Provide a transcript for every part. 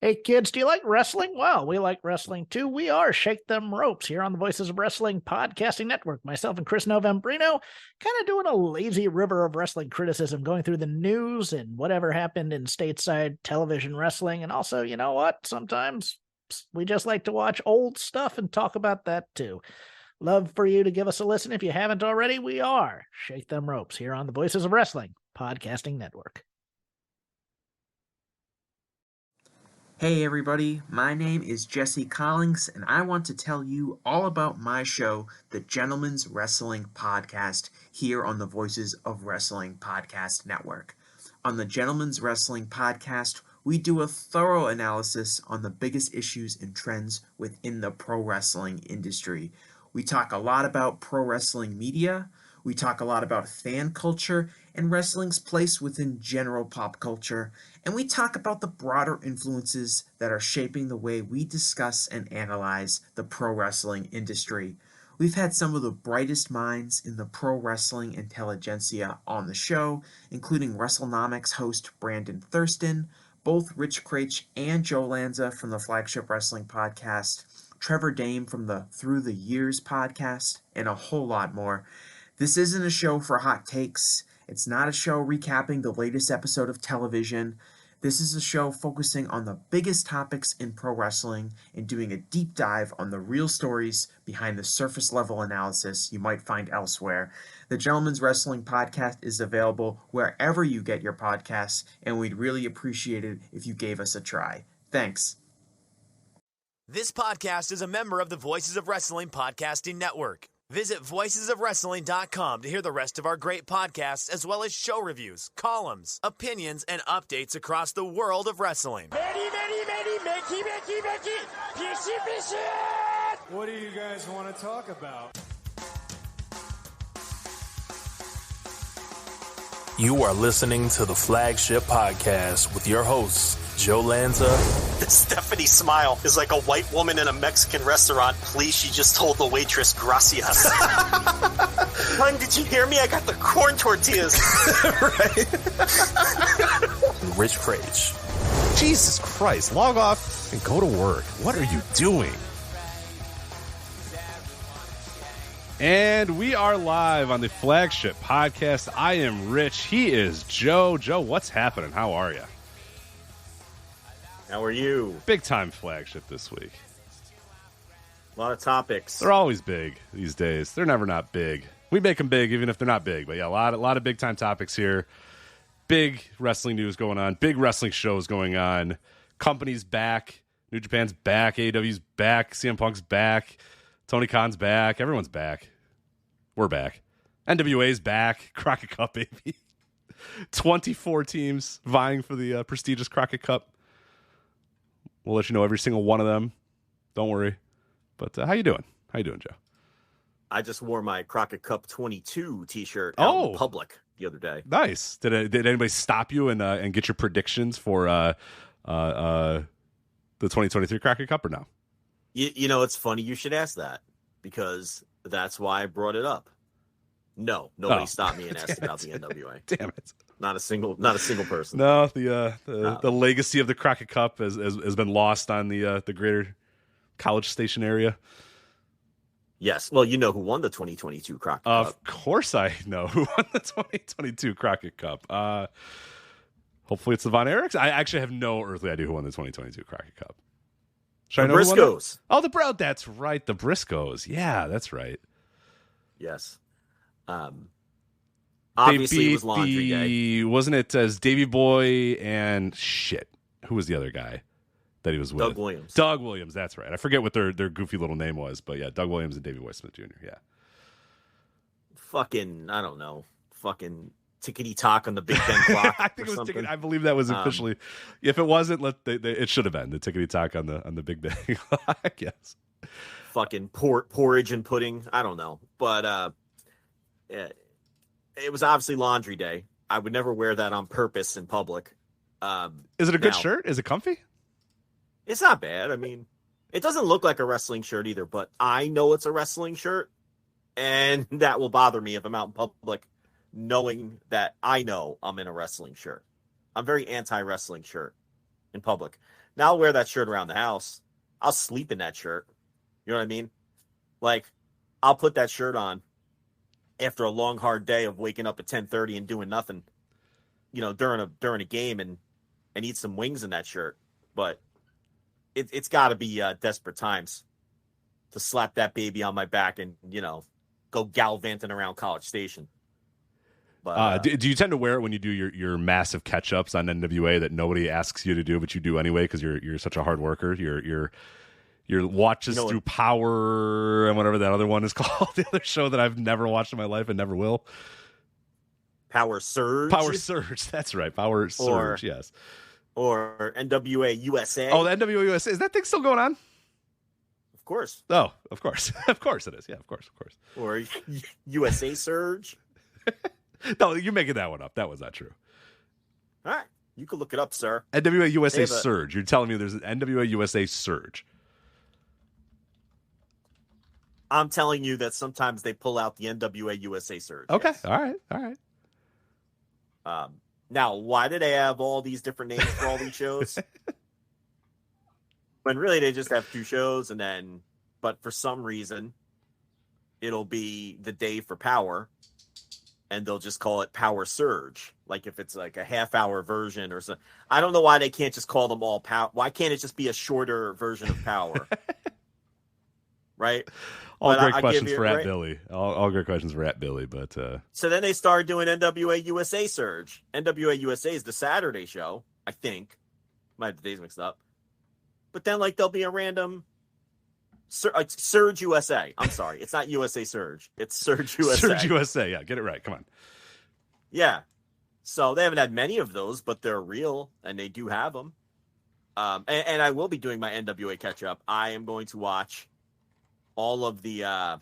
Hey kids, do you like wrestling? Well, we like wrestling too. We are Shake Them Ropes here on the Voices of Wrestling Podcasting Network. Myself and Chris Novembrino kind of doing a lazy river of wrestling criticism, going through the news and whatever happened in stateside television wrestling. And also, you know what? Sometimes we just like to watch old stuff and talk about that too. Love for you to give us a listen. If you haven't already, we are Shake Them Ropes here on the Voices of Wrestling Podcasting Network. Hey everybody, my name is Jesse Collins, and I want to tell you all about my show, the Gentleman's Wrestling Podcast, here on the Voices of Wrestling Podcast Network. On the Gentleman's Wrestling Podcast, we do a thorough analysis on the biggest issues and trends within the pro wrestling industry. We talk a lot about pro wrestling media, we talk a lot about fan culture and wrestling's place within general pop culture, and we talk about the broader influences that are shaping the way we discuss and analyze the pro wrestling industry. We've had some of the brightest minds in the pro wrestling intelligentsia on the show, including WrestleNomics host Brandon Thurston, both Rich Craich and Joe Lanza from the Flagship Wrestling Podcast, Trevor Dame from the Through the Years podcast, and a whole lot more. This isn't a show for hot takes. It's not a show recapping the latest episode of television. This is a show focusing on the biggest topics in pro wrestling and doing a deep dive on the real stories behind the surface level analysis you might find elsewhere. The Gentleman's Wrestling Podcast is available wherever you get your podcasts, and we'd really appreciate it if you gave us a try. Thanks. This podcast is a member of the Voices of Wrestling Podcasting Network. Visit voicesofwrestling.com to hear the rest of our great podcasts, as well as show reviews, columns, opinions, and updates across the world of wrestling. What do you guys want to talk about? You are listening to the Flagship Podcast with your hosts, Joe Lanza. Stephanie Smile is like a white woman in a Mexican restaurant. Please, she just told the waitress, gracias. Hun, did you hear me? I got the corn tortillas. Right? Rich Craich. Jesus Christ, log off and go to work. What are you doing? And we are live on the Flagship Podcast. I am Rich. He is Joe. Joe, what's happening? How are you? How are you? Big time Flagship this week. A lot of topics. They're always big these days. They're never not big. We make them big even if they're not big. But yeah, a lot of big time topics here. Big wrestling news going on. Big wrestling shows going on. Company's back. New Japan's back. AEW's back. CM Punk's back. Tony Khan's back. Everyone's back. We're back. NWA's back. Crockett Cup, baby. 24 teams vying for the prestigious Crockett Cup. We'll let you know every single one of them. Don't worry. But how you doing? How you doing, Joe? I just wore my Crockett Cup 22 t-shirt out in public the other day. Nice. Did anybody stop you and get your predictions for the 2023 Crockett Cup or no? You know, it's funny you should ask that, because that's why I brought it up. No, nobody stopped me and asked about the NWA. Damn it. Not a single person. No, the legacy of the Crockett Cup has been lost on the greater College Station area. Yes. Well, you know who won the 2022 Crockett Cup. Of course I know who won the 2022 Crockett Cup. Hopefully it's the Von Erichs. I actually have no earthly idea who won the 2022 Crockett Cup. The Briscoes. Oh, that's right. The Briscoes. Yeah, that's right. Yes. Obviously, it was Laundry Day. Wasn't it as Davey Boy and who was the other guy that he was with? Doug Williams. Doug Williams, that's right. I forget what their goofy little name was, but yeah, Doug Williams and Davey Boy Smith Jr., yeah. Fucking, I don't know. Fucking tickety-tock on the Big Ben clock. I think it was tickety. I believe that was officially. If it wasn't, it should have been the tickety-tock on the Big Ben clock, yes. Fucking porridge and pudding. I don't know. But it was obviously Laundry Day. I would never wear that on purpose in public. Is it a good shirt? Is it comfy? It's not bad. I mean, it doesn't look like a wrestling shirt either, but I know it's a wrestling shirt, and that will bother me if I'm out in public knowing that I know I'm in a wrestling shirt. I'm very anti-wrestling shirt. in public. Now I'll wear that shirt around the house. I'll sleep in that shirt. You know what I mean? Like, I'll put that shirt on after a long, hard day of waking up at 10:30 and doing nothing, during a game and eat some wings in that shirt. But it's got to be desperate times to slap that baby on my back and, go gallivanting around College Station. But, do you tend to wear it when you do your massive catch-ups on NWA that nobody asks you to do, but you do anyway because you're such a hard worker? Your watches through Power and whatever that other one is called, the other show that I've never watched in my life and never will. Power Surge. That's right. Power Surge, yes. Or NWA USA. Oh, the NWA USA. Is that thing still going on? Of course. Oh, of course. Of course it is. Yeah, of course. Or USA Surge. No, you're making that one up. That was not true. All right. You can look it up, sir. NWA USA Surge. You're telling me there's an NWA USA Surge. I'm telling you that sometimes they pull out the NWA USA Surge. Okay. Yes. All right. Now, why do they have all these different names for all these shows? When really they just have 2 shows, but for some reason, it'll be the day for Power, and they'll just call it Power Surge. Like if it's like a half-hour version or something. I don't know why they can't just call them all Power. Why can't it just be a shorter version of Power? Right? All great questions for at Billy. All great questions for at Billy, but so then they started doing NWA USA Surge. NWA USA is the Saturday show, I think. Might have the days mixed up. But then there'll be a random Surge USA. I'm sorry, it's not USA Surge. It's Surge USA. Surge USA. Yeah, get it right. Come on. Yeah. So they haven't had many of those, but they're real and they do have them. And I will be doing my NWA catch up. I am going to watch all of the I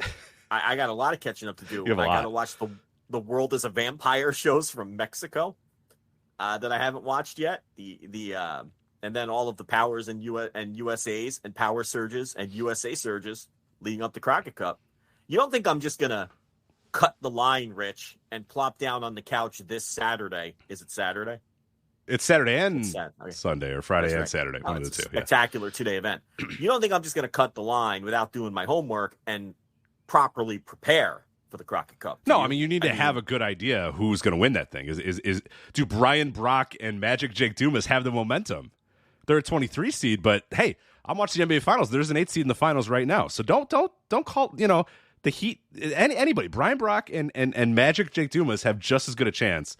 got a lot of catching up to do. I got to watch the World is a Vampire shows from Mexico that I haven't watched yet. And then all of the Powers and USAs and Power Surges and USA Surges leading up to Crockett Cup. You don't think I'm just gonna cut the line, Rich, and plop down on the couch this Saturday? Is it Saturday? It's Saturday and Sunday, or Friday and Saturday. One of the two. Spectacular 2-day event. You don't think I'm just going to cut the line without doing my homework and properly prepare for the Crockett Cup? No, I mean you need to have a good idea who's going to win that thing. Do Brian Brock and Magic Jake Dumas have the momentum? They're a 23 seed, but hey, I'm watching the NBA Finals. There's an 8 seed in the finals right now, so don't call the Heat. Anybody, Brian Brock and Magic Jake Dumas have just as good a chance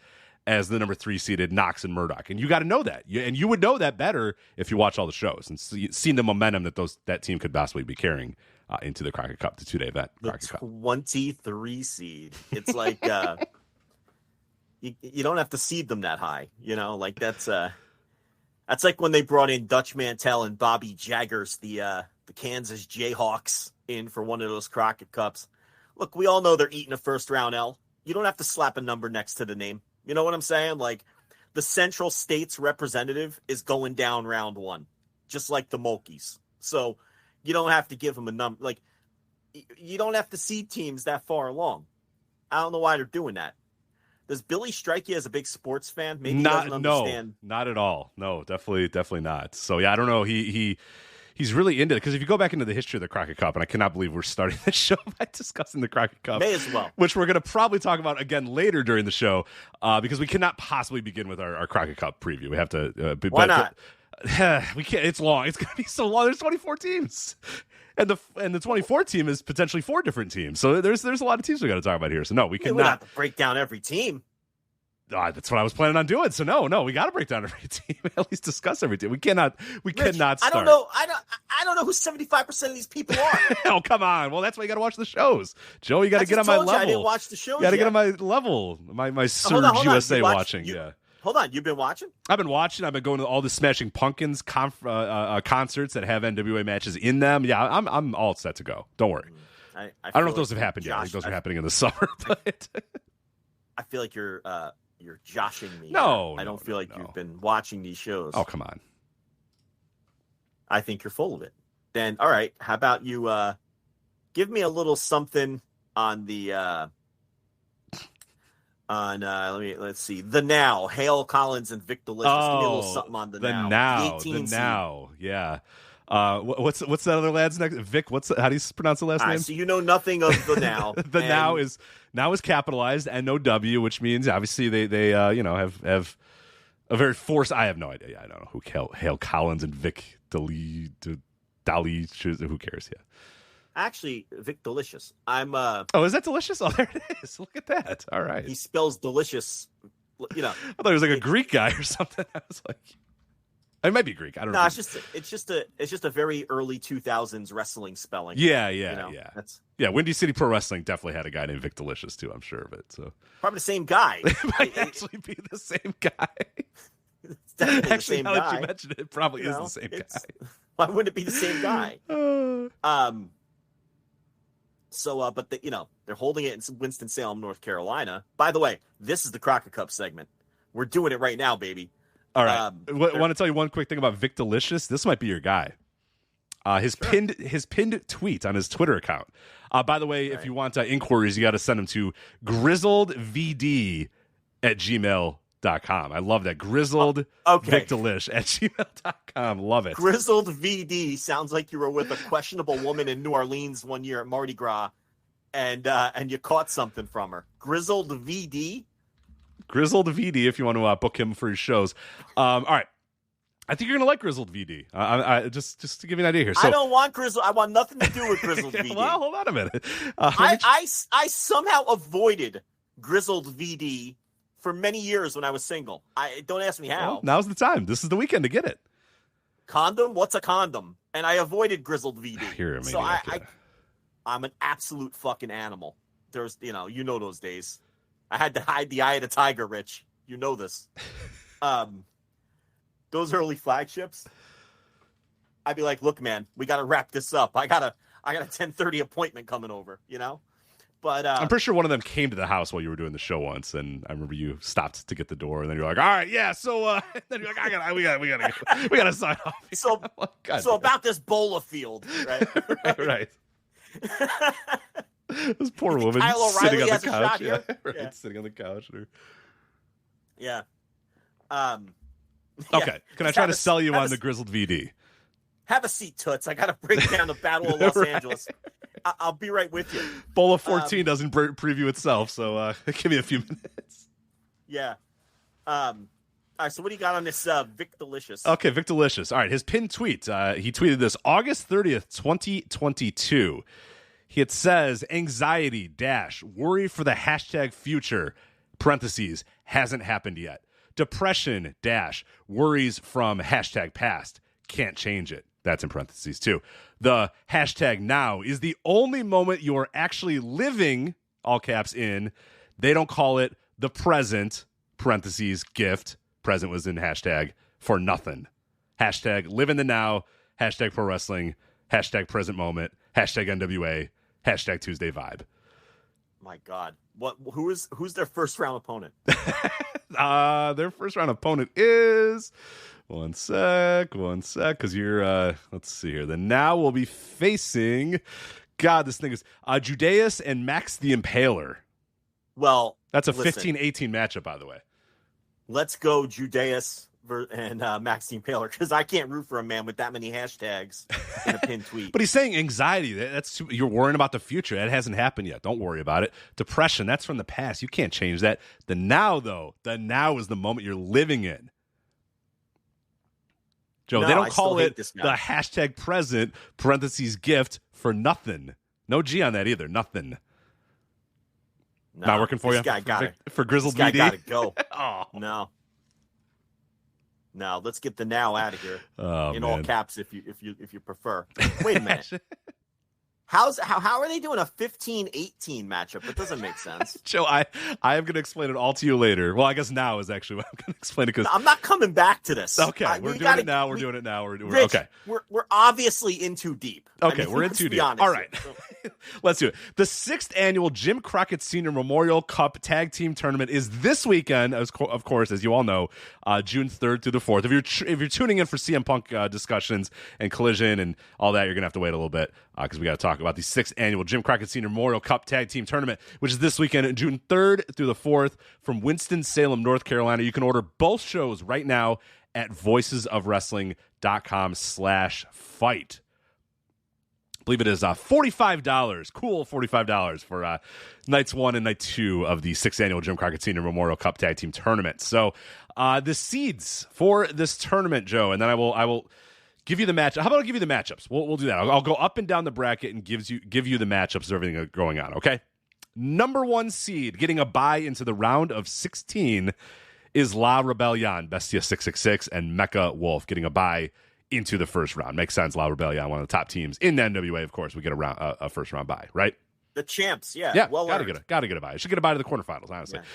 as the number 3 seeded Knox and Murdoch. And you got to know that. And you would know that better if you watch all the shows and seen the momentum that team could possibly be carrying into the Crockett Cup, the 2-day event. The 23 seed. It's like you don't have to seed them that high. That's like when they brought in Dutch Mantell and Bobby Jaggers, the Kansas Jayhawks, in for one of those Crockett Cups. Look, we all know they're eating a first-round L. You don't have to slap a number next to the name. You know what I'm saying? Like, the Central States representative is going down round 1, just like the Mokies. So you don't have to give them a number. Like, you don't have to seed teams that far along. I don't know why they're doing that. Does Billy strike you as a big sports fan? Maybe he doesn't understand. No, not at all. No, definitely not. So yeah, I don't know. He's really into it, because if you go back into the history of the Crockett Cup, and I cannot believe we're starting this show by discussing the Crockett Cup. May as well. Which we're going to probably talk about again later during the show, because we cannot possibly begin with our Crockett Cup preview. We have to. Why not? We can't. It's long. It's going to be so long. There's 24 teams. And the 24 team is potentially 4 different teams. So there's a lot of teams we got to talk about here. So no, we cannot. We have to break down every team. That's what I was planning on doing. So no, we got to break down every team. At least discuss every team. We cannot start. I don't know. I don't know who 75% of these people are. Oh, come on. Well, that's why you got to watch the shows, Joe. You got to get on my level. I didn't watch the shows. You got to get on my level. My Surge USA watching. Yeah. Hold on, you've been watching? I've been watching. I've been going to all the Smashing Pumpkins concerts that have NWA matches in them. Yeah, I'm all set to go. Don't worry. I don't know if those have happened yet. I think those are happening in the summer. But I feel like you're joshing me. No, I don't feel like you've been watching these shows. Oh, come on. I think you're full of it. Then, all right, how about you give me a little something on the on let's see, the Now, Hale Collins and Vic Delicious. Give me a little something on the Now. The Now, yeah. What's that other lad's next? Vic. How do you pronounce the last name? So you know nothing of the Now. The Now is capitalized NOW, which means obviously they have a very force. I have no idea. I don't know who Hale Collins and Vic Dali. Who cares? Yeah. Actually, Vic Delicious. I'm. Oh, is that Delicious? Oh, there it is. Look at that. All right. He spells delicious. You know. I thought he was like a Greek guy or something. I was like, it might be Greek. I don't know. No, it's just a very early 2000s wrestling spelling. Yeah. That's Windy City Pro Wrestling definitely had a guy named Vic Delicious too. I'm sure of it. So probably the same guy. It might actually be the same guy. It's definitely Actually, the same now guy. that you mentioned it, probably is the same guy. Why wouldn't it be the same guy? So, but they're holding it in Winston-Salem, North Carolina. By the way, this is the Crockett Cup segment. We're doing it right now, baby. All right. I want to tell you one quick thing about Vic Delicious. This might be your guy. His pinned tweet on his Twitter account. By the way, if you want inquiries, you got to send them to grizzledvd@gmail.com. I love that. Grizzled Vic Delish at gmail.com. Love it. Grizzled VD sounds like you were with a questionable woman in New Orleans one year at Mardi Gras, and you caught something from her. Grizzled VD? Grizzled VD, if you want to book him for his shows. All right. I think you're going to like Grizzled VD. I just to give you an idea here. So, I don't want Grizzled. I want nothing to do with Grizzled VD. Well, hold on a minute. I somehow avoided Grizzled VD for many years when I was single. Don't ask me how. Well, now's the time. This is the weekend to get it. Condom? What's a condom? And I avoided Grizzled VD. Here, so I'm an absolute fucking animal. There's, you know those days. I had to hide the eye of the tiger, Rich. You know this. Those early flagships, I'd be like, look, man, we got to wrap this up. I got a 10:30 appointment coming over, But I'm pretty sure one of them came to the house while you were doing the show once, and I remember you stopped to get the door, and then you're like, all right, yeah, so then you're like, we gotta sign off. So about this Bola field, right? Right. This poor woman Kyle sitting on O'Reilly the couch. Yeah, right, sitting on the couch. Yeah. Okay. Can I try to sell you on the Grizzled VD? Have a seat, Toots. I got to break down the Battle of Los Angeles. I'll be right with you. Bola 14 doesn't preview itself, so give me a few minutes. Yeah. All right, so what do you got on this Vic Delicious? Okay, Vic Delicious. All right, his pinned tweet. He tweeted this August 30th, 2022. It says, anxiety - worry for the #future, parentheses, hasn't happened yet. Depression - worries from #past, can't change it. That's in parentheses too. The #now is the only moment you're actually living, all caps in. They don't call it the present, parentheses, gift. Present was in hashtag for nothing. Live in the now, #pro wrestling, #present moment, #NWA, #Tuesday vibe. My God. Who's their first round opponent? Their first round opponent is one sec, because you're let's see here. The Now will be facing this thing is Judeus and Max the Impaler. Well, that's a 15-18 matchup, by the way. Let's go Judeus and Max the Impaler, because I can't root for a man with that many hashtags in a pinned tweet. But he's saying anxiety. You're worrying about the future. That hasn't happened yet. Don't worry about it. Depression, that's from the past. You can't change that. The now, though, is the moment you're living in. Joe, they don't call it the #present, parentheses, gift for nothing. No G on that either. Nothing. No, not working for you? For Grizzled VD? Got to go. Oh. No, let's get the Now out of here. In all caps, if you prefer. Wait a minute. How are they doing a 15-18 matchup? It doesn't make sense. Joe, I am going to explain it all to you later. Well, I guess now is actually what I'm going to explain it, because I'm not coming back to this. Okay, we're doing it now. Rich, okay. We're obviously in too deep. Okay, we're in too deep. All right. Let's do it. The 6th annual Jim Crockett Senior Memorial Cup Tag Team Tournament is this weekend, of course, as you all know, June 3rd through the 4th. If you're tuning in for CM Punk discussions and Collision and all that, you're going to have to wait a little bit because we got to talk about the 6th annual Jim Crockett Senior Memorial Cup Tag Team Tournament, which is this weekend, June 3rd through the 4th from Winston-Salem, North Carolina. You can order both shows right now at voicesofwrestling.com/fight. I believe it is $45, cool $45 for nights 1 and night 2 of the 6th annual Jim Crockett Senior Memorial Cup Tag Team Tournament. So the seeds for this tournament, Joe, and then I will give you the match. How about I give you the matchups? We'll do that. I'll go up and down the bracket and give you the matchups of everything going on, okay? Number 1 seed getting a bye into the round of 16 is La Rebellion, Bestia 666, and Mecha Wolf getting a bye into the first round. Makes sense. La Rebellion, one of the top teams in the NWA, of course, we get a first round bye, right? The champs, yeah. Yeah, well gotta get a bye. Should get a bye to the quarterfinals, honestly. Yeah.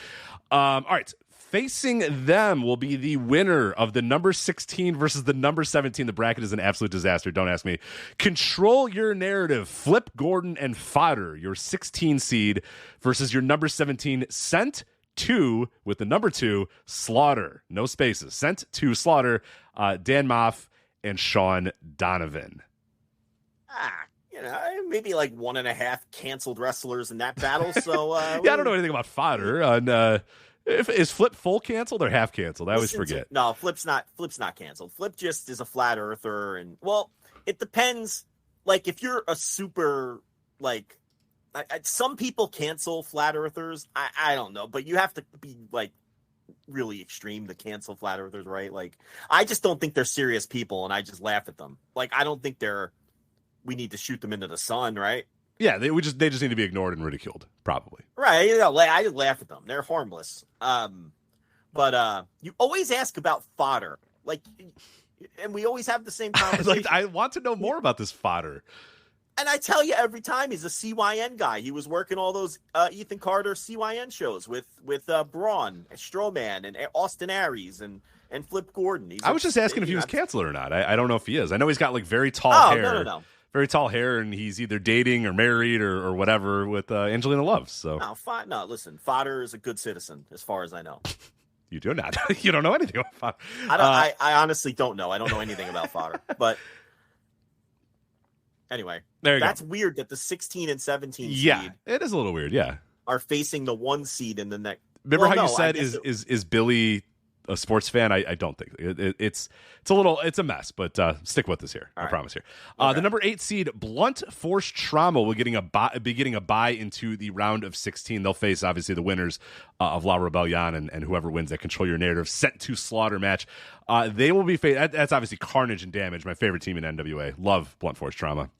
All right, facing them will be the winner of the number 16 versus the number 17. The bracket is an absolute disaster. Don't ask me. Control Your Narrative, Flip Gordon and Fodder, your 16 seed versus your number 17, Sent 2 with the number 2, Slaughter. No spaces. Sent 2, Slaughter, Dan Moff, and Sean Donovan. Maybe like 1.5 canceled wrestlers in that battle. So I don't know anything about Fodder. And is Flip full canceled or half canceled? I always forget. No, Flip's not canceled. Flip just is a flat earther, and well, it depends. Like if you're a super like, some people cancel flat earthers. I don't know, but you have to be like really extreme to cancel flat earthers, right? Like I just don't think they're serious people, and I just laugh at them. Like I don't think we need to shoot them into the sun, right? Yeah, they just need to be ignored and ridiculed, probably. Right. I just laugh at them. They're harmless. But you always ask about Fodder, like, and we always have the same conversation. I want to know more about this Fodder. And I tell you every time, he's a CYN guy. He was working all those Ethan Carter CYN shows with Braun, Strowman, and Austin Aries, and Flip Gordon. I was just asking if he was canceled or not. I don't know if he is. I know he's got like very tall hair. No. Very tall hair, and he's either dating or married or whatever with Angelina Love. So no, listen, Fodder is a good citizen as far as I know. You do not. You don't know anything about Fodder. I honestly don't know. I don't know anything about Fodder, but. Anyway, that's weird that the 16 and 17 seed it is a little weird, are facing the 1 seed in the next. Remember how you said is Billy a sports fan? I don't think it's a mess, but stick with us here. I promise here. Okay. The number 8 seed Blunt Force Trauma will be getting a bye into the round of 16. They'll face obviously the winners of La Rebellion and whoever wins that Control Your Narrative Sent to Slaughter match. They will be that's obviously Carnage and Damage, my favorite team in NWA. Love Blunt Force Trauma.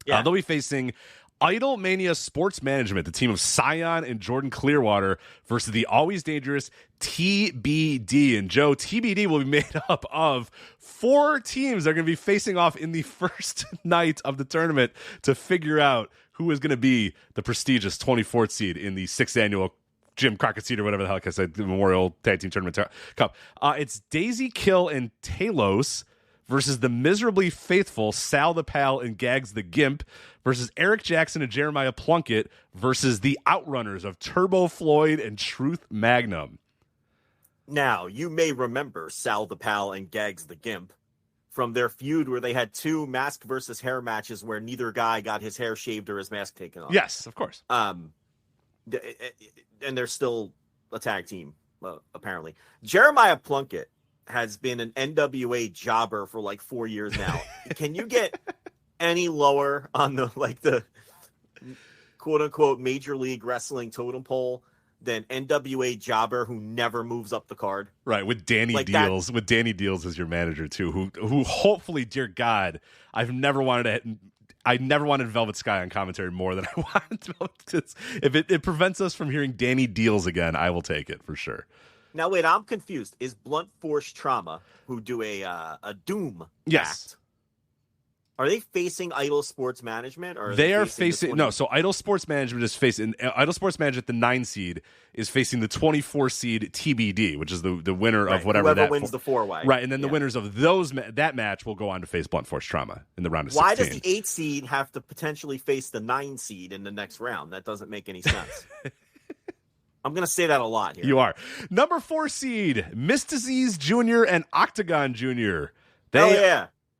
Yeah. They'll be facing Idol Mania Sports Management, the team of Scion and Jordan Clearwater, versus the always dangerous TBD. And Joe, TBD will be made up of 4 teams that are going to be facing off in the first night of the tournament to figure out who is going to be the prestigious 24th seed in the 6th annual Jim Crockett Seed or whatever the hell I said, the Memorial Tag Team Tournament Cup. It's Daisy Kill and Talos versus the miserably faithful Sal the Pal and Gags the Gimp versus Eric Jackson and Jeremiah Plunkett versus the Outrunners of Turbo Floyd and Truth Magnum. Now, you may remember Sal the Pal and Gags the Gimp from their feud where they had 2 mask versus hair matches where neither guy got his hair shaved or his mask taken off. Yes, of course. And they're still a tag team, apparently. Jeremiah Plunkett has been an NWA jobber for like 4 years now. Can you get any lower on the quote unquote Major League Wrestling totem pole than NWA jobber who never moves up the card? Right, with Danny Deals, with Danny Deals as your manager too, who hopefully, dear God, I never wanted Velvet Sky on commentary more than I wanted Velvet. If it prevents us from hearing Danny Deals again, I will take it for sure. Now, wait, I'm confused. Is Blunt Force Trauma, who do a Doom act, are they facing Idol Sports Management? Or they are facing no. So Idol Sports Management is facing Idol Sports Management. The 9 seed is facing the 24 seed TBD, which is the winner of whatever whoever wins the 4-way. Right, and then the winners of that match will go on to face Blunt Force Trauma in the round of 16. Why does the 8 seed have to potentially face the 9 seed in the next round? That doesn't make any sense. I'm going to say that a lot here. You are. Number 4 seed, Mystices Jr. and Octagon Jr.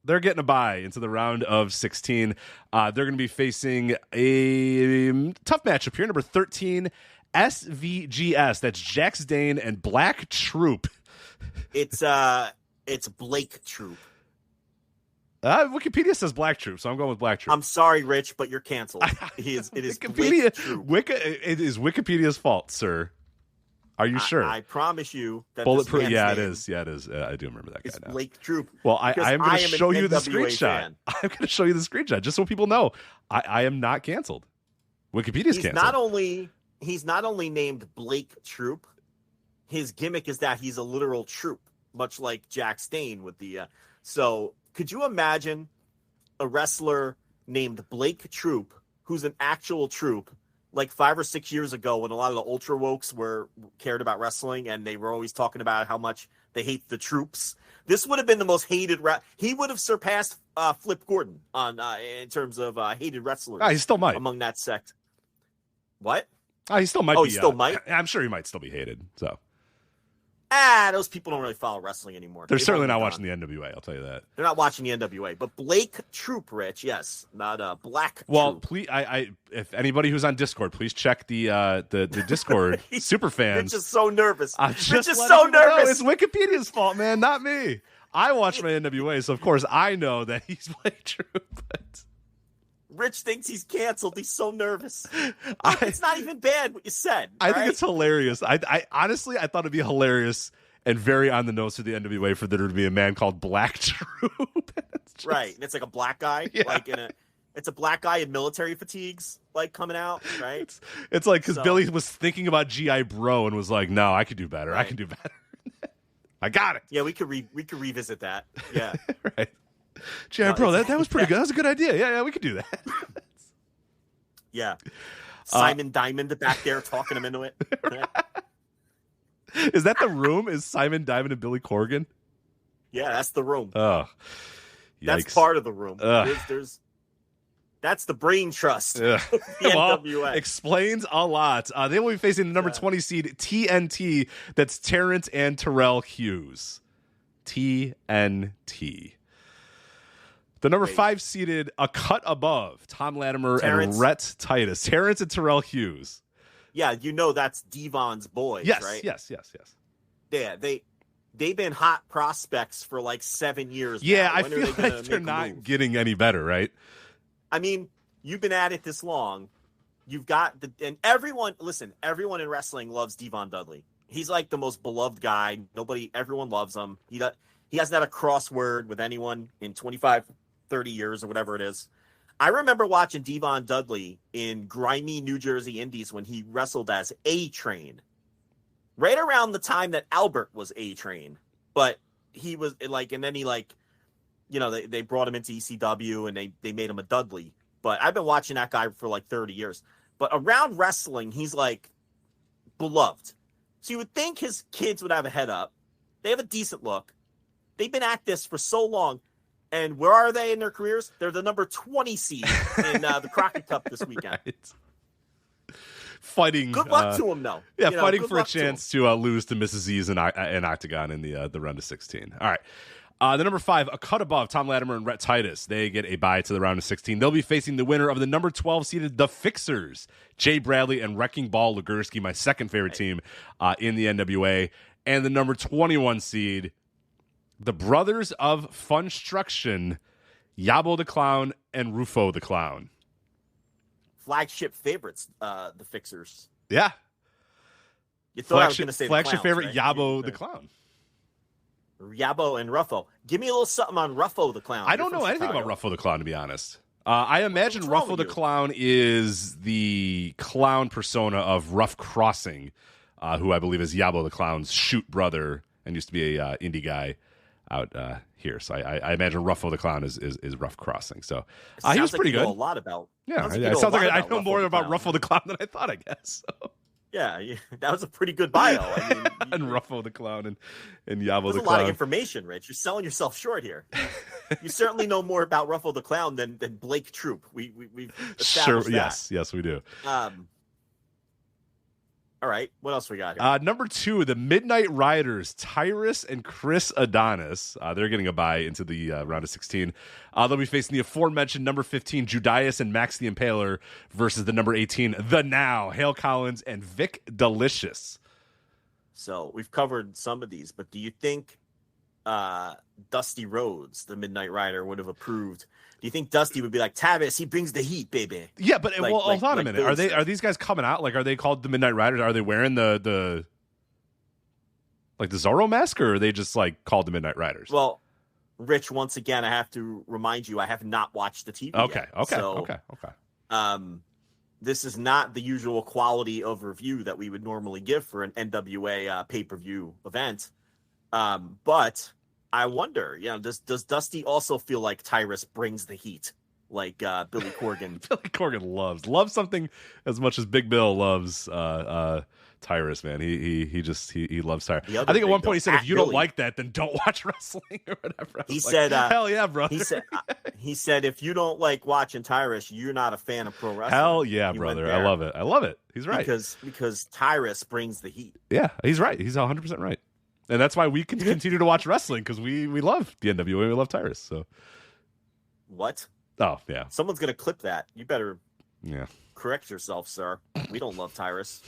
They're getting a bye into the round of 16. They're going to be facing a tough matchup here. Number 13, SVGS. That's Jax Dane and Black Troop. It's Blake Troop. Wikipedia says Black Troop, so I'm going with Black Troop. I'm sorry, Rich, but you're canceled. It is Wikipedia. Blake Troop. It is Wikipedia's fault, sir. Are you sure? I promise you that Bulletproof. Yeah, it is. Yeah, it is. I do remember that guy now. Blake Troop. Well, I'm going to show you the NWA screenshot. fan. I'm going to show you the screenshot just so people know I am not canceled. Wikipedia's canceled. He's not only named Blake Troop. His gimmick is that he's a literal troop, much like Jack Stain with the. So could you imagine a wrestler named Blake Troop, who's an actual troop? Like 5 or 6 years ago, when a lot of the ultra wokes cared about wrestling, and they were always talking about how much they hate the troops. This would have been the most hated. He would have surpassed Flip Gordon in terms of hated wrestlers. He still might among that sect. What? He still might. Oh, he still might. I'm sure he might still be hated. So. Those people don't really follow wrestling anymore. They're certainly not watching the NWA. I'll tell you that. They're not watching the NWA. But Blake Troop, Rich, yes, not Black. Well, Troop. please, if anybody who's on Discord, please check the Discord super fans. Rich is so nervous. Rich is so nervous. It's Wikipedia's fault, man, not me. I watch my NWA, so of course I know that he's Blake Troop. But... Rich thinks he's canceled. He's so nervous. It's not even bad what you said. I think it's hilarious. I honestly, I thought it'd be hilarious and very on the nose for the NWA for there to be a man called Black Troop. Right. And it's like a black guy, it's a black guy in military fatigues, like coming out, right? It's like because Billy was thinking about GI Bro and was like, "No, I could do better. Right. I can do better. I got it." Yeah, we could revisit that. Yeah, right. GI Bro, that was pretty good. That was a good idea. Yeah, we could do that. Yeah, Simon Diamond back there talking him into it. Is that the room? Is Simon Diamond and Billy Corgan? Yeah, that's the room. Oh, yikes. That's part of the room. That's the brain trust. The NWA. Explains a lot. They will be facing the number 20 seed TNT. That's Terrence and Terrell Hughes. TNT. The number 5 seeded, a cut above, Tom Latimer and Rhett Titus. Terrence and Terrell Hughes. Yeah, that's Devon's boys, yes, right? Yes. Yeah, they've been hot prospects for like 7 years. Yeah, now. I feel like they're not getting any better, right? I mean, you've been at it this long. You've got everyone in wrestling loves Devon Dudley. He's like the most beloved guy. Everyone loves him. He hasn't had a crossword with anyone in 25, 30 years or whatever it is. I remember watching Devon Dudley in grimy New Jersey Indies when he wrestled as A-Train. Right around the time that Albert was A-Train. But he was like, and then he like, they brought him into ECW and they made him a Dudley. But I've been watching that guy for like 30 years. But around wrestling, he's like beloved. So you would think his kids would have a head up. They have a decent look. They've been at this for so long. And where are they in their careers? They're the number 20 seed in the Crockett Cup this weekend. Right. Fighting. Good luck to them, though. Yeah, fighting for a chance to lose to Mrs. E's and Octagon in the round of 16. All right. The number 5, a cut above, Tom Latimer and Rhett Titus. They get a bye to the round of 16. They'll be facing the winner of the number 12 seeded The Fixers, Jay Bradley and Wrecking Ball Legursky, my second favorite team in the NWA. And the number 21 seed, the Brothers of Funstruction, Yabo the Clown and Rufo the Clown. Flagship favorites, The Fixers. Yeah. You thought I was going to say flagship the clowns, favorite, right? Yabo the Clown. Yabo and Ruffo. Give me a little something on Ruffo the Clown. I don't know anything about Ruffo the Clown, to be honest. I imagine Ruffo the Clown is the clown persona of Rough Crossing, who I believe is Yabo the Clown's shoot brother and used to be a indie guy out here. So I imagine Ruffo the Clown is Rough Crossing. So he was pretty good. You know a lot about. Yeah, it sounds like I know more about Ruffo the Clown than I thought, I guess. So. Yeah, that was a pretty good bio. I mean, and Ruffo the Clown and Yabo the Clown. There's a lot of information, Rich. You're selling yourself short here. You certainly know more about Ruffo the Clown than Blake Troop. We've established that. Yes, we do. All right. What else we got here? Number 2, the Midnight Riders, Tyrus and Chris Adonis. They're getting a bye into the round of 16. They'll be facing the aforementioned number 15, Judas and Max the Impaler, versus the number 18, The Now, Hale Collins and Vic Delicious. So we've covered some of these, but do you think Dusty Rhodes, the Midnight Rider, would have approved? Do you think Dusty would be like, Tavis, he brings the heat, baby? Yeah, but hold on a minute. Are these guys coming out? Like, are they called the Midnight Riders? Are they wearing the Zorro mask, or are they just like called the Midnight Riders? Well, Rich, once again, I have to remind you, I have not watched the TV Okay. yet. Okay. This is not the usual quality of review that we would normally give for an NWA pay-per-view event. But I wonder, does Dusty also feel like Tyrus brings the heat, like Billy Corgan? Billy Corgan loves something as much as Big Bill loves Tyrus, man. He loves Tyrus. I think at one point he said, if you don't like that, then don't watch wrestling or whatever. He said, hell yeah, brother. He said, if you don't like watching Tyrus, you're not a fan of pro wrestling. Hell yeah, brother. I love it. He's right. Because Tyrus brings the heat. Yeah, he's right. He's 100% right. And that's why we can continue to watch wrestling, because we love the NWA. We love Tyrus. So what? Oh, yeah. Someone's going to clip that. You better correct yourself, sir. We don't love Tyrus.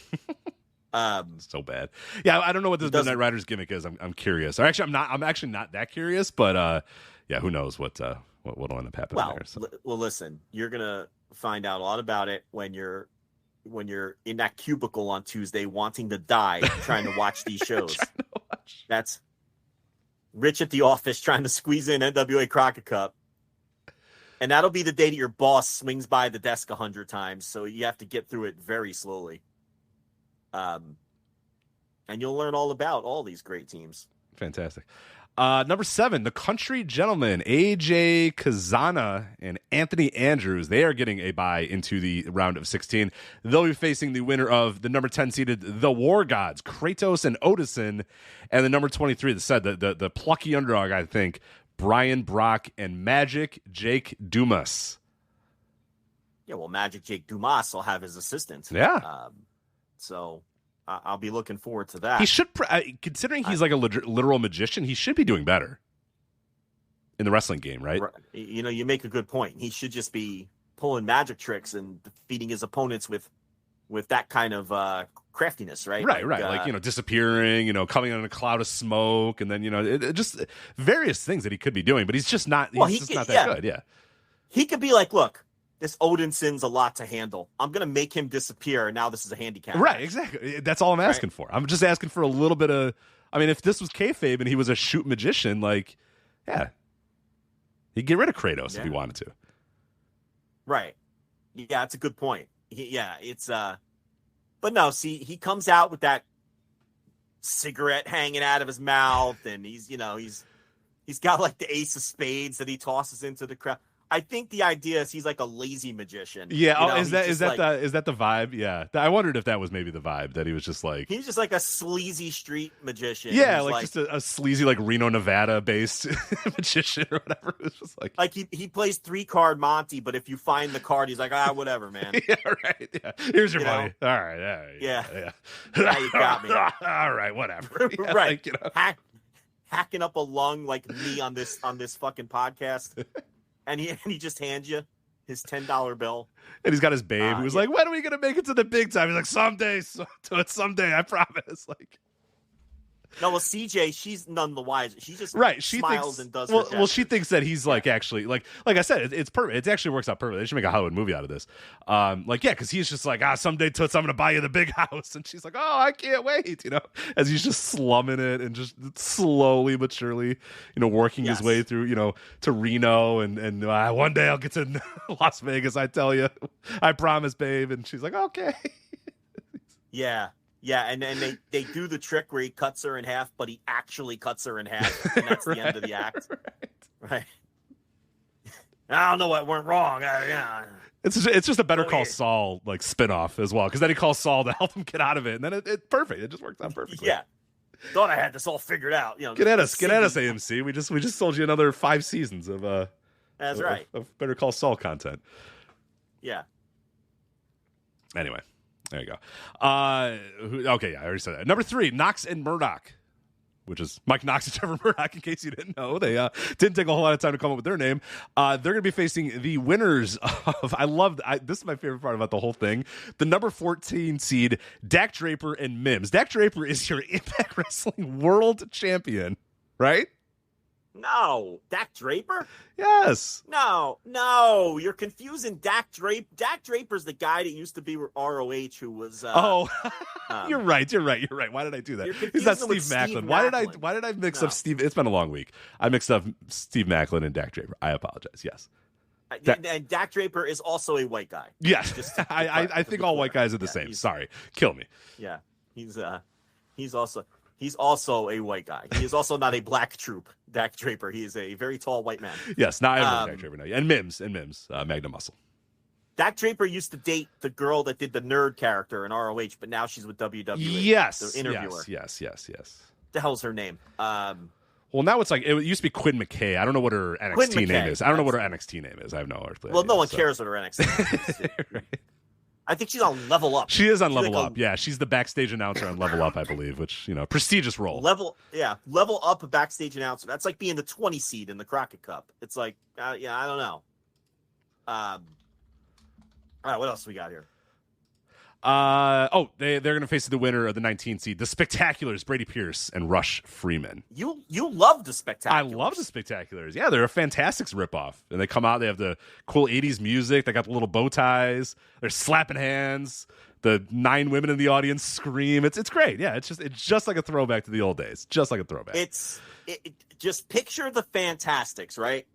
So bad. Yeah, I don't know what this Midnight Riders gimmick is. I'm curious. Or actually, I'm actually not that curious, but yeah, who knows what'll end up happening there. So. Well, listen, you're going to find out a lot about it when you're in that cubicle on Tuesday wanting to die trying to watch these shows. That's Rich at the office trying to squeeze in NWA Crockett Cup. And that'll be the day that your boss swings by the desk 100 times. So you have to get through it very slowly. And you'll learn all about all these great teams. Fantastic. Number 7, the Country Gentlemen, AJ Kazana and Anthony Andrews. They are getting a bye into the round of 16. They'll be facing the winner of the number 10 seeded The War Gods, Kratos and Odison, and the number 23, the plucky underdog, I think, Brian Brock and Magic Jake Dumas. Yeah, well, Magic Jake Dumas will have his assistant. Yeah. So I'll be looking forward to that. He should, considering he's like a literal magician, he should be doing better in the wrestling game, right? You make a good point. He should just be pulling magic tricks and defeating his opponents with that kind of craftiness, right? Right. Like, disappearing, coming on a cloud of smoke, and then, just various things that he could be doing, but he's just not, he's not that good. Yeah. He could be like, look, this Odinson's a lot to handle. I'm going to make him disappear, and now this is a handicap. Right, exactly. That's all I'm asking for. I'm just asking for a little bit of... I mean, if this was kayfabe and he was a shoot magician, like, yeah. He'd get rid of Kratos if he wanted to. Right. Yeah, that's a good point. It's... But no, see, he comes out with that cigarette hanging out of his mouth, and he's got, like, the ace of spades that he tosses into the crowd. I think the idea is he's like a lazy magician. Yeah, is that the vibe? Yeah, I wondered if that was maybe the vibe, that he was just like he's just like a sleazy street magician. Yeah, like just a sleazy like Reno, Nevada based magician or whatever. It was just like he plays 3-card Monty, but if you find the card, he's like whatever, man. Yeah, right. Yeah, here's your money. All right. Yeah. Now you got me. All right, whatever. Yeah, right. Hacking up a lung like me on this fucking podcast. And he just hands you his $10 bill. And he's got his babe who's like, when are we going to make it to the big time? He's like, someday, I promise. Like, no, well, CJ, she's none the wiser. She just smiles and does well, she thinks that he's like actually like I said, it's perfect. It actually works out perfect. They should make a Hollywood movie out of this. Because he's just like, someday Toots, I'm gonna buy you the big house, and she's like, oh, I can't wait, as he's just slumming it and just slowly but surely, working his way through, to Reno and one day I'll get to Las Vegas. I tell you, I promise, babe. And she's like, okay. Yeah. Yeah, and then they do the trick where he cuts her in half, but he actually cuts her in half, and that's the end of the act. Right. I don't know what went wrong. It's just a Better Call Saul like spinoff as well, because then he calls Saul to help him get out of it, and then it's perfect. It just works out perfectly. Yeah. Thought I had this all figured out. Get at us, AMC. We just sold you another 5 seasons of That's right. Of Better Call Saul content. Yeah. Anyway. There you go. Okay, yeah, I already said that. Number 3, Knox and Murdoch, which is Mike Knox and Trevor Murdoch, in case you didn't know. They didn't take a whole lot of time to come up with their name. They're going to be facing the winners of, this is my favorite part about the whole thing, the number 14 seed, Dak Draper and Mims. Dak Draper is your Impact Wrestling World Champion, right? No, Dak Draper? Yes. No, you're confusing Dak Draper. Dak Draper's the guy that used to be ROH who was. You're right. Why did I do that? He's not Steve Macklin. Why did I mix up Steve? It's been a long week. I mixed up Steve Macklin and Dak Draper. I apologize. Yes. And Dak Draper is also a white guy. Yes. I think all white guys are the same. Sorry. Kill me. Yeah. He's also a white guy. He is also not a black troop, Dak Draper. He is a very tall white man. Yes, not Dak Draper. No. And Mims, Magnum Muscle. Dak Draper used to date the girl that did the nerd character in ROH, but now she's with WWE. Yes, the interviewer. Yes. The hell's her name? Well, now it's like, it used to be Quinn McKay. I don't know what her NXT name is. I don't know what her NXT name is. I have no earthly idea. No one cares what her NXT name is. Right. I think she's on Level Up. She is on Level Up. Yeah, she's the backstage announcer on Level Up, I believe, which, prestigious role. Level Up backstage announcer. That's like being the 20 seed in the Crockett Cup. It's like, I don't know. All right, what else we got here? They're going to face the winner of the 19 seed, the Spectaculars, Brady Pierce and Rush Freeman. You love the Spectaculars. I love the Spectaculars. Yeah, they're a fantastic ripoff. And they come out, they have the cool 80s music. They got the little bow ties. They're slapping hands. The 9 women in the audience scream. It's great. Yeah, it's just like a throwback to the old days. Just like a throwback. Just picture the Fantastics, right?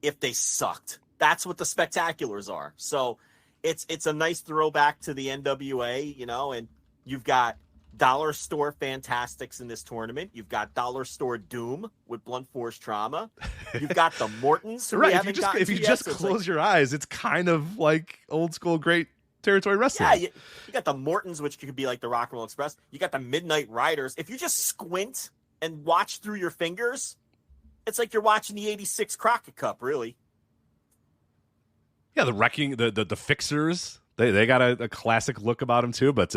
If they sucked. That's what the Spectaculars are. So it's a nice throwback to the NWA, and you've got Dollar Store Fantastics in this tournament. You've got Dollar Store Doom with Blunt Force Trauma. You've got the Mortons. Right. If you just close your eyes, it's kind of like old school great territory wrestling. Yeah, you got the Mortons, which could be like the Rock and Roll Express. You got the Midnight Riders. If you just squint and watch through your fingers, it's like you're watching the 86 Crockett Cup, really. Yeah, the Wrecking, the Fixers, they got a classic look about them too. But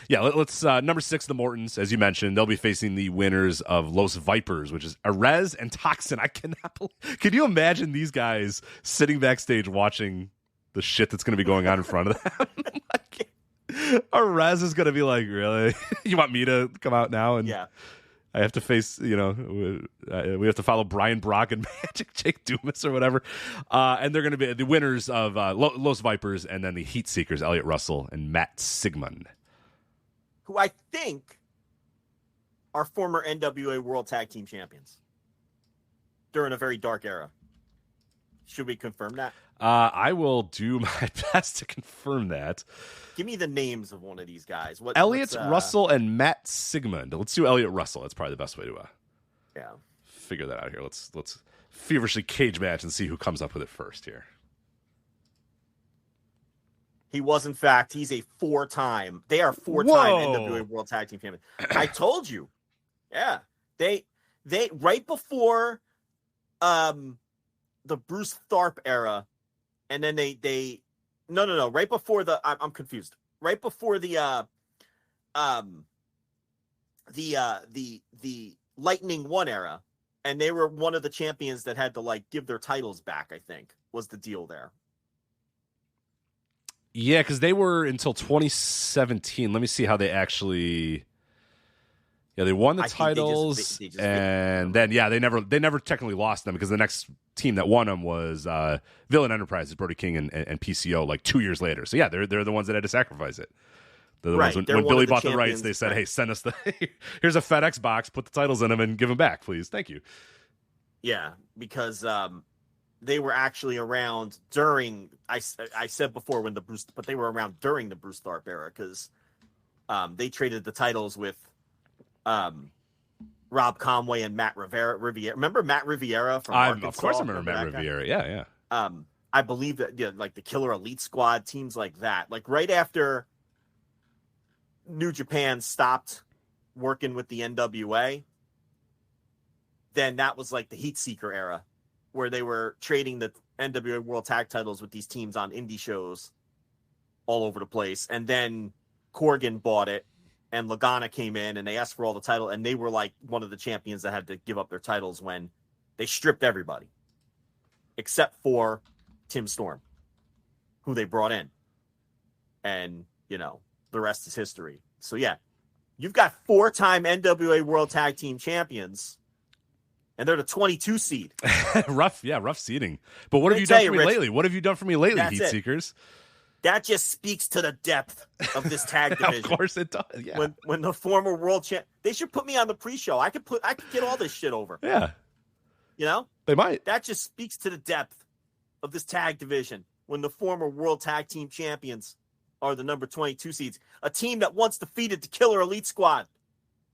let's number 6, the Mortons, as you mentioned, they'll be facing the winners of Los Vipers, which is Arez and Toxin. I cannot believe. Can you imagine these guys sitting backstage watching the shit that's going to be going on in front of them? Arez is going to be like, really? You want me to come out now? And yeah. I have to face, we have to follow Brian Brock and Magic Jake Dumas or whatever. And they're going to be the winners of Los Vipers and then the Heat Seekers, Elliot Russell and Matt Sigmund. Who I think are former NWA World Tag Team Champions during a very dark era. Should we confirm that? I will do my best to confirm that. Give me the names of one of these guys. Elliot Russell and Matt Sigmund. Let's do Elliot Russell. That's probably the best way to figure that out here. Let's feverishly cage match and see who comes up with it first here. He was, in fact, he's a 4-time. They are 4-time NWA World Tag Team Champions. I told you. Yeah. They right before the Bruce Tharpe era, and then they no right before I'm confused. Right before the Lightning One era, and they were one of the champions that had to give their titles back, I think, was the deal there. Yeah, because they were until 2017. Let me see how they actually. Yeah, they won the titles, and then they never technically lost them because the next team that won them was Villain Enterprises, Brody King and PCO 2 years later. So yeah, they're the ones that had to sacrifice it. They're the ones when Billy bought the rights, they said, "Hey, send us here's a FedEx box, put the titles in them, and give them back, please. Thank you." Yeah, because they were actually around during. I said before but they were around during the Bruce Tharpe era because they traded the titles with. Rob Conway and Matt Riviera. Remember Matt Riviera from Arkansas? Of course I remember Matt Riviera. Yeah. I believe that the Killer Elite Squad, teams like that. Right after New Japan stopped working with the NWA, then that was the Heat Seeker era where they were trading the NWA World Tag titles with these teams on indie shows all over the place. And then Corgan bought it, and Lagana came in, and they asked for all the title, and they were like one of the champions that had to give up their titles when they stripped everybody, except for Tim Storm, who they brought in. And, the rest is history. So, yeah, you've got 4-time NWA World Tag Team Champions, and they're the 22 seed. rough seeding. But what have you done for me lately? What have you done for me lately, Heat Seekers? That just speaks to the depth of this tag division. Of course it does. Yeah. When the former world champ, they should put me on the pre-show. I could get all this shit over. Yeah. They might. That just speaks to the depth of this tag division when the former world tag team champions are the number 22 seeds. A team that once defeated the Killer Elite Squad.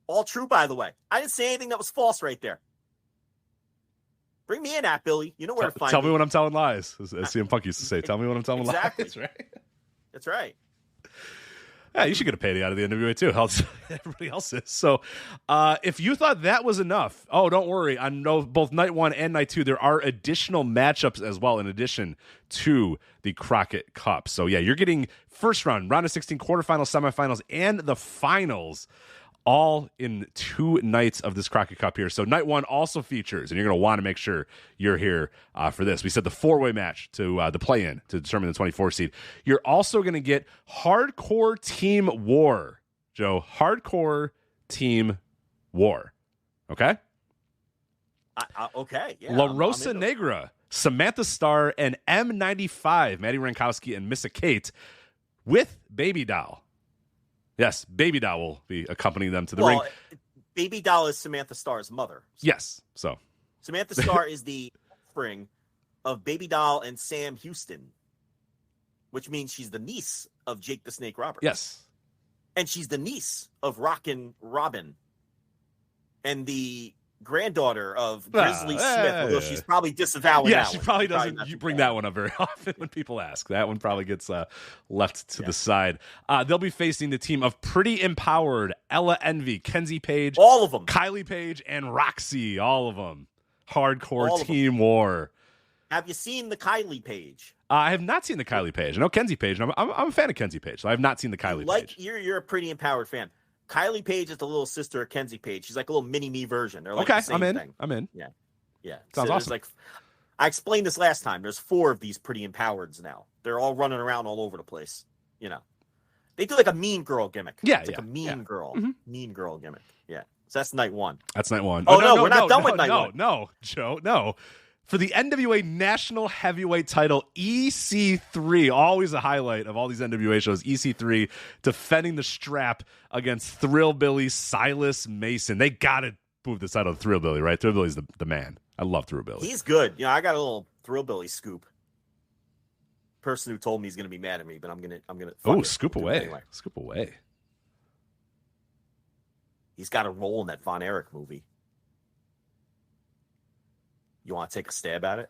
All true, by the way. I didn't say anything that was false right there. Bring me in at Billy. You know where to find me. Tell me when I'm telling lies, as CM Punk used to say. Tell me when I'm telling lies, right? That's right. Yeah, you should get a payday out of the NWA too. Everybody else is. So if you thought that was enough, don't worry. On both night 1 and night 2, there are additional matchups as well in addition to the Crockett Cup. So yeah, you're getting first round of 16, quarterfinals, semifinals, and the finals all in 2 nights of this Crockett Cup here. So night 1 also features, and you're going to want to make sure you're here for this. We said the 4-way match to the play-in to determine the 24 seed. You're also going to get Hardcore Team War, Joe. Hardcore Team War. Okay? Okay. Yeah, La Rosa Negra, Samantha Starr, and M95, Maddie Rankowski, and Missa Kate with Baby Doll. Yes, Baby Doll will be accompanying them to the ring. Baby Doll is Samantha Starr's mother. Yes, so. Samantha Starr is the offspring of Baby Doll and Sam Houston, which means she's the niece of Jake the Snake Roberts. Yes. And she's the niece of Rockin' Robin and the granddaughter of Grizzly Smith, although she's probably disavowing that she one. probably doesn't you bring that one up very often when people ask. That one probably gets left to the side. They'll be facing the team of Pretty Empowered, Ella Envy, Kenzie Page, all of them, Kylie Page, and Roxy, all of them. Hardcore Team War. Have you seen the Kylie Page? I have not seen the Kylie Page. I know Kenzie Page, and I'm a fan of Kenzie Page, so I have not seen the Kylie Page. You're a Pretty Empowered fan. Kylie Page is the little sister of Kenzie Page. She's like a little mini-me version. They're like the same thing. I'm in. Yeah. Sounds awesome. I explained this last time. There's 4 of these Pretty Empowereds now. They're all running around all over the place. They do like a mean girl gimmick. Yeah, it's like a mean girl. Mm-hmm. Mean girl gimmick. Yeah. So that's night 1. That's night 1. Oh, no, we're not done with night 1. No, Joe, no. For the NWA National Heavyweight title, EC3, always a highlight of all these NWA shows, EC3 defending the strap against Thrillbilly Silas Mason. They got to move the title to Thrillbilly, right? Thrillbilly's the man. I love Thrillbilly. He's good. I got a little Thrillbilly scoop. Person who told me he's going to be mad at me, but I'm going to Oh, scoop away. Anyway. Scoop away. He's got a role in that Von Erich movie. You want to take a stab at it?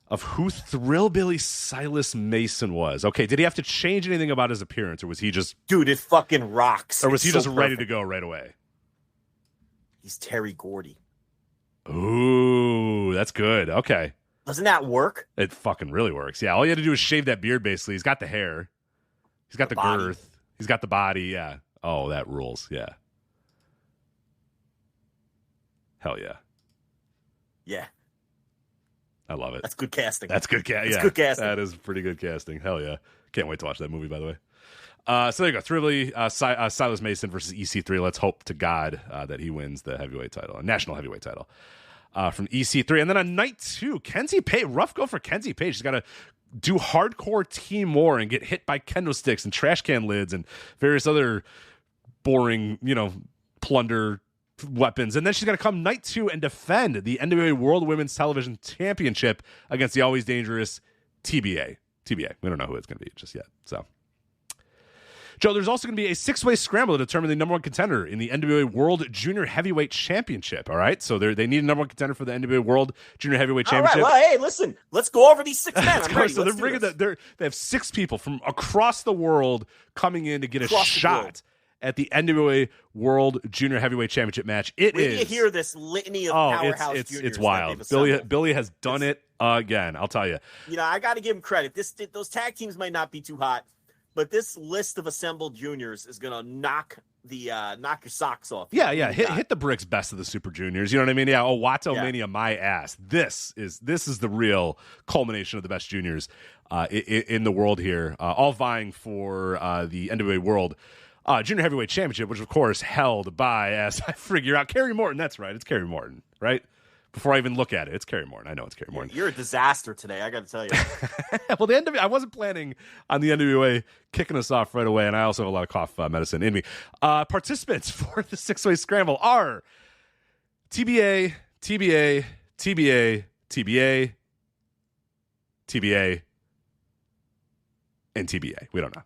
Of who Thrillbilly Silas Mason was. Okay, did he have to change anything about his appearance, or was he just... Dude, it fucking rocks. Or was he just ready to go right away? He's Terry Gordy. Ooh, that's good. Okay. Doesn't that work? It fucking really works. Yeah, all you had to do is shave that beard, basically. He's got the hair. He's got the girth. He's got the body, yeah. Oh, that rules, yeah. Hell yeah. Yeah. I love it. That's good casting. That's good casting. That's good casting. That is pretty good casting. Hell yeah. Can't wait to watch that movie, by the way. So there you go. Thrillbilly, Silas Mason versus EC3. Let's hope to God that he wins the heavyweight title, a national heavyweight title from EC3. And then on night 2, Kenzie Page. Rough go for Kenzie Page. She's got to do Hardcore Team War and get hit by kendo sticks and trash can lids and various other boring, plunder weapons. And then she's got to come night 2 and defend the NWA World Women's Television Championship against the always dangerous TBA. We don't know who it's going to be just yet. So, Joe, there's also going to be a 6-way scramble to determine the number 1 contender in the NWA World Junior Heavyweight Championship. All right, so they need a number 1 contender for the NWA World Junior Heavyweight Championship. All right, well, hey, listen, let's go over these 6 men. So they're bringing they have 6 people from across the world coming in to get a shot at the NWA World Junior Heavyweight Championship match. Where do you hear this litany of powerhouse juniors? It's wild. Billy has done it again. I'll tell you. I got to give him credit. Those tag teams might not be too hot, But this list of assembled juniors is gonna knock your socks off. Yeah. Hit the bricks, best of the Super Juniors. You know what I mean? Yeah. Wato Mania, my ass. This is the real culmination of the best juniors in the world here, all vying for the NWA World Junior Heavyweight Championship, which of course held by, as I figure out, Kerry Morton. That's right. It's Kerry Morton, right? Before I even look at it, it's Kerry Morton. I know it's Kerry Morton. You're a disaster today, I got to tell you. Well, the NWA, I wasn't planning on the NWA kicking us off right away, and I also have a lot of cough medicine in me. Participants for the six-way scramble are TBA, TBA, TBA, TBA, TBA, and TBA. We don't know.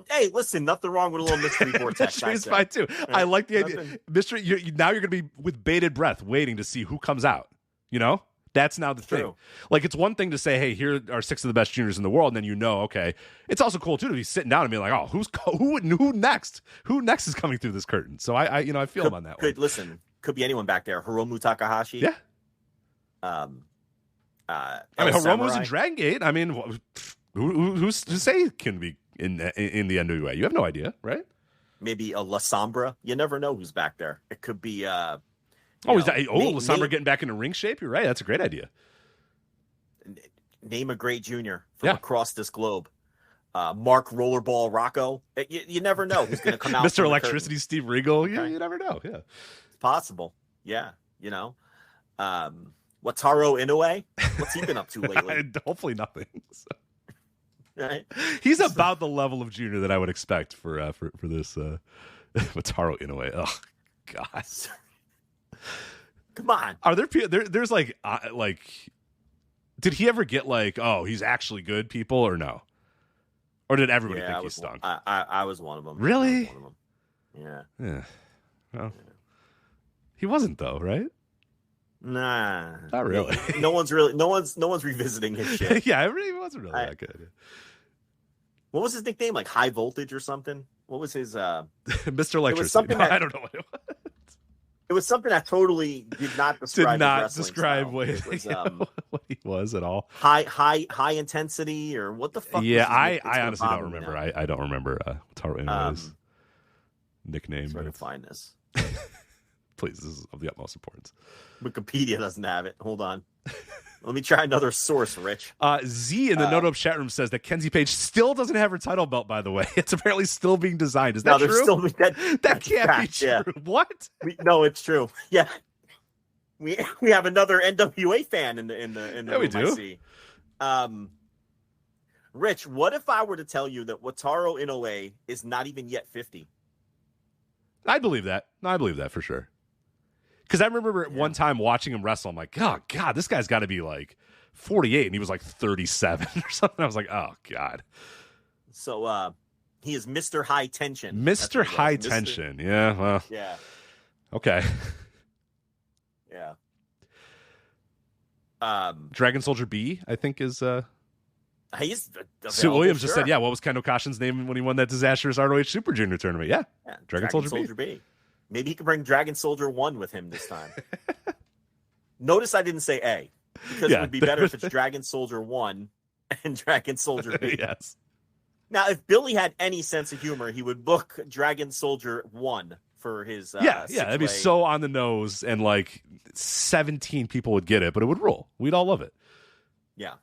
Hey, listen, nothing wrong with a little mystery vortex. Mystery is fine too. Right? I like the idea. Mystery. Now you're going to be with bated breath, waiting to see who comes out. You know, that's now the thing. Like, it's one thing to say, "Hey, here are six of the best juniors in the world," and then okay. It's also cool too to be sitting down and be like, "Oh, who next? Who next is coming through this curtain?" So I feel him on that one. Listen, could be anyone back there. Hiromu Takahashi. Yeah. Hiromu's Samurai. in Dragon Gate. I mean, who's to say it can be in the NWA? You have no idea, right? Maybe a La Sombra. You never know who's back there. It could be. La Sombra getting back into ring shape. You're right. That's a great idea. Name a great junior from across this globe. Mark Rollerball Rocco. You never know who's going to come out. Mr. Electricity Steve Regal. Okay. You never know. Yeah, it's possible. Yeah, Wataru Inoue. What's he been up to lately? Hopefully nothing. So. Right. He's about the level of junior that I would expect for this Wataru Inoue. Oh God. Come on. Are there's like did he ever get like, oh, he's actually good people, or no? Or did everybody think he stunk? I was one of them. Really? Yeah. Yeah. Well, he wasn't though, right? Nah. Not really. No one's revisiting his shit. Yeah, it really wasn't really that good. What was his nickname? Like High Voltage or something? What was his Mr. Electricity? I don't know what it was. It was something that totally did not describe what he was at all. High intensity, or what the fuck? Yeah, I honestly don't remember. I don't remember Taro Inoue's nickname. Try to find this. Please, this is of the utmost importance. Wikipedia doesn't have it. Hold on. Let me try another source, Rich. Z in the Note Up chat room says that Kenzie Page still doesn't have her title belt, by the way. It's apparently still being designed. Is that true? That can't be true. Yeah. What? No, it's true. Yeah. We have another NWA fan in the yeah, we do. Rich, what if I were to tell you that Wataru Inoue is not even yet 50? I believe that. No, I believe that for sure. Because I remember at one time watching him wrestle, I'm like, oh, God, this guy's got to be like 48, and he was like 37 or something. I was like, oh, God. So he is Mr. High Tension. Mr. High Tension. Yeah, well. Yeah. Okay. Yeah. Dragon Soldier B, I think, is... He's Sue Williams just said, yeah, what was Ken Okashin's name when he won that disastrous ROH Super Junior tournament? Yeah. Dragon Soldier B. Maybe he can bring Dragon Soldier 1 with him this time. Notice I didn't say A, because it would be better if it's Dragon Soldier 1 and Dragon Soldier B. Yes. Now, if Billy had any sense of humor, he would book Dragon Soldier 1 for his that'd be so on the nose, and like 17 people would get it, but it would rule. We'd all love it. Yeah.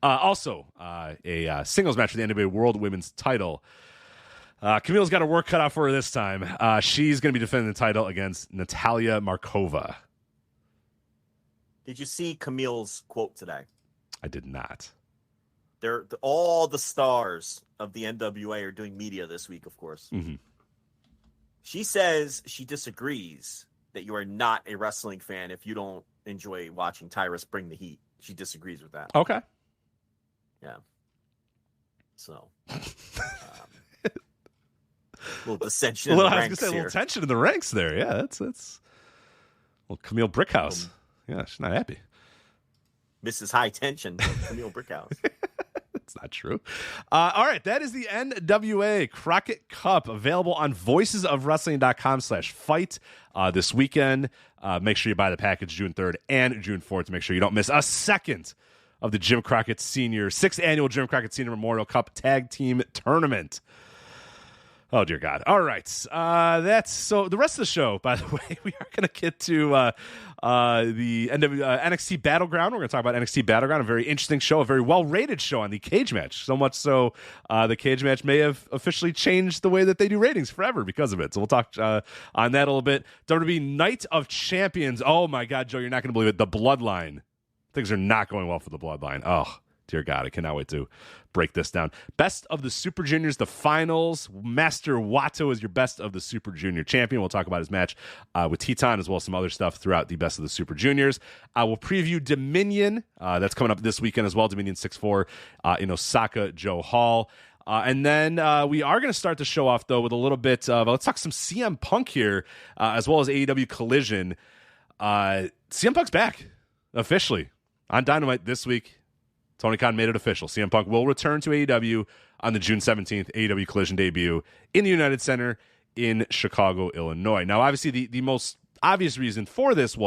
Also, a singles match for the NWA World Women's title. Camille's got her work cut out for her this time. She's going to be defending the title against Natalia Markova. Did you see Camille's quote today? I did not. All the stars of the NWA are doing media this week, of course. Mm-hmm. She says she disagrees that you are not a wrestling fan if you don't enjoy watching Tyrus bring the heat. She disagrees with that. Okay. Yeah. So... little dissension in the ranks. I was going to say, a little tension in the ranks there. Yeah, that's well, Camille Brickhouse. Yeah, she's not happy. Mrs. High Tension, Camille Brickhouse. That's not true. All right, that is the NWA Crockett Cup, available on voicesofwrestling.com/fight this weekend. Make sure you buy the package June 3rd and June 4th to make sure you don't miss a second of the Jim Crockett Senior 6th Annual Jim Crockett Senior Memorial Cup Tag Team Tournament. Oh, dear God. All right. That's so the rest of the show, by the way, we are going to get to the NXT Battleground. We're going to talk about NXT Battleground, a very interesting show, a very well-rated show on the cage match. So much so the cage match may have officially changed the way that they do ratings forever because of it. So we'll talk on that a little bit. WWE Night of Champions. Oh, my God, Joe, you're not going to believe it. The Bloodline. Things are not going well for the Bloodline. Oh, dear God, I cannot wait to break this down. Best of the Super Juniors, the finals. Master Wato is your Best of the Super Junior champion. We'll talk about his match with Teton as well as some other stuff throughout the Best of the Super Juniors. We'll preview Dominion. That's coming up this weekend as well. Dominion 6-4 in Osaka, Joe Hall. And then we are going to start the show off, though, with a little bit of, let's talk some CM Punk here, as well as AEW Collision. CM Punk's back, officially, on Dynamite this week. Tony Khan made it official. CM Punk will return to AEW on the June 17th AEW Collision debut in the United Center in Chicago, Illinois. Now, obviously, the most obvious reason for this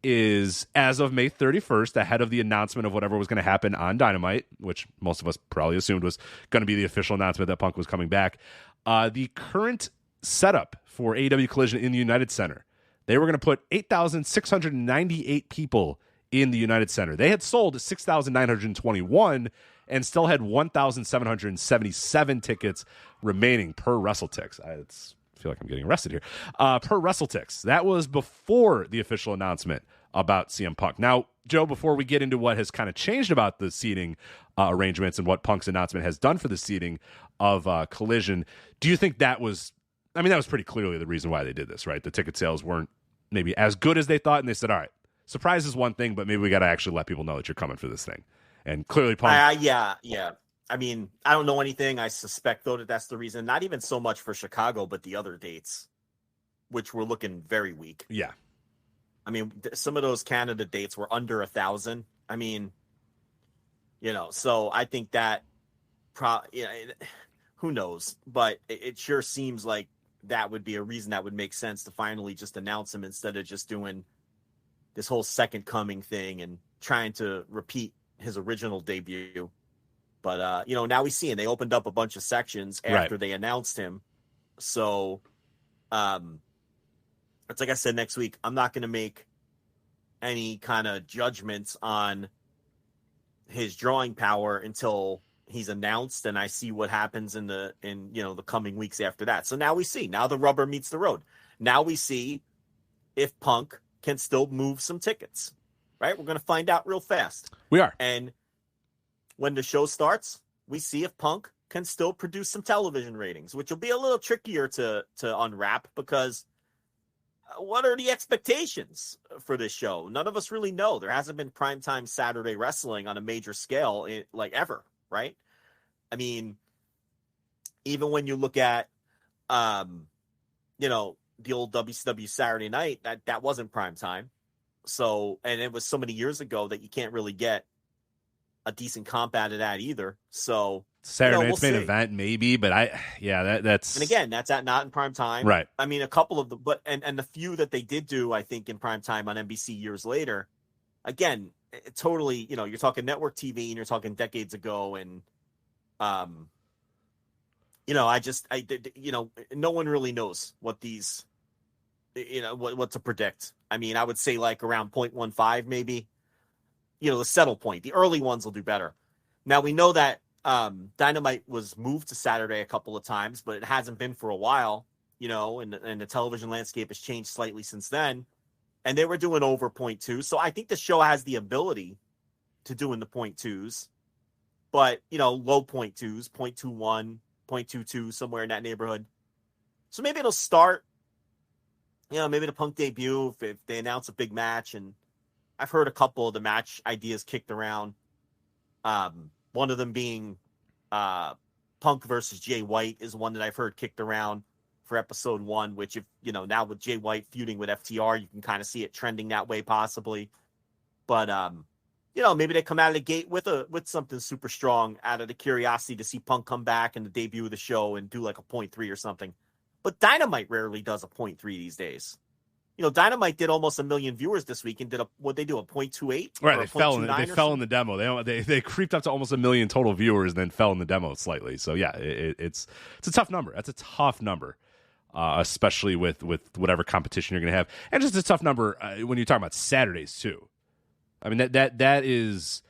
is as of May 31st, ahead of the announcement of whatever was going to happen on Dynamite, which most of us probably assumed was going to be the official announcement that Punk was coming back, the current setup for AEW Collision in the United Center, they were going to put 8,698 people in the United Center. They had sold 6,921 and still had 1,777 tickets remaining per WrestleTix. I feel like I'm getting arrested here. Per WrestleTix. That was before the official announcement about CM Punk. Now, Joe, before we get into what has kind of changed about the seating arrangements and what Punk's announcement has done for the seating of Collision, do you think that was pretty clearly the reason why they did this, right? The ticket sales weren't maybe as good as they thought, and they said, all right, surprise is one thing, but maybe we got to actually let people know that you're coming for this thing. And clearly, Punk. Yeah. I mean, I don't know anything. I suspect, though, that that's the reason. Not even so much for Chicago, but the other dates, which were looking very weak. Yeah. I mean, some of those Canada dates were under 1,000. I mean, so I think that, who knows? But it sure seems like that would be a reason that would make sense to finally just announce him instead of just doing this whole second coming thing and trying to repeat his original debut. But, now we see, and they opened up a bunch of sections after they announced him. So, it's like I said, next week, I'm not going to make any kind of judgments on his drawing power until he's announced and I see what happens in the coming weeks after that. So now we see, now the rubber meets the road. Now we see if Punk can still move some tickets, right? We're going to find out real fast. We are. And when the show starts, we see if Punk can still produce some television ratings, which will be a little trickier to unwrap because what are the expectations for this show? None of us really know. There hasn't been primetime Saturday wrestling on a major scale ever, right? I mean, even when you look at, the old WCW Saturday night, that wasn't prime time. So, and it was so many years ago that you can't really get a decent comp out of that either. So Saturday night's main event, maybe, but that's, and again, that's not in prime time. Right. I mean, a couple of and the few that they did do, I think, in prime time on NBC years later, again, it totally, you're talking network TV and you're talking decades ago. And, no one really knows what these, what to predict. I mean, I would say like around 0.15, maybe, the settle point. The early ones will do better. Now we know that Dynamite was moved to Saturday a couple of times, but it hasn't been for a while, and the television landscape has changed slightly since then. And they were doing over 0.2. So I think the show has the ability to do in the 0.2s, but, low 0.2s, 0.21, 0.22, somewhere in that neighborhood. So maybe it'll start, maybe the Punk debut, if they announce a big match. And I've heard a couple of the match ideas kicked around. One of them being Punk versus Jay White is one that I've heard kicked around for episode 1, which if, now with Jay White feuding with FTR, you can kind of see it trending that way possibly. But, maybe they come out of the gate with something super strong out of the curiosity to see Punk come back in the debut of the show and do like a 0.3 or something. But Dynamite rarely does a 0.3 these days. Dynamite did almost 1 million viewers this week and did what they do, a 0.28? Right, they fell in the demo. They creeped up to almost 1 million total viewers and then fell in the demo slightly. So yeah, it's a tough number. That's a tough number, especially with whatever competition you're going to have, and just a tough number when you're talking about Saturdays too. I mean that is.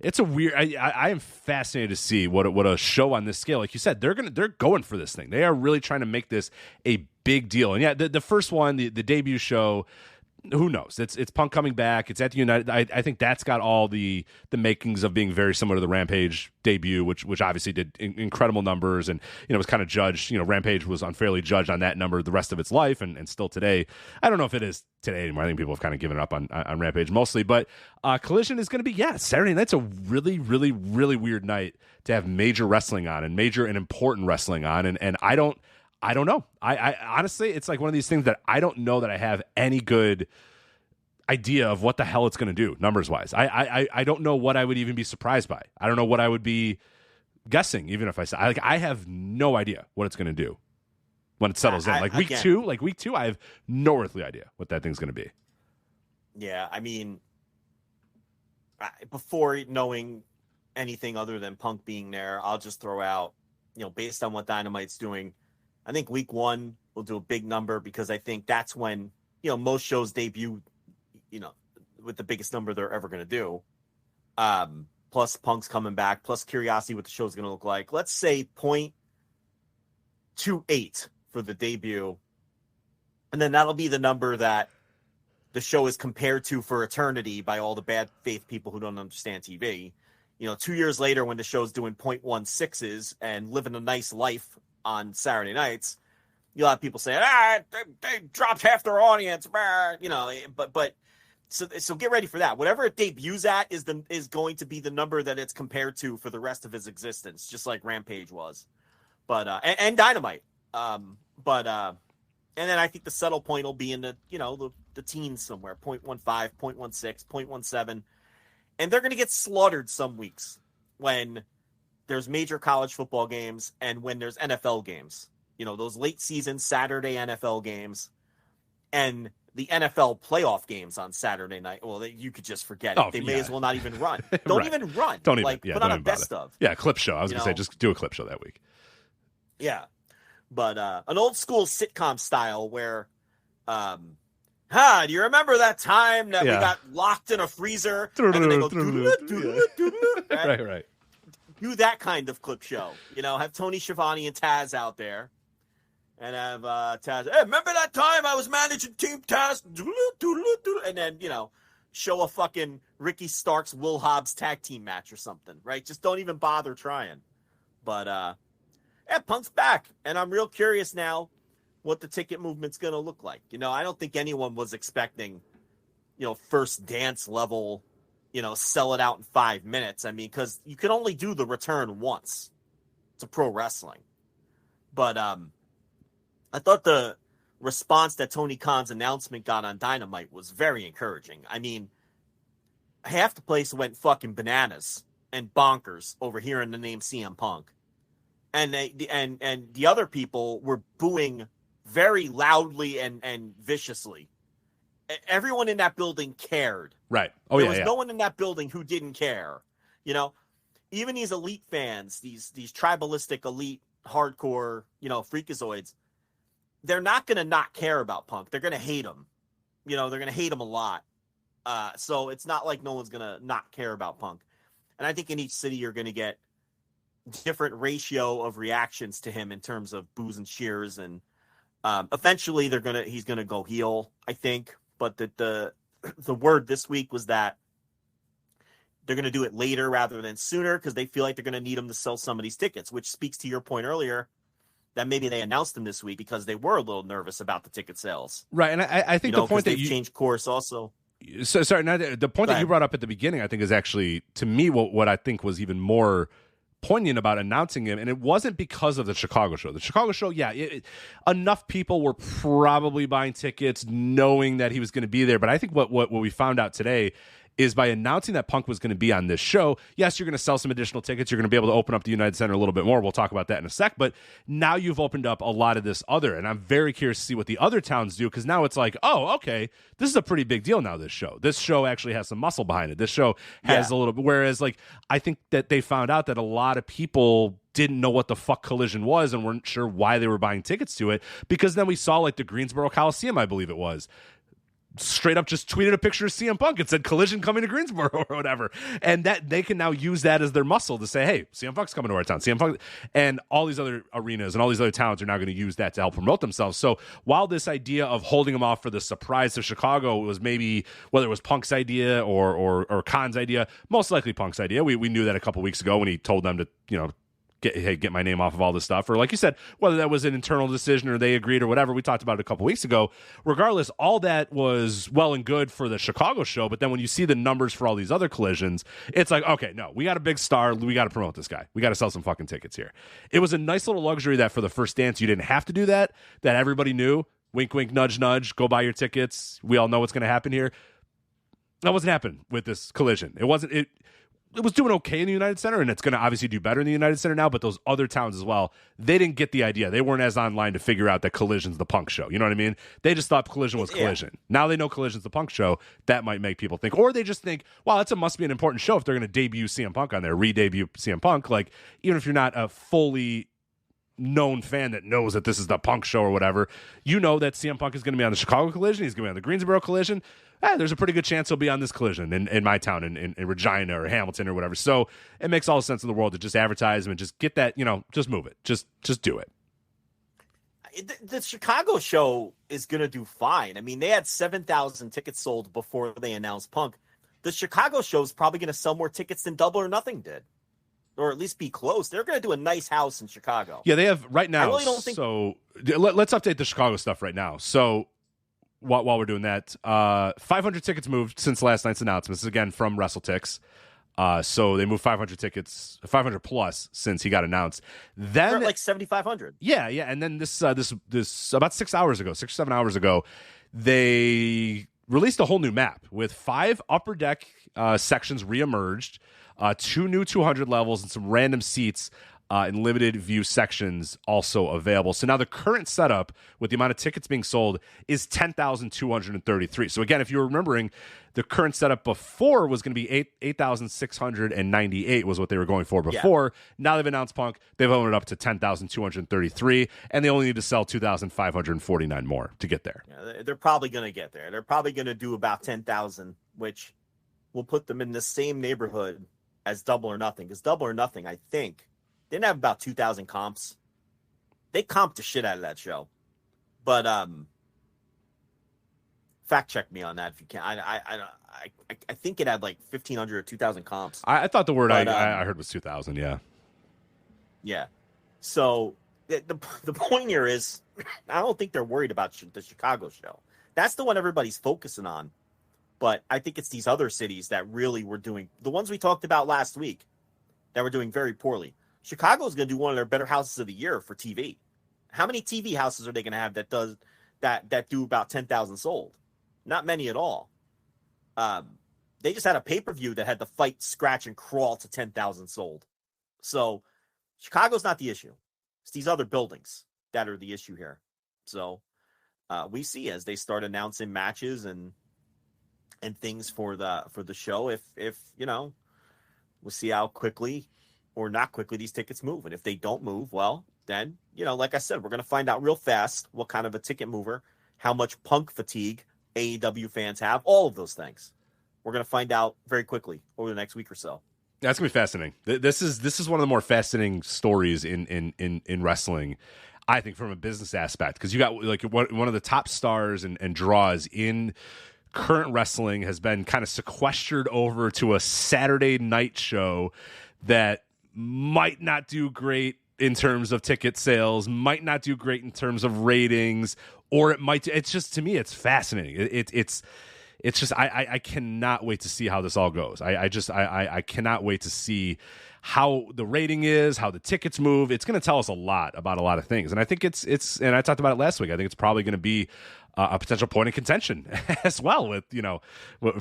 It's a weird. I am fascinated to see what a show on this scale. Like you said, they're going for this thing. They are really trying to make this a big deal. And yeah, the first one, the debut show, who knows? It's Punk coming back. It's at the United. I think that's got all the makings of being very similar to the Rampage debut, which obviously did incredible numbers and was kind of judged. Rampage was unfairly judged on that number the rest of its life, and still today. I don't know if it is today anymore. I think people have kind of given up on Rampage mostly, but Collision is going to be Saturday night's a really, really, really weird night to have major wrestling on and major and important wrestling on, and I don't know. I honestly, it's like one of these things that I don't know that I have any good idea of what the hell it's going to do numbers wise. I don't know what I would even be surprised by. I don't know what I would be guessing, even if I said I have no idea what it's going to do when it settles in. Week two, I have no earthly idea what that thing's going to be. Yeah, I mean, before knowing anything other than Punk being there, I'll just throw out, based on what Dynamite's doing, I think week 1 will do a big number because I think that's when, most shows debut, with the biggest number they're ever going to do. Plus Punk's coming back, plus curiosity what the show's going to look like. Let's say 0.28 for the debut. And then that'll be the number that the show is compared to for eternity by all the bad faith people who don't understand TV. 2 years later when the show's doing 0.16s and living a nice life on Saturday nights, you'll have people say, they dropped half their audience, but so get ready for that. Whatever it debuts at is going to be the number that it's compared to for the rest of his existence, just like Rampage was, but and Dynamite, and then I think the settle point will be in the the teens somewhere, 0.15, 0.16, 0.17, and they're going to get slaughtered some weeks when there's major college football games and when there's NFL games, those late season Saturday NFL games and the NFL playoff games on Saturday night. Well, you could just forget it. They may as well not even run. Don't right. even run. Don't even put on a best of. Yeah, clip show. I was going to say, just do a clip show that week. Yeah. But an old school sitcom style where, do you remember that time that we got locked in a freezer? And then they go, right. Do that kind of clip show. Have Tony Schiavone and Taz out there. And have Taz, hey, remember that time I was managing Team Taz? And then, show a fucking Ricky Starks, Will Hobbs tag team match or something, right? Just don't even bother trying. But, Punk's back. And I'm real curious now what the ticket movement's going to look like. I don't think anyone was expecting, first dance level, sell it out in 5 minutes. I mean, because you can only do the return once to pro wrestling. But, I thought the response that Tony Khan's announcement got on Dynamite was very encouraging. I mean, half the place went fucking bananas and bonkers over hearing the name CM Punk. And the other people were booing very loudly and viciously. Everyone in that building cared. Right. There was no one in that building who didn't care. Even these elite fans, these tribalistic elite hardcore, freakazoids, they're not going to not care about Punk. They're going to hate him. They're going to hate him a lot. So it's not like no one's going to not care about Punk. And I think in each city you're going to get different ratio of reactions to him in terms of boos and cheers. And eventually he's going to go heel, I think. But the word this week was that they're going to do it later rather than sooner because they feel like they're going to need him to sell some of these tickets, which speaks to your point earlier that maybe they announced them this week because they were a little nervous about the ticket sales. Right. And I think the point that you changed course also. So sorry. Now the point that you brought up at the beginning, I think is actually to me, what I think was even more poignant about announcing him. And it wasn't because of the Chicago show. The Chicago show. Yeah. Enough people were probably buying tickets knowing that he was going to be there. But I think what we found out today is by announcing that Punk was going to be on this show. Yes, you're going to sell some additional tickets. You're going to be able to open up the United Center a little bit more. We'll talk about that in a sec. But now you've opened up a lot of this other, and I'm very curious to see what the other towns do, because now it's like, oh, okay, this is a pretty big deal now, this show. This show actually has some muscle behind it. This show has a little bit, whereas like I think that they found out that a lot of people didn't know what the fuck Collision was and weren't sure why they were buying tickets to it, because then we saw like the Greensboro Coliseum, I believe it was, straight up just tweeted a picture of CM Punk and said Collision coming to Greensboro or whatever. And that they can now use that as their muscle to say, hey, CM Punk's coming to our town. CM Punk, and all these other arenas and all these other towns are now going to use that to help promote themselves. So while this idea of holding them off for the surprise of Chicago was maybe, whether it was Punk's idea or Khan's idea, most likely Punk's idea. We knew that a couple weeks ago when he told them to, get my name off of all this stuff, or like you said, whether that was an internal decision or they agreed or whatever. We talked about it a couple weeks ago. Regardless, all that was well and good for the Chicago show, but then when you see the numbers for all these other collisions, it's like, okay, no, we got a big star, we got to promote this guy, we got to sell some fucking tickets here. It was a nice little luxury that for the first dance you didn't have to do that everybody knew, wink wink nudge nudge, go buy your tickets, we all know what's going to happen here. That wasn't happening with this Collision. It was doing okay in the United Center, and it's going to obviously do better in the United Center now, but those other towns as well, they didn't get the idea. They weren't as online to figure out that Collision's the Punk show. You know what I mean? They just thought Collision was Collision. Now they know Collision's the Punk show. That might make people think, or they just think, wow, must be an important show if they're going to debut CM Punk on there, re-debut CM Punk. Like, even if you're not a fully known fan that knows that this is the Punk show or whatever, you know that CM Punk is going to be on the Chicago Collision, he's going to be on the Greensboro Collision. There's a pretty good chance he'll be on this Collision in my town, in Regina or Hamilton or whatever. So it makes all the sense in the world to just advertise them and just get that, just move it. Just do it. The Chicago show is going to do fine. I mean, they had 7,000 tickets sold before they announced Punk. The Chicago show is probably going to sell more tickets than Double or Nothing did, or at least be close. They're going to do a nice house in Chicago. Yeah, they have right now. I really don't think... So let's update the Chicago stuff right now. So while we're doing that, 500 tickets moved since last night's announcement. This is again from WrestleTix. So they moved 500 plus since he got announced. Then they're at like 7,500. Yeah, and then this about 6 or 7 hours ago, they released a whole new map with 5 upper deck sections reemerged, 2 new 200 levels, and some random seats in limited view sections also available. So now the current setup with the amount of tickets being sold is 10,233. So again, if you're remembering, the current setup before was going to be 8,698 was what they were going for before. Yeah. Now they've announced Punk. They've owned it up to 10,233, and they only need to sell 2,549 more to get there. Yeah, they're probably going to get there. They're probably going to do about 10,000, which will put them in the same neighborhood as Double or Nothing. Because Double or Nothing, I think, didn't have about 2,000 comps. They comped the shit out of that show. But fact check me on that if you can. I think it had like 1,500 or 2,000 comps. I thought the word I heard was 2,000. Yeah. Yeah. So the point here is, I don't think they're worried about the Chicago show. That's the one everybody's focusing on. But I think it's these other cities that really were doing, the ones we talked about last week, that were doing very poorly. Chicago is going to do one of their better houses of the year for TV. How many TV houses are they going to have that do about 10,000 sold? Not many at all. They just had a pay-per-view that had to fight, scratch, and crawl to 10,000 sold. So Chicago's not the issue. It's these other buildings that are the issue here. So we see as they start announcing matches and things for the show, if we'll see how quickly or not quickly these tickets move. And if they don't move, well, then, like I said, we're going to find out real fast what kind of a ticket mover, how much Punk fatigue AEW fans have, all of those things. We're going to find out very quickly over the next week or so. That's going to be fascinating. This is one of the more fascinating stories in wrestling, I think, from a business aspect, because you got like one of the top stars and draws in current wrestling has been kind of sequestered over to a Saturday night show that might not do great in terms of ticket sales, might not do great in terms of ratings, or it might. It's just, to me, it's fascinating. It's just I cannot wait to see how this all goes. I cannot wait to see how the rating is, how the tickets move. It's going to tell us a lot about a lot of things, and I think it's and I talked about it last week. I think it's probably going to be a potential point of contention as well with,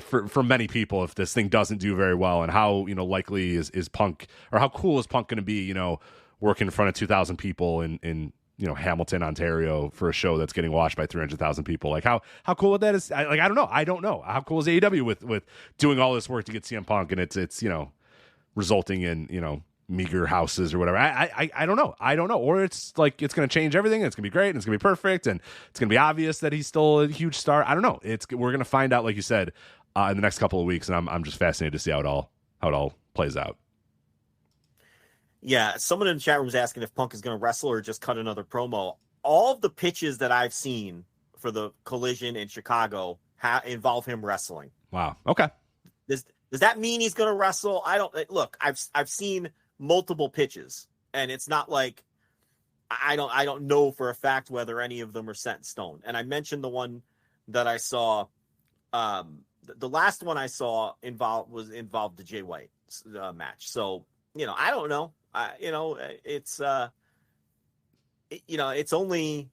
for many people, if this thing doesn't do very well, and how, likely is Punk, or how cool is Punk going to be, working in front of 2,000 people in Hamilton, Ontario for a show that's getting watched by 300,000 people. Like how cool that is. I don't know. I don't know. How cool is AEW with doing all this work to get CM Punk, and it's resulting in, meager houses or whatever. I don't know. I don't know. Or it's like, it's going to change everything. And it's going to be great. And it's going to be perfect. And it's going to be obvious that he's still a huge star. I don't know. We're going to find out, like you said, in the next couple of weeks. And I'm just fascinated to see how it all plays out. Yeah. Someone in the chat room is asking if Punk is going to wrestle or just cut another promo. All of the pitches that I've seen for the Collision in Chicago involve him wrestling. Wow. Okay. Does that mean he's going to wrestle? I don't look, I've seen multiple pitches, and it's not like I don't know for a fact whether any of them are set in stone. And I mentioned the one that I saw, the last one I saw involved the Jay White match. So, I don't know. It's it's only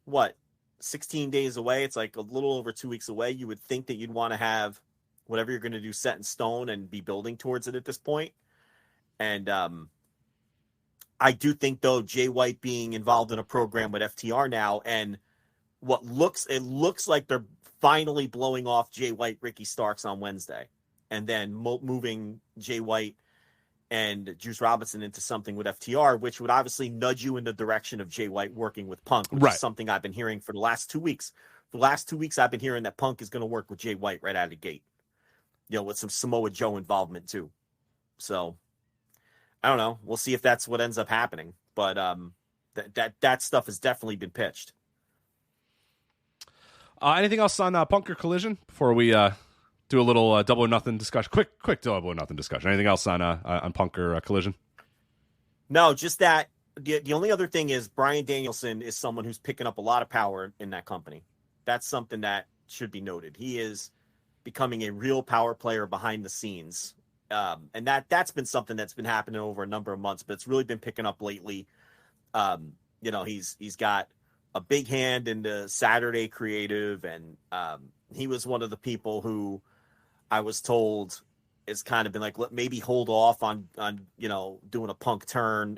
16 days away. It's like a little over 2 weeks away. You would think that you'd want to have whatever you're going to do set in stone and be building towards it at this point. And I do think, though, Jay White being involved in a program with FTR now, and it looks like they're finally blowing off Jay White, Ricky Starks on Wednesday, and then moving Jay White and Juice Robinson into something with FTR, which would obviously nudge you in the direction of Jay White working with Punk, which is something I've been hearing for the last 2 weeks. For the last 2 weeks, I've been hearing that Punk is going to work with Jay White right out of the gate, with some Samoa Joe involvement too. So I don't know. We'll see if that's what ends up happening. But that stuff has definitely been pitched. Anything else on Punk or Collision before we do a little double or nothing discussion? Quick double or nothing discussion. Anything else on Punk or Collision? No, just that. The only other thing is Bryan Danielson is someone who's picking up a lot of power in that company. That's something that should be noted. He is becoming a real power player behind the scenes. And that's been something that's been happening over a number of months, but it's really been picking up lately. He's got a big hand in the Saturday creative, and he was one of the people who I was told has kind of been like, maybe hold off on doing a Punk turn.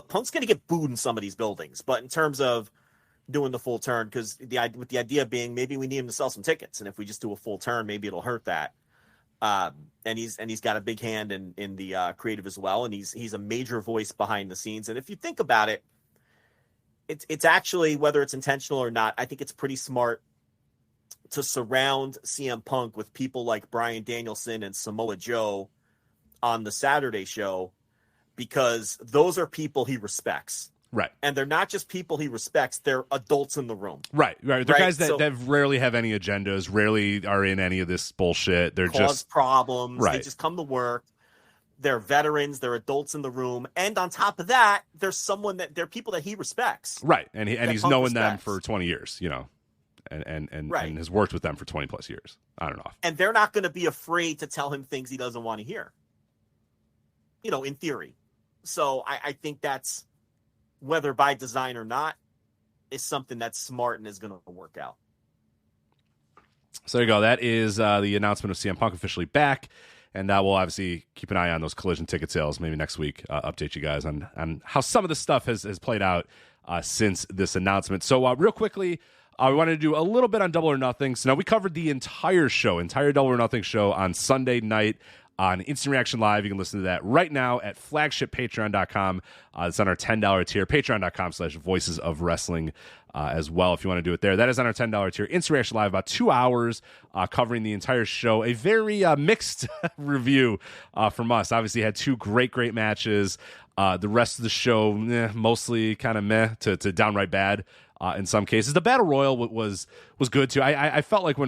Punk's gonna get booed in some of these buildings, but in terms of doing the full turn, because with the idea being maybe we need him to sell some tickets, and if we just do a full turn, maybe it'll hurt that. And he's got a big hand in the creative as well, and he's a major voice behind the scenes. And if you think about it, it's actually, whether it's intentional or not, I think it's pretty smart to surround CM Punk with people like Bryan Danielson and Samoa Joe on the Saturday show, because those are people he respects. Right. And they're not just people he respects, they're adults in the room. Right. They're guys that rarely have any agendas, rarely are in any of this bullshit. They're just problems. Right. They just come to work. They're veterans, they're adults in the room. And on top of that, they're people that he respects. Right. And he's known them for 20 years, and has worked with them for 20 plus years. I don't know. And they're not going to be afraid to tell him things he doesn't want to hear. In theory. So I think that's, whether by design or not, is something that's smart and is going to work out. So there you go. That is the announcement of CM Punk officially back. And we'll obviously keep an eye on those Collision ticket sales. Maybe next week, update you guys on how some of this stuff has played out since this announcement. So real quickly, we wanted to do a little bit on Double or Nothing. So now we covered the entire Double or Nothing show on Sunday night on Instant Reaction Live. You can listen to that right now at flagship.patreon.com. It's on our $10 tier, patreon.com/voices of wrestling as well, if you want to do it there. That is on our $10 tier. Instant Reaction Live, about 2 hours covering the entire show. A very mixed review from us. Obviously had two great matches. The rest of the show, mostly kind of meh to downright bad in some cases. The Battle Royal was good too. I felt like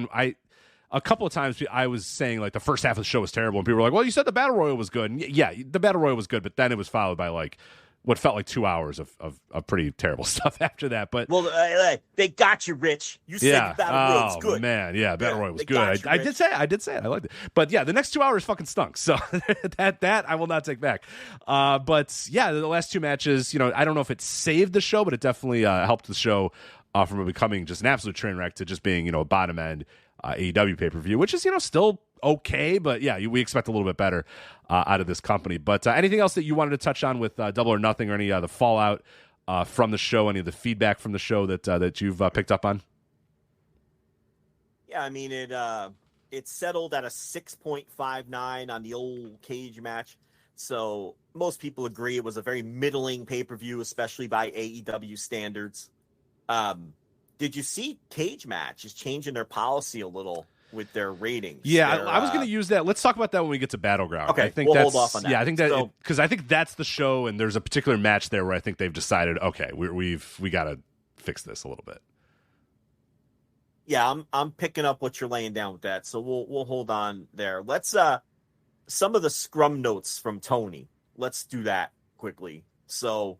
a couple of times I was saying like the first half of the show was terrible, and people were like, well, you said the Battle Royal was good. And yeah, the Battle Royal was good, but then it was followed by like what felt like 2 hours of pretty terrible stuff after that. But they got you, Rich. You said the Battle Royal was good. Oh man, yeah, Battle Royal was good. I did say it. I liked it. But yeah, the next 2 hours fucking stunk. So that I will not take back. But yeah, the last two matches, I don't know if it saved the show, but it definitely helped the show from becoming just an absolute train wreck to just being, a bottom end AEW pay-per-view, which is, still okay, but yeah, we expect a little bit better out of this company. But anything else that you wanted to touch on with Double or Nothing, or any the fallout from the show, any of the feedback from the show that you've picked up on? Yeah, I mean, it settled at a 6.59 on the old cage match. So most people agree it was a very middling pay-per-view, especially by AEW standards. Did you see Cage Match is changing their policy a little with their ratings? Yeah, I was going to use that. Let's talk about that when we get to Battleground. Okay, I think we'll hold off on that. Yeah, I think that because I think that's the show, and there's a particular match there where I think they've decided, okay, we got to fix this a little bit. Yeah, I'm picking up what you're laying down with that, so we'll hold on there. Let's some of the scrum notes from Tony. Let's do that quickly. So.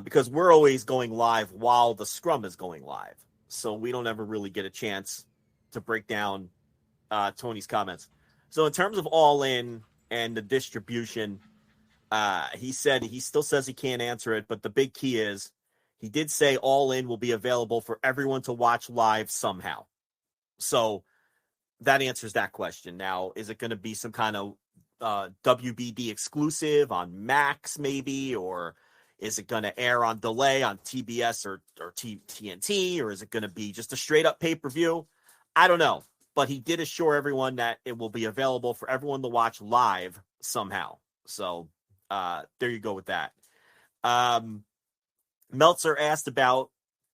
Because we're always going live while the scrum is going live. So we don't ever really get a chance to break down Tony's comments. So in terms of All In and the distribution, he still says he can't answer it, but the big key is he did say All In will be available for everyone to watch live somehow. So that answers that question. Now, is it going to be some kind of WBD exclusive on Max maybe, or is it going to air on delay on TBS or TNT, or is it going to be just a straight up pay-per-view? I don't know, but he did assure everyone that it will be available for everyone to watch live somehow. So there you go with that. Meltzer asked about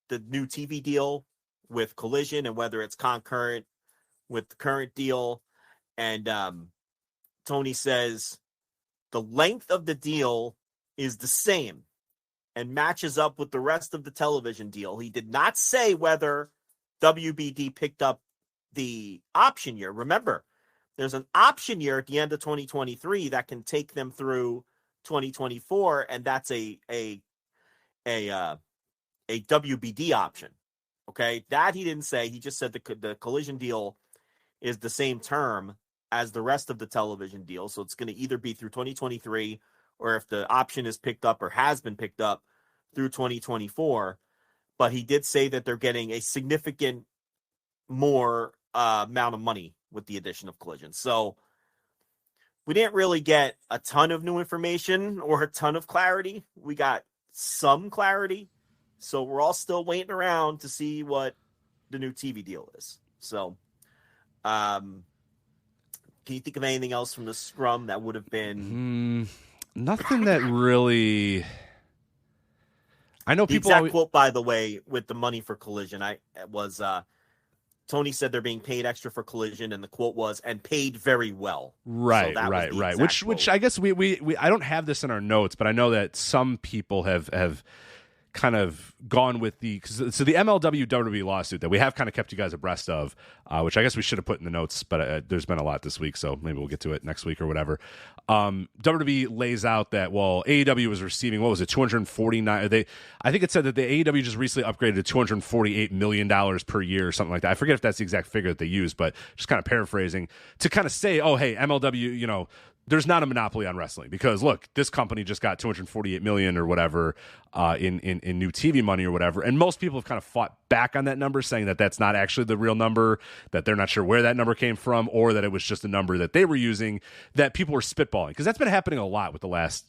the new TV deal with Collision and whether it's concurrent with the current deal. And Tony says the length of the deal is the same and matches up with the rest of the television deal. He did not say whether WBD picked up the option year. Remember, there's an option year at the end of 2023 that can take them through 2024, and that's a WBD option. Okay, that he didn't say. He just said the Collision deal is the same term as the rest of the television deal, so it's going to either be through 2023, or if the option is picked up or has been picked up, through 2024. But he did say that they're getting a significant more amount of money with the addition of Collision. So we didn't really get a ton of new information or a ton of clarity. We got some clarity. So we're all still waiting around to see what the new TV deal is. So can you think of anything else from the scrum that would have been... Nothing that really. I know the people. Exact quote, by the way, with the money for Collision, Tony said they're being paid extra for Collision, and the quote was, "and paid very well." Right, so right. Which I guess we I don't have this in our notes, but I know that some people have kind of gone with the MLW WWE lawsuit that we have kind of kept you guys abreast of, which I guess we should have put in the notes, but there's been a lot this week, so maybe we'll get to it next week or whatever. WWE lays out that, well, AEW was receiving, what was it, 249? I think it said that the AEW just recently upgraded to $248 million per year or something like that. I forget if that's the exact figure that they use, but just kind of paraphrasing to kind of say, oh, hey, MLW, there's not a monopoly on wrestling, because look, this company just got $248 million or whatever in new TV money or whatever, and most people have kind of fought back on that number, saying that that's not actually the real number, that they're not sure where that number came from, or that it was just a number that they were using, that people were spitballing, because that's been happening a lot with the last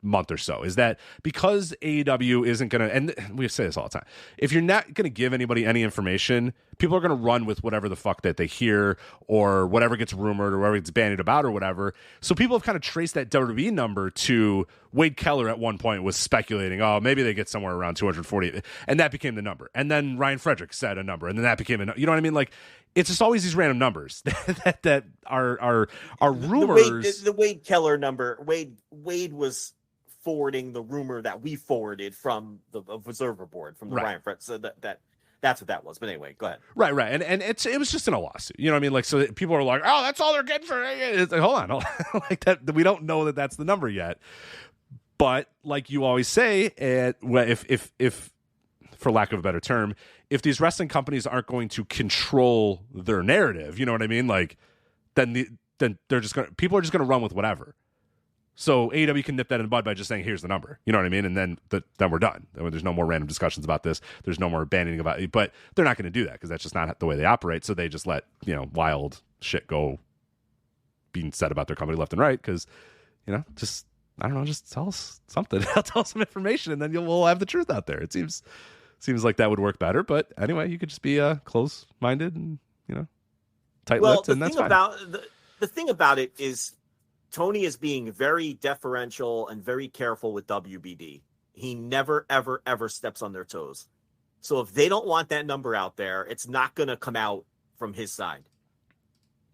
month or so, is that because AEW isn't going to, and we say this all the time, if you're not going to give anybody any information, people are going to run with whatever the fuck that they hear, or whatever gets rumored, or whatever gets bandied about, or whatever. So people have kind of traced that WWE number to Wade Keller at one point was speculating, oh, maybe they get somewhere around 240, and that became the number. And then Ryan Frederick said a number, and then that became a number. You know what I mean? Like, it's just always these random numbers that are rumors. The Wade Keller number, Wade was forwarding the rumor that we forwarded from the Observer Board, from the Ryan Fred. So that's what that was. But anyway, go ahead. Right. And it was just in a lawsuit. You know what I mean? Like, so people are like, oh, that's all they're getting for it. It's like, hold on. Like that, we don't know that that's the number yet. But like you always say, if for lack of a better term, if these wrestling companies aren't going to control their narrative, you know what I mean? Like, then they're just people are just gonna run with whatever. So AEW can nip that in the bud by just saying, here's the number. You know what I mean? And then we're done. There's no more random discussions about this. There's no more abandoning about it. But they're not going to do that because that's just not the way they operate. So they just let, wild shit go being said about their company left and right because, just, I don't know, just tell us something. Tell us some information and then we'll have the truth out there. It seems like that would work better. But anyway, you could just be close-minded and, tight-lipped, and that's fine. The thing about it is Tony is being very deferential and very careful with WBD. He never, ever, ever steps on their toes. So if they don't want that number out there, it's not going to come out from his side.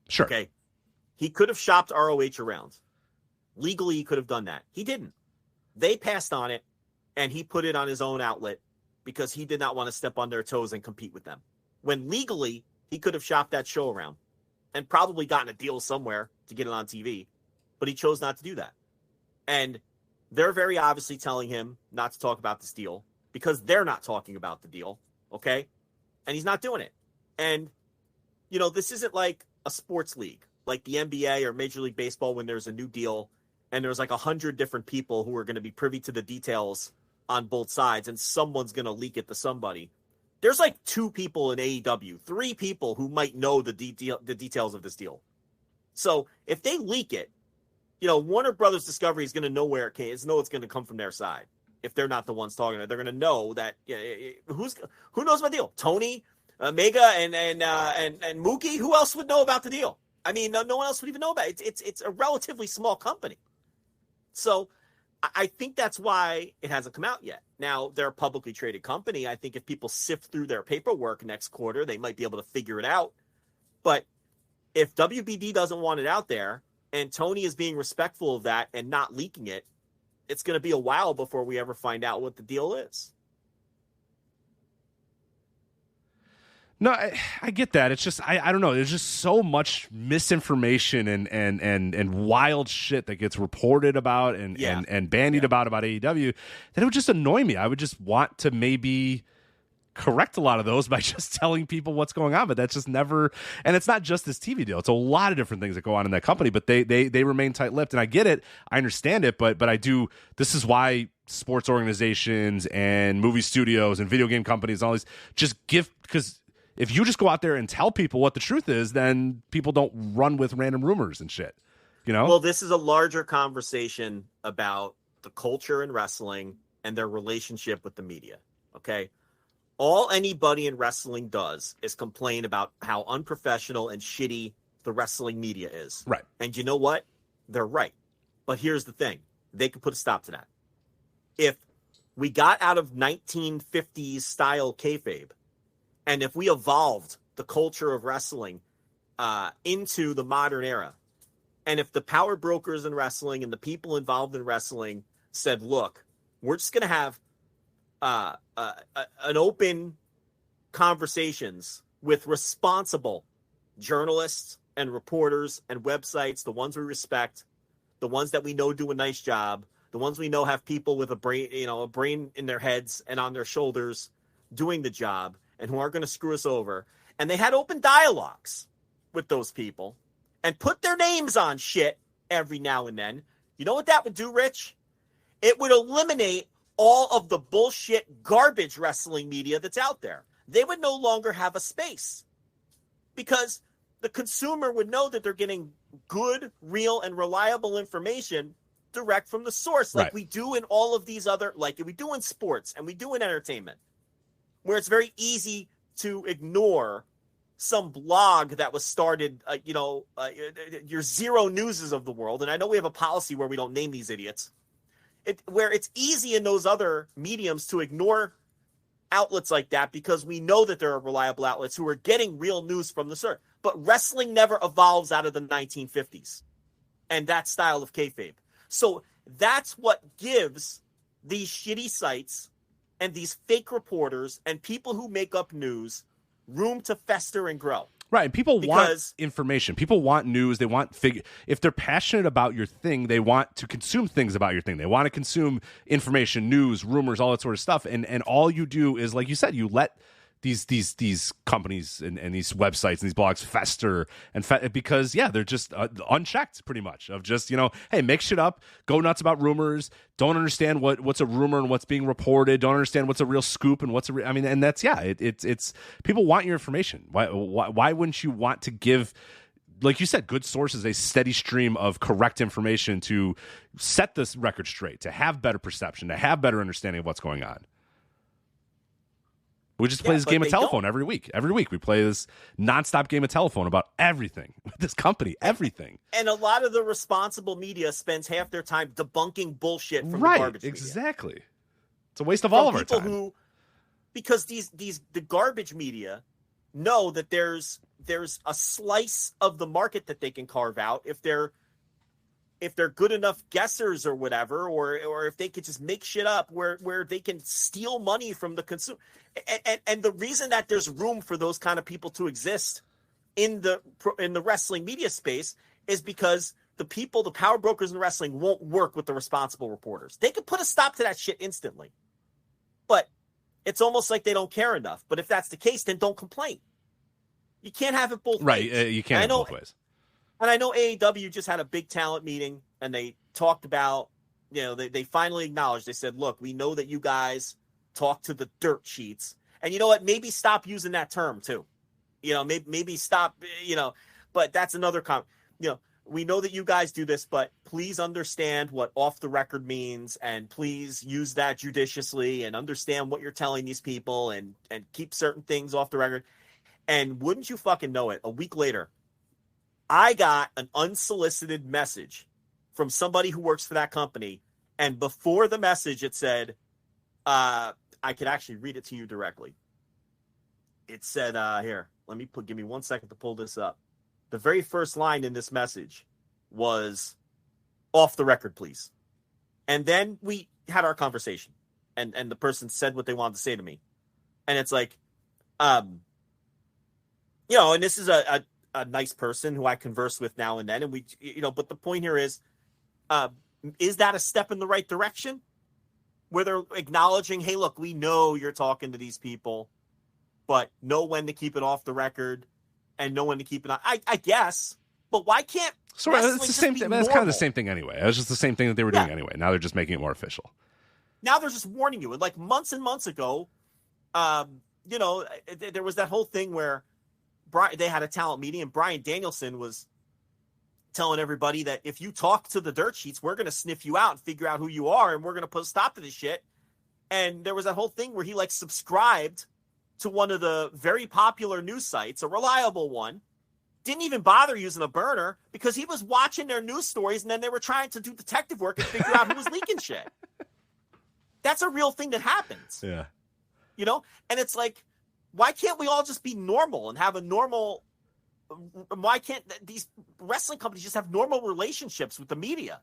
Sure. Okay. He could have shopped ROH around. Legally, he could have done that. He didn't. They passed on it, and he put it on his own outlet because he did not want to step on their toes and compete with them. When legally, he could have shopped that show around and probably gotten a deal somewhere to get it on TV, but he chose not to do that. And they're very obviously telling him not to talk about this deal because they're not talking about the deal, okay? And he's not doing it. And, this isn't like a sports league, like the NBA or Major League Baseball when there's a new deal and there's like 100 different people who are going to be privy to the details on both sides and someone's going to leak it to somebody. There's like 2 people in AEW, 3 people who might know the details of this deal. So if they leak it, Warner Brothers Discovery is going to know where it came. Know it's going to come from their side. If they're not the ones talking about it, they're going to know that who knows about the deal? Tony, Mega, and Mookie. Who else would know about the deal? I mean, no one else would even know about it. It's a relatively small company. So I think that's why it hasn't come out yet. Now, they're a publicly traded company. I think if people sift through their paperwork next quarter, they might be able to figure it out. But if WBD doesn't want it out there and Tony is being respectful of that and not leaking it, it's going to be a while before we ever find out what the deal is. No, I get that. It's just I don't know. There's just so much misinformation and wild shit that gets reported about and bandied about AEW that it would just annoy me. I would just want to maybe correct a lot of those by just telling people what's going on, but that's just never. And it's not just this TV deal; it's a lot of different things that go on in that company. But they remain tight-lipped, and I get it. I understand it, but I do. This is why sports organizations and movie studios and video game companies and all these just give because. If you just go out there and tell people what the truth is, then people don't run with random rumors and shit, Well, this is a larger conversation about the culture in wrestling and their relationship with the media, okay? All anybody in wrestling does is complain about how unprofessional and shitty the wrestling media is. Right. And you know what? They're right. But here's the thing. They can put a stop to that. If we got out of 1950s style kayfabe, and if we evolved the culture of wrestling into the modern era, and if the power brokers in wrestling and the people involved in wrestling said, look, we're just going to have an open conversations with responsible journalists and reporters and websites, the ones we respect, the ones that we know do a nice job, the ones we know have people with a brain in their heads and on their shoulders doing the job, and who aren't going to screw us over. And they had open dialogues with those people and put their names on shit every now and then. You know what that would do, Rich? It would eliminate all of the bullshit garbage wrestling media that's out there. They would no longer have a space because the consumer would know that they're getting good, real, and reliable information direct from the source, like we do in all of these other, like we do in sports and we do in entertainment, where it's very easy to ignore some blog that was started, your Zero Newses of the world. And I know we have a policy where we don't name these idiots. Where it's easy in those other mediums to ignore outlets like that because we know that there are reliable outlets who are getting real news from the source. But wrestling never evolves out of the 1950s and that style of kayfabe. So that's what gives these shitty sites and these fake reporters and people who make up news room to fester and grow. Right. People want information. People want news. They want if they're passionate about your thing, they want to consume things about your thing. They want to consume information, news, rumors, all that sort of stuff. And all you do is, like you said, you let these companies and these websites and these blogs fester because they're just unchecked pretty much of just, hey, make shit up, go nuts about rumors, don't understand what's a rumor and what's being reported, don't understand what's a real scoop and what's and that's it's people want your information. Why wouldn't you want to give, like you said, good sources a steady stream of correct information to set this record straight, to have better perception, to have better understanding of what's going on? We just play this game of telephone every week. Every week we play this nonstop game of telephone about everything with this company, everything. And a lot of the responsible media spends half their time debunking bullshit from the garbage media. Exactly. It's a waste of all of our time. Because the garbage media know that there's a slice of the market that they can carve out if they're good enough guessers or whatever, or if they could just make shit up where they can steal money from the consumer. And the reason that there's room for those kind of people to exist in the wrestling media space is because the power brokers in wrestling won't work with the responsible reporters. They could put a stop to that shit instantly. But it's almost like they don't care enough. But if that's the case, then don't complain. You can't have it both ways. Right, you can't have it both ways. And I know AEW just had a big talent meeting, and they talked about, they finally acknowledged, they said, look, we know that you guys talk to the dirt sheets. And you know what? Maybe stop using that term too. Maybe stop, but that's another comment. We know that you guys do this, but please understand what off the record means, and please use that judiciously and understand what you're telling these people and keep certain things off the record. And wouldn't you fucking know it, a week later, I got an unsolicited message from somebody who works for that company. And before the message, it said, I could actually read it to you directly. It said, here, give me 1 second to pull this up. The very first line in this message was, off the record, please. And then we had our conversation, and the person said what they wanted to say to me. And it's like, and this is a nice person who I converse with now and then. And we, but the point here is that a step in the right direction? Where they're acknowledging, hey, look, we know you're talking to these people, but know when to keep it off the record and know when to keep it on. I guess, but why can't? So it's the same thing. That's kind of the same thing anyway. It was just the same thing that they were doing anyway. Now they're just making it more official. Now they're just warning you. And like months and months ago, there was that whole thing where they had a talent meeting and Bryan Danielson was telling everybody that if you talk to the dirt sheets, we're going to sniff you out and figure out who you are, and we're going to put a stop to this shit. And there was that whole thing where he subscribed to one of the very popular news sites, a reliable one, didn't even bother using a burner because he was watching their news stories, and then they were trying to do detective work and figure out who was leaking shit. That's a real thing that happens. Yeah. And it's like, why can't we all just be normal and have a normal... Why can't these wrestling companies just have normal relationships with the media?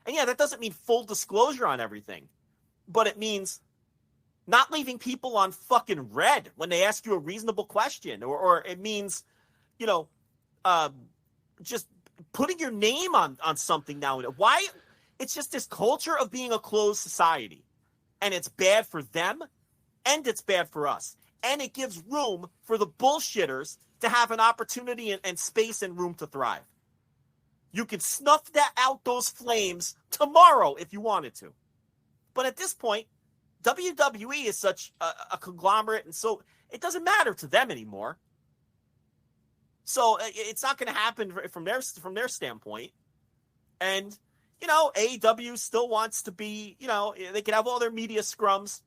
And that doesn't mean full disclosure on everything, but it means not leaving people on fucking red when they ask you a reasonable question, or it means, just putting your name on something now. Why? It's just this culture of being a closed society, and it's bad for them and it's bad for us. And it gives room for the bullshitters to have an opportunity and space and room to thrive. You could snuff out those flames tomorrow if you wanted to. But at this point, WWE is such a conglomerate, and so it doesn't matter to them anymore. So it's not going to happen from their standpoint. And, AEW still wants to be, they can have all their media scrums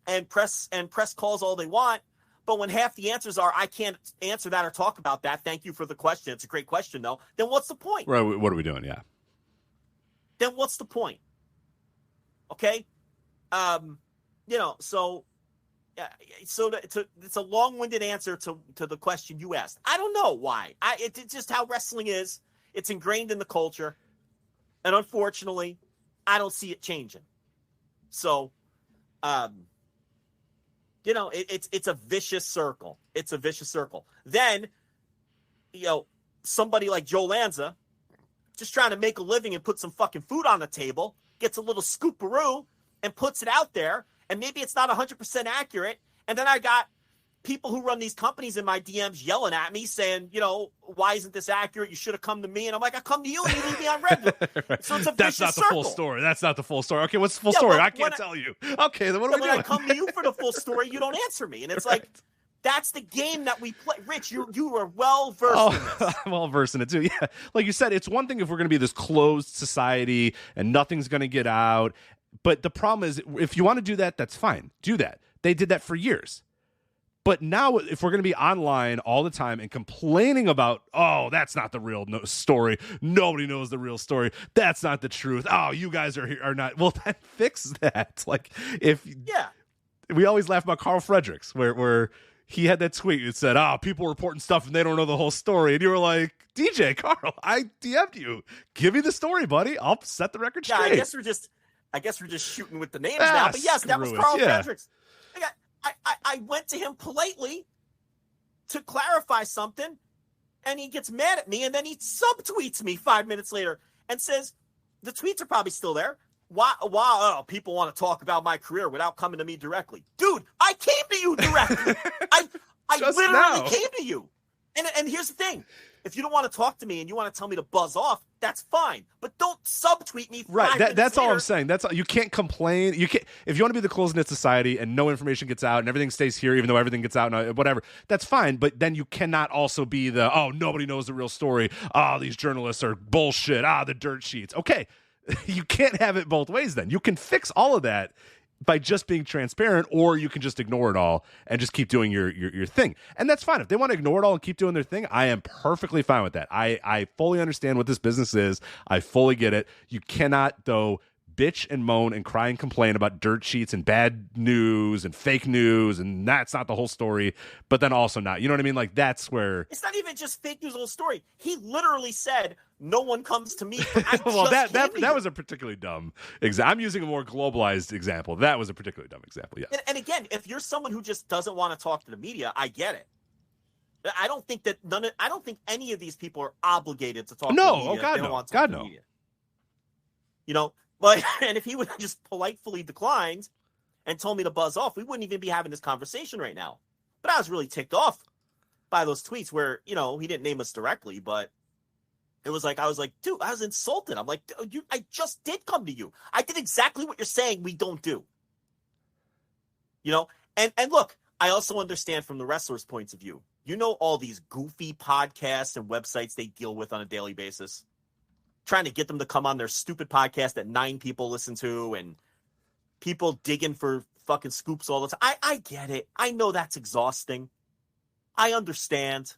and press calls all they want. But when half the answers are, I can't answer that or talk about that, thank you for the question, it's a great question, though, then what's the point? Right, what are we doing? Yeah. Then what's the point? Okay? So it's a long-winded answer to the question you asked. I don't know why. It's just how wrestling is. It's ingrained in the culture. And unfortunately, I don't see it changing. So, it's a vicious circle. It's a vicious circle. Then, somebody like Joe Lanza, just trying to make a living and put some fucking food on the table, gets a little scooperoo and puts it out there, and maybe it's not 100% accurate. And then I got, people who run these companies in my DMs yelling at me saying, why isn't this accurate? You should have come to me. And I'm like, I come to you and you leave me on red. Right. So it's a That's vicious not the circle. full story. That's not the full story. Okay, what's the full story? I can't tell you. Okay, then what are we when doing? I come to you for the full story, you don't answer me. And it's like, that's the game that we play. Rich, you are well versed in this. I'm well versed in it too. Yeah, like you said, it's one thing if we're going to be this closed society and nothing's going to get out. But the problem is, if you want to do that, that's fine. Do that. They did that for years. But now, if we're going to be online all the time and complaining about, oh, that's not the real story. Nobody knows the real story. That's not the truth. Oh, you guys are not. Well, then fix that. Like, we always laugh about Carl Fredericks, where he had that tweet that said, people reporting stuff and they don't know the whole story. And you were like, DJ, Carl, I DM'd you. Give me the story, buddy. I'll set the record straight. I guess we're just shooting with the names now. But yes, that was Carl Fredericks. I went to him politely to clarify something, and he gets mad at me, and then he subtweets me 5 minutes later and says, the tweets are probably still there. Why people want to talk about my career without coming to me directly. Dude, I came to you directly. I literally came to you. And here's the thing. If you don't want to talk to me and you want to tell me to buzz off, that's fine. But don't subtweet me. Right. That's all I'm saying. That's all. You can't complain. You can't, if you want to be the closed-knit society and no information gets out and everything stays here, even though everything gets out and whatever, that's fine. But then you cannot also be nobody knows the real story. These journalists are bullshit. The dirt sheets. Okay. You can't have it both ways then. You can fix all of that by just being transparent, or you can just ignore it all and just keep doing your thing. And that's fine. If they want to ignore it all and keep doing their thing, I am perfectly fine with that. I fully understand what this business is. I fully get it. You cannot, though, bitch and moan and cry and complain about dirt sheets and bad news and fake news, and that's not the whole story, but then also not. You know what I mean? Like, that's where... It's not even just fake news, the whole story. He literally said, no one comes to me. Well, that was a particularly dumb example. I'm using a more globalized example. That was a particularly dumb example, yes. And again, if you're someone who just doesn't want to talk to the media, I get it. I don't think any of these people are obligated to talk to the media. Oh, God, they don't no. want to talk God, to the no. media. But and if he would have just politely declined and told me to buzz off, we wouldn't even be having this conversation right now. But I was really ticked off by those tweets where, he didn't name us directly, but it was like, I was like, dude, I was insulted. I'm like, I just did come to you. I did exactly what you're saying we don't do. And look, I also understand from the wrestlers' points of view. All these goofy podcasts and websites they deal with on a daily basis, trying to get them to come on their stupid podcast that 9 people listen to, and people digging for fucking scoops all the time. I get it. I know that's exhausting. I understand.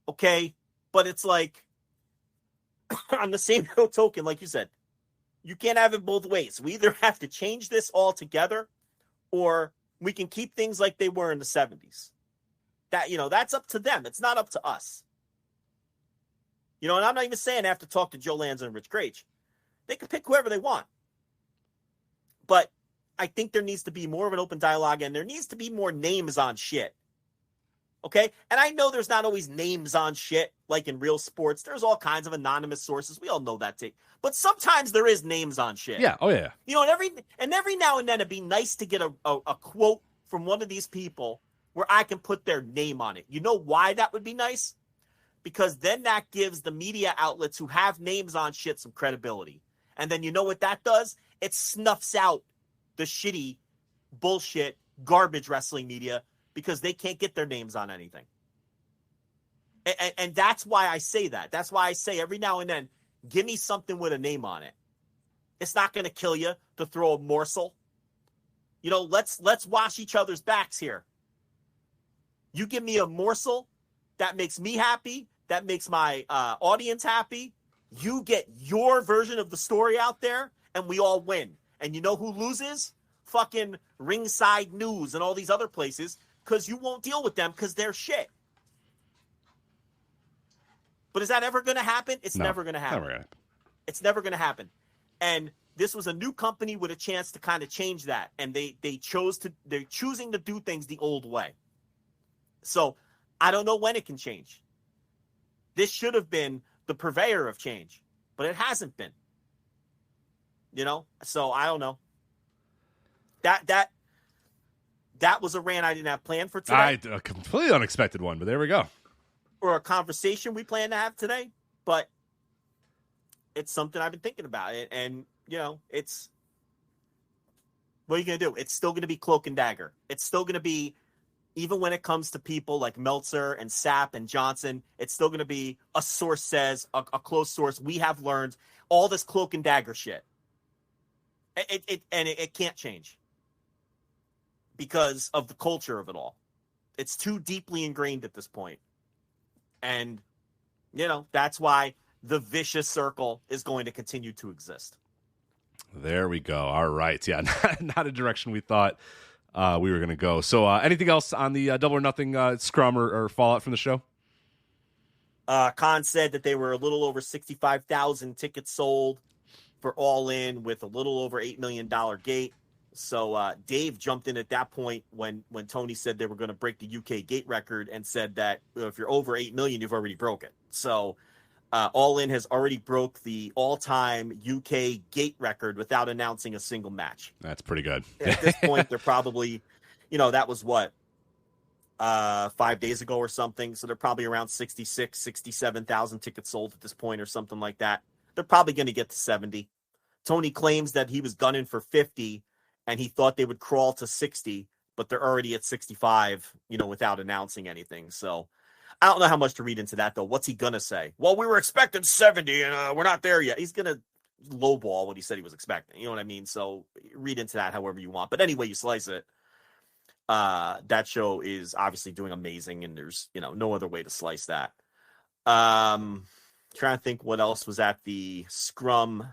Okay. But it's like, on the same token, like you said, you can't have it both ways. We either have to change this altogether, or we can keep things like they were in the 70s. That's up to them. It's not up to us. And I'm not even saying I have to talk to Joe Lanza and Rich Grage. They can pick whoever they want. But I think there needs to be more of an open dialogue, and there needs to be more names on shit. Okay? And I know there's not always names on shit like in real sports. There's all kinds of anonymous sources. We all know that, too. But sometimes there is names on shit. Yeah. Oh, yeah. And every now and then it'd be nice to get a quote from one of these people where I can put their name on it. You know why that would be nice? Because then that gives the media outlets who have names on shit some credibility. And then you know what that does? It snuffs out the shitty, bullshit, garbage wrestling media because they can't get their names on anything. And that's why I say that. That's why I say every now and then, give me something with a name on it. It's not going to kill you to throw a morsel. Let's wash each other's backs here. You give me a morsel that makes me happy, that makes my audience happy. You get your version of the story out there, and we all win. And you know who loses? Fucking Ringside News and all these other places, because you won't deal with them because they're shit. But is that ever going to happen? It's never going to happen. It's never going to happen. And this was a new company with a chance to kind of change that. And they're choosing to do things the old way. So I don't know when it can change. This should have been the purveyor of change, but it hasn't been. So I don't know. That that was a rant I didn't have planned for today. A completely unexpected one, but there we go. Or a conversation we plan to have today, but it's something I've been thinking about. And it's, what are you going to do? It's still going to be cloak and dagger. It's still going to be, even when it comes to people like Meltzer and Sapp and Johnson, it's still going to be a source says, a close source. We have learned all this cloak and dagger shit. It can't change because of the culture of it all. It's too deeply ingrained at this point. And, that's why the vicious circle is going to continue to exist. There we go. All right. Yeah, not a direction we thought we were going to go. So anything else on the Double or Nothing scrum or fallout from the show? Khan said that they were a little over 65,000 tickets sold for All In with a little over $8 million gate. So Dave jumped in at that point when Tony said they were going to break the UK gate record and said that if you're over 8 million, you've already broke it. So All In has already broke the all-time UK gate record without announcing a single match. That's pretty good. At this point, they're probably, that was what, 5 days ago or something. So they're probably around 66, 67,000 tickets sold at this point or something like that. They're probably going to get to 70. Tony claims that he was gunning for 50 and he thought they would crawl to 60, but they're already at 65, without announcing anything. So I don't know how much to read into that, though. What's he going to say? Well, we were expecting 70 and we're not there yet. He's going to lowball what he said he was expecting. You know what I mean? So read into that however you want. But anyway, you slice it. That show is obviously doing amazing, and there's, no other way to slice that. Trying to think what else was at the scrum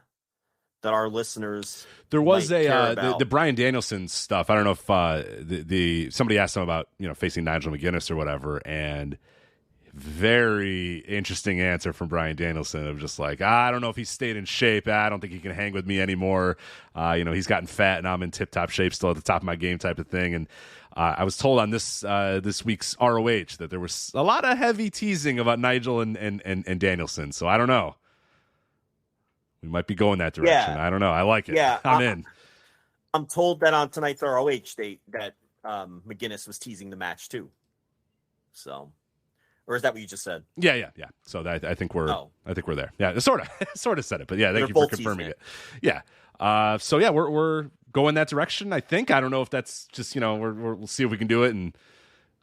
that our listeners there was the Bryan Danielson stuff. I don't know if somebody asked him about facing Nigel McGuinness or whatever, and very interesting answer from Bryan Danielson of just like, I don't know if he's stayed in shape. I don't think he can hang with me anymore. He's gotten fat and I'm in tip-top shape, still at the top of my game type of thing. And I was told on this week's ROH that there was a lot of heavy teasing about Nigel and Danielson. So I don't know. We might be going that direction. Yeah. I don't know. I like it. Yeah, I'm in. I'm told that on tonight's ROH that McGuinness was teasing the match too. So, or is that what you just said? Yeah. So I think we're there. Yeah, sort of said it, but yeah, thank you for confirming it. Yeah. So yeah, we're going that direction. I think. I don't know if that's just we'll see if we can do it, and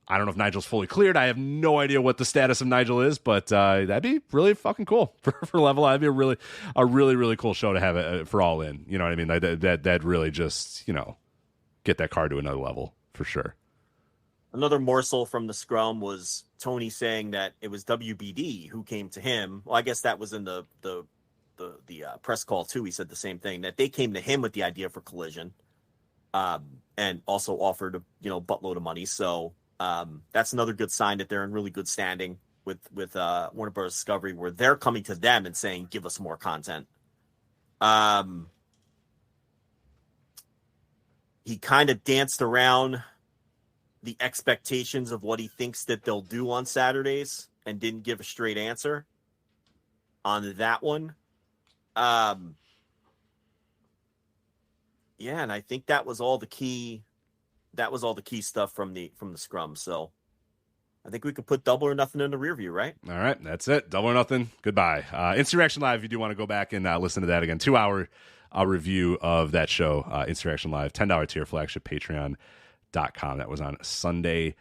I don't know if Nigel's fully cleared. I have no idea what the status of Nigel is, but that'd be really fucking cool for Level. That'd be a really cool show to have for All In. You know what I mean? That'd really just get that card to another level for sure. Another morsel from the scrum was Tony saying that it was WBD who came to him. Well, I guess that was in the press call too. He said the same thing, that they came to him with the idea for Collision, and also offered a buttload of money. So that's another good sign that they're in really good standing with Warner Bros. Discovery, where they're coming to them and saying, "Give us more content." He kind of danced around the expectations of what he thinks that they'll do on Saturdays and didn't give a straight answer on that one. And I think that was all the key stuff from the scrum. So I think we could put Double or Nothing in the rear view, right? All right. That's it. Double or Nothing. Goodbye. Instant Reaction Live, if you do want to go back and listen to that again, 2-hour review of that show, Instant Reaction Live, $10 tier, Flagship Patreon.com. That was on Sunday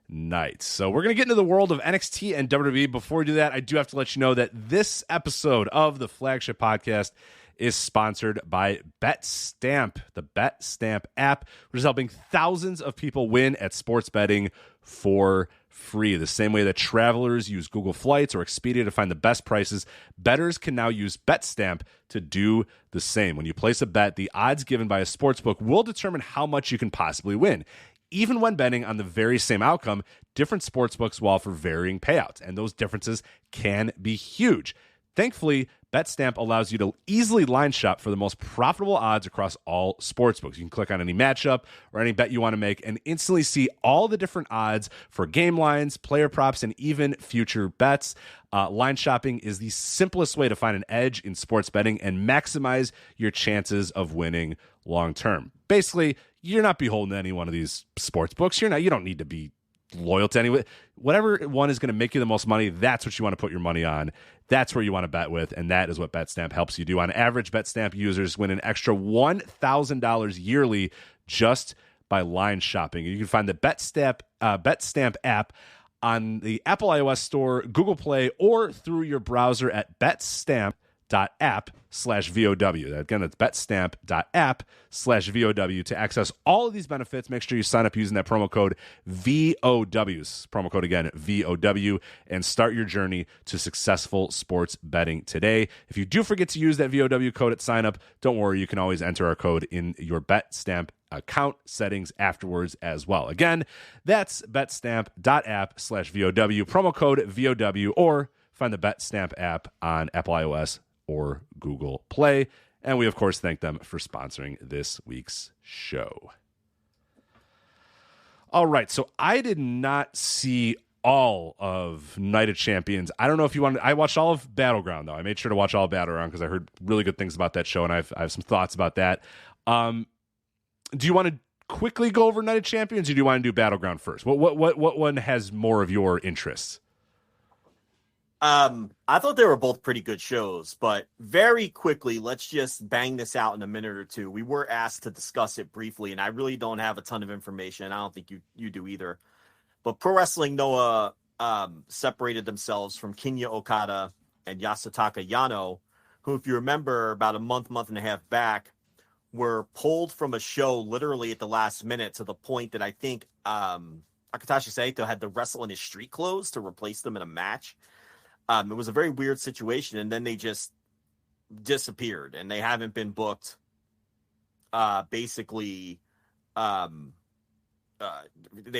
night. So we're going to get into the world of NXT and WWE. Before we do that, I do have to let you know that this episode of the Flagship Podcast is sponsored by BetStamp, the BetStamp app, which is helping thousands of people win at sports betting for free. The same way that travelers use Google Flights or Expedia to find the best prices, bettors can now use BetStamp to do the same. When you place a bet, the odds given by a sportsbook will determine how much you can possibly win. Even when betting on the very same outcome, different sportsbooks will offer varying payouts, and those differences can be huge. Thankfully, BetStamp allows you to easily line shop for the most profitable odds across all sportsbooks. You can click on any matchup or any bet you want to make and instantly see all the different odds for game lines, player props, and even future bets. Line shopping is the simplest way to find an edge in sports betting and maximize your chances of winning long term. Basically, you're not beholden to any one of these sports books. You don't need to be loyal to anyone. Whatever one is going to make you the most money, that's what you want to put your money on. That's where you want to bet with, and that is what BetStamp helps you do. On average, BetStamp users win an extra $1,000 yearly just by line shopping. You can find the BetStamp app on the Apple iOS store, Google Play, or through your browser at betstamp.app/VOW. Again, that's betstamp.app/VOW to access all of these benefits. Make sure you sign up using that promo code VOW. Promo code again, VOW, and start your journey to successful sports betting today. If you do forget to use that VOW code at sign up, don't worry, you can always enter our code in your BetStamp account settings afterwards as well. Again, that's betstamp.app/VOW, promo code VOW, or find the BetStamp app on Apple iOS or Google Play. And we, of course, thank them for sponsoring this week's show. All right, so I did not see all of Night of Champions. I don't know if you wanted. I watched all of Battleground, though. I made sure to watch all of Battleground because I heard really good things about that show, and I have some thoughts about that. Do you want to quickly go over Night of Champions, or do you want to do Battleground first? What one has more of your interest? I thought they were both pretty good shows, but very quickly, let's just bang this out in a minute or two. We were asked to discuss it briefly, and I really don't have a ton of information. I don't think you do either. But Pro Wrestling Noah separated themselves from Kinya Okada and Yasutaka Yano, who, if you remember, about a month and a half back, were pulled from a show literally at the last minute to the point that I think Akatashi Saito had to wrestle in his street clothes to replace them in a match. It was a very weird situation, and then they just disappeared, and they haven't been booked. They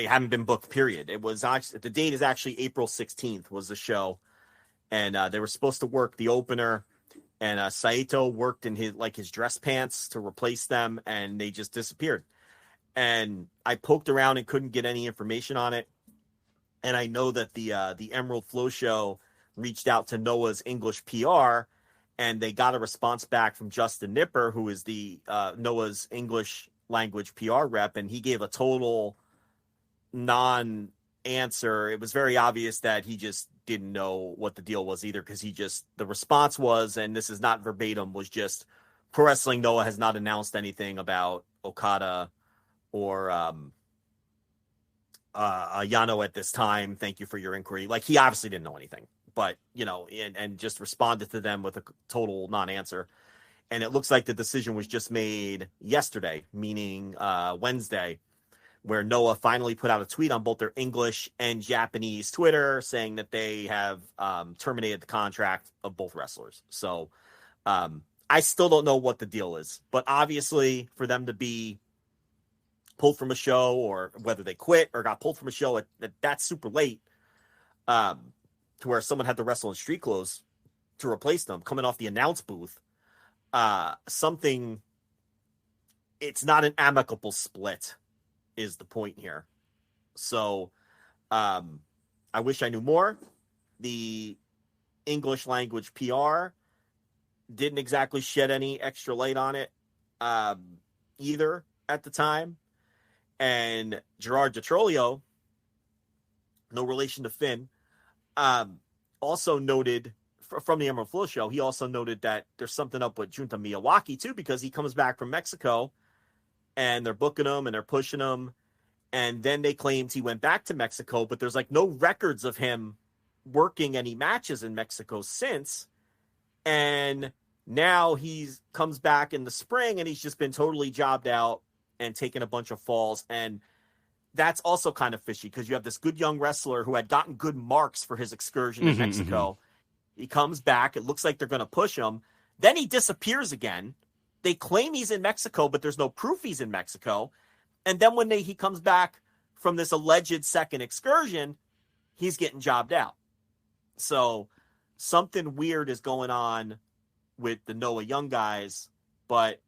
haven't been booked, period. It was actually, the date is actually April 16th was the show, and they were supposed to work the opener, and Saito worked in his dress pants to replace them, and they just disappeared. And I poked around and couldn't get any information on it. And I know that the Emerald Flow show reached out to Noah's English PR, and they got a response back from Justin Nipper, who is the Noah's English language PR rep, and he gave a total non-answer. It was very obvious that he just didn't know what the deal was either, because the response was, and this is not verbatim, was just, Pro Wrestling Noah has not announced anything about Okada or Yano at this time. Thank you for your inquiry. Like, he obviously didn't know anything, but, and just responded to them with a total non-answer. And it looks like the decision was just made yesterday, meaning Wednesday, where Noah finally put out a tweet on both their English and Japanese Twitter saying that they have terminated the contract of both wrestlers. So I still don't know what the deal is, but obviously for them to be pulled from a show, or whether they quit or got pulled from a show that's super late, to where someone had to wrestle in street clothes to replace them coming off the announce booth, it's not an amicable split is the point here. So I wish I knew more. The English language PR didn't exactly shed any extra light on it either at the time. And Gerard DiTrolio, no relation to Finn, also noted from the Emerald Flow show, he also noted that there's something up with Junta Miyawaki too, because he comes back from Mexico and they're booking him and they're pushing him. And then they claimed he went back to Mexico, but there's no records of him working any matches in Mexico since. And now he comes back in the spring and he's just been totally jobbed out and taken a bunch of falls. And that's also kind of fishy, because you have this good young wrestler who had gotten good marks for his excursion in Mexico. He comes back. It looks like they're going to push him. Then he disappears again. They claim he's in Mexico, but there's no proof he's in Mexico. And then when he comes back from this alleged second excursion, he's getting jobbed out. So something weird is going on with the Noah Young guys, but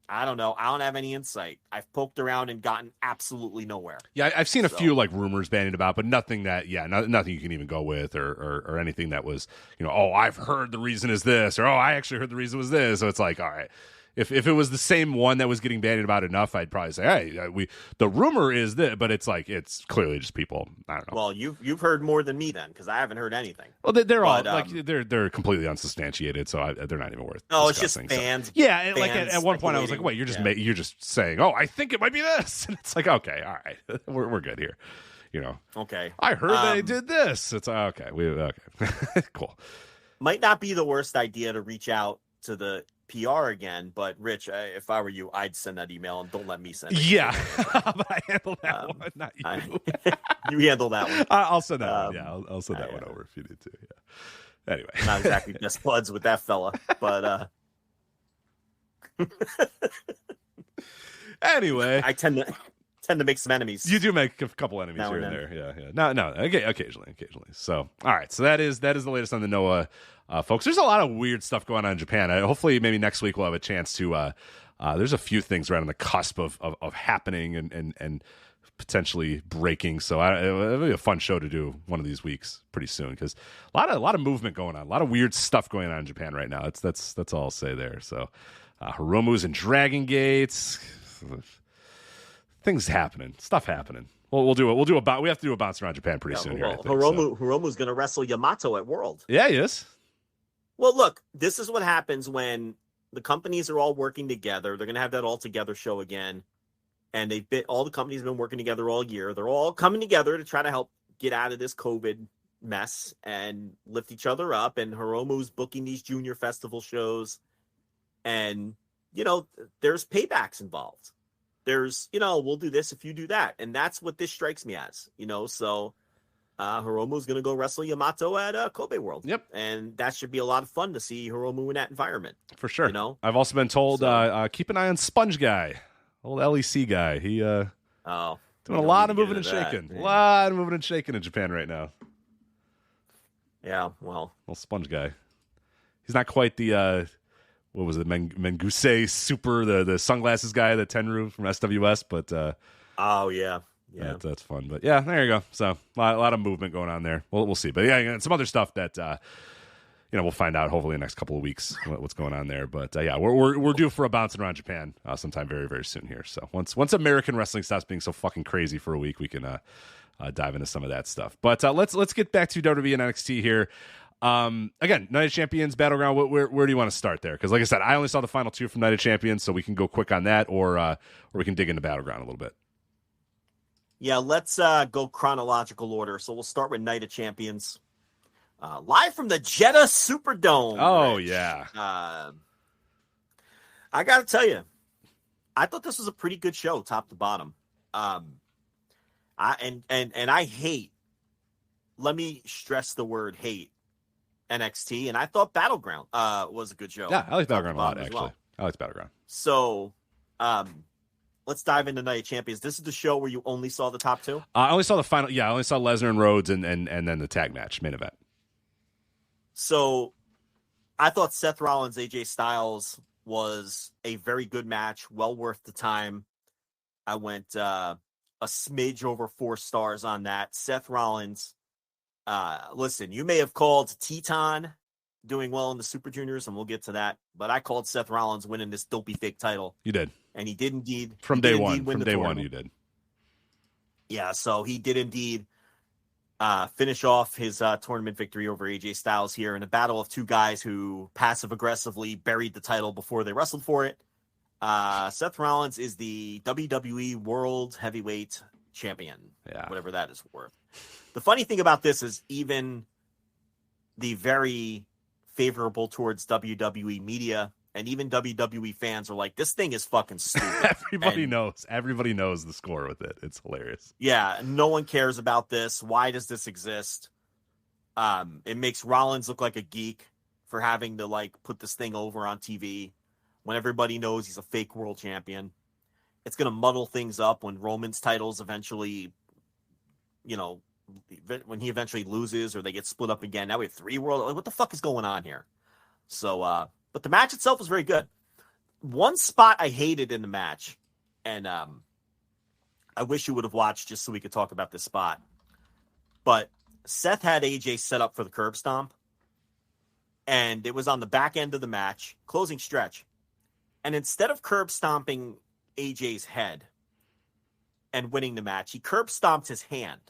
I don't know. I don't have any insight. I've poked around and gotten absolutely nowhere. Yeah, I've seen a few rumors bandied about, but nothing that, nothing you can even go with, or anything that was, I've heard the reason is this, or I actually heard the reason was this. So it's like, all right, If it was the same one that was getting bandied about enough, I'd probably say, hey, the rumor is that, but it's like it's clearly just people. I don't know. Well, you've heard more than me then, because I haven't heard anything. Well, they're all like they're completely unsubstantiated, so they're not even worth. Oh, it's discussing, just fans. So. Yeah, like at one point I was like, wait, you're just saying, oh, I think it might be this, and it's like, okay, all right, we're good here. Okay. I heard they did this. It's okay. Cool. Might not be the worst idea to reach out to the PR again, but Rich, if I were you, I'd send that email and don't let me send it. Yeah, but I handle that one, not you. You handle that one. I'll send that one. Yeah, I'll send that one over if you need to. Yeah. Anyway, not exactly best buds with that fella, but anyway, I tend to make some enemies. You do make a couple enemies here and there. Yeah. No. Okay, occasionally. So, all right. So that is the latest on the Noah, folks. There's a lot of weird stuff going on in Japan. Hopefully, maybe next week we'll have a chance to. There's a few things right on the cusp of happening and potentially breaking. So it'll be a fun show to do one of these weeks pretty soon, because a lot of movement going on, a lot of weird stuff going on in Japan right now. That's all I'll say there. So Hiromu's and Dragon Gates. Things happening, stuff happening. We'll do it. We have to do a bounce around Japan pretty soon here. I think, Hiromu's going to wrestle Yamato at World. Yeah, he is. Well, look, this is what happens when the companies are all working together. They're going to have that all together show again, and all the companies have been working together all year. They're all coming together to try to help get out of this COVID mess and lift each other up. And Hiromu's booking these junior festival shows, and there's paybacks involved. There's, we'll do this if you do that. And that's what this strikes me as, so Hiromu's going to go wrestle Yamato at Kobe World. Yep. And that should be a lot of fun to see Hiromu in that environment. For sure. I've also been told, keep an eye on Sponge Guy, old LEC guy. He doing a lot of moving and shaking. A lot of moving and shaking in Japan right now. Yeah, well. Old Sponge Guy. He's not quite the... what was it, Menguse Super, the sunglasses guy, the Tenru from SWS, but oh yeah, that's fun. But yeah, there you go. So a lot of movement going on there. We'll see. But yeah, some other stuff that we'll find out hopefully in the next couple of weeks what's going on there. But yeah, we're due for a bouncing around Japan sometime very, very soon here. So once American wrestling stops being so fucking crazy for a week, we can dive into some of that stuff. But let's get back to WWE and NXT here. Again, Night of Champions, Battleground, where do you want to start there? Because like I said, I only saw the final two from Night of Champions, so we can go quick on that, or we can dig into Battleground a little bit. Yeah, let's go chronological order. So we'll start with Night of Champions. Live from the Jeddah Superdome. Oh, Rich. Yeah. I got to tell you, I thought this was a pretty good show, top to bottom. I hate, let me stress the word hate, NXT, and I thought Battleground was a good show. Yeah, I like Battleground a lot, actually. Well. I like Battleground. So, let's dive into Night of Champions. This is the show where you only saw the top two? I only saw the final. Yeah, I only saw Lesnar and Rhodes and then the tag match, main event. So, I thought Seth Rollins, AJ Styles was a very good match, well worth the time. I went a smidge over 4 stars on that. Seth Rollins, listen, you may have called Teton doing well in the Super Juniors, and we'll get to that, but I called Seth Rollins winning this dopey fake title. You did. And he did indeed. From day one, you did. Yeah, so he did indeed finish off his tournament victory over AJ Styles here in a battle of two guys who passive-aggressively buried the title before they wrestled for it. Seth Rollins is the WWE World Heavyweight Champion, whatever that is worth. The funny thing about this is even the very favorable towards WWE media and even WWE fans are like, this thing is fucking stupid. Everybody knows the score with it. It's hilarious. Yeah, no one cares about this. Why does this exist? It makes Rollins look like a geek for having to put this thing over on TV when everybody knows he's a fake world champion. It's going to muddle things up when Roman's titles eventually, when he eventually loses or they get split up again. Now we have 3 world. What the fuck is going on here? So, but the match itself was very good. One spot I hated in the match, and I wish you would have watched just so we could talk about this spot. But Seth had AJ set up for the curb stomp, and it was on the back end of the match, closing stretch. And instead of curb stomping AJ's head and winning the match, he curb stomped his hand.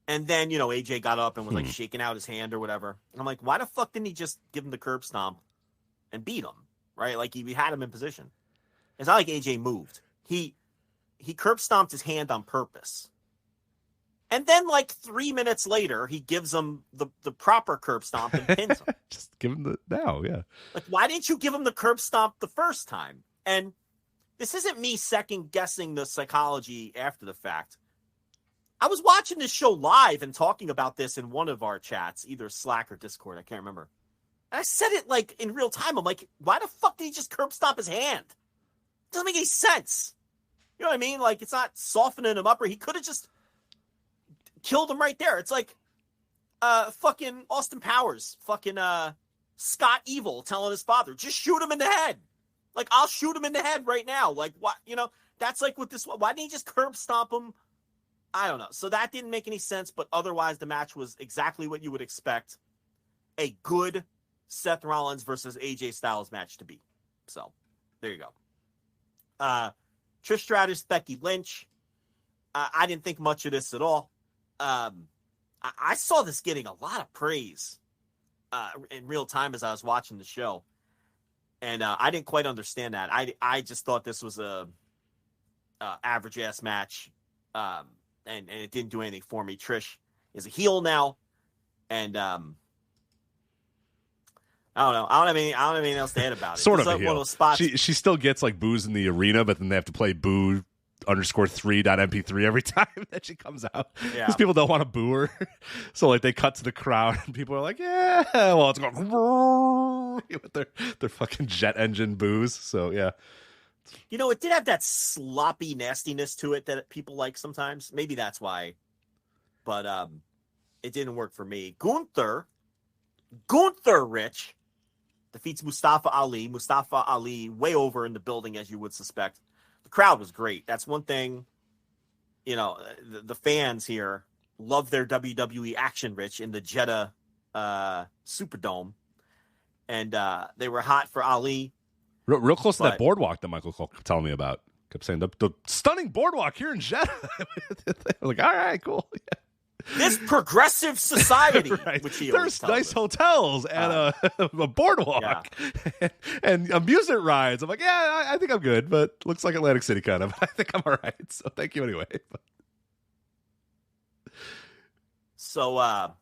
And then, AJ got up and was like shaking out his hand or whatever. And I'm like, why the fuck didn't he just give him the curb stomp and beat him? Right? Like he had him in position. It's not like AJ moved. He curb stomped his hand on purpose. And then like 3 minutes later, he gives him the proper curb stomp and pins him. Just give him yeah. Like, why didn't you give him the curb stomp the first time? And this isn't me second guessing the psychology after the fact. I was watching this show live and talking about this in one of our chats, either Slack or Discord. I can't remember. And I said it like in real time. I'm like, why the fuck did he just curb stomp his hand? It doesn't make any sense. You know what I mean? Like, it's not softening him up, or he could have just killed him right there. It's like fucking Austin Powers, fucking Scott Evil telling his father, just shoot him in the head. Like, I'll shoot him in the head right now. Like, what? That's like with this. Why didn't he just curb stomp him? I don't know. So that didn't make any sense, but otherwise the match was exactly what you would expect a good Seth Rollins versus AJ Styles match to be. So there you go. Trish Stratus, Becky Lynch. I didn't think much of this at all. I saw this getting a lot of praise in real time as I was watching the show. And I didn't quite understand that. I just thought this was a average ass match. And it didn't do anything for me. Trish is a heel now. And I don't know. I don't have anything else to add about it. Sort it's of like a heel. One of those spots. She still gets like boos in the arena, but then they have to play boo_3.mp3 every time that she comes out. Yeah. Because people don't want to boo her. So like they cut to the crowd and people are like, yeah, well, it's going with their fucking jet engine boos. So yeah. It did have that sloppy nastiness to it that people like sometimes. Maybe that's why. But it didn't work for me. Gunther Rich defeats Mustafa Ali. Mustafa Ali way over in the building, as you would suspect. The crowd was great. That's one thing. The fans here love their WWE action, Rich, in the Jeddah Superdome. And they were hot for Ali. Real close to that boardwalk that Michael kept telling me about. Kept saying the stunning boardwalk here in Jeddah. I'm like, all right, cool. Yeah. This progressive society, right. Which he there's nice hotels and a boardwalk and amusement rides. I'm like, yeah, I think I'm good, but looks like Atlantic City kind of. I think I'm all right. So thank you anyway. So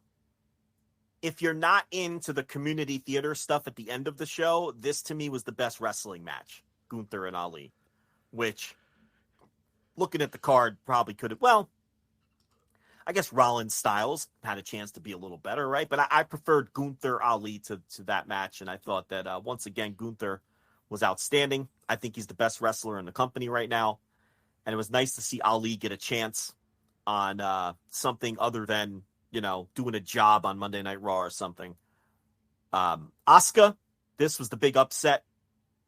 if you're not into the community theater stuff at the end of the show, this to me was the best wrestling match, Gunther and Ali, which looking at the card probably could have, well, I guess Rollins Styles had a chance to be a little better, right? But I preferred Gunther Ali to that match, and I thought that once again Gunther was outstanding. I think he's the best wrestler in the company right now, and it was nice to see Ali get a chance on something other than doing a job on Monday Night Raw or something. Asuka, this was the big upset.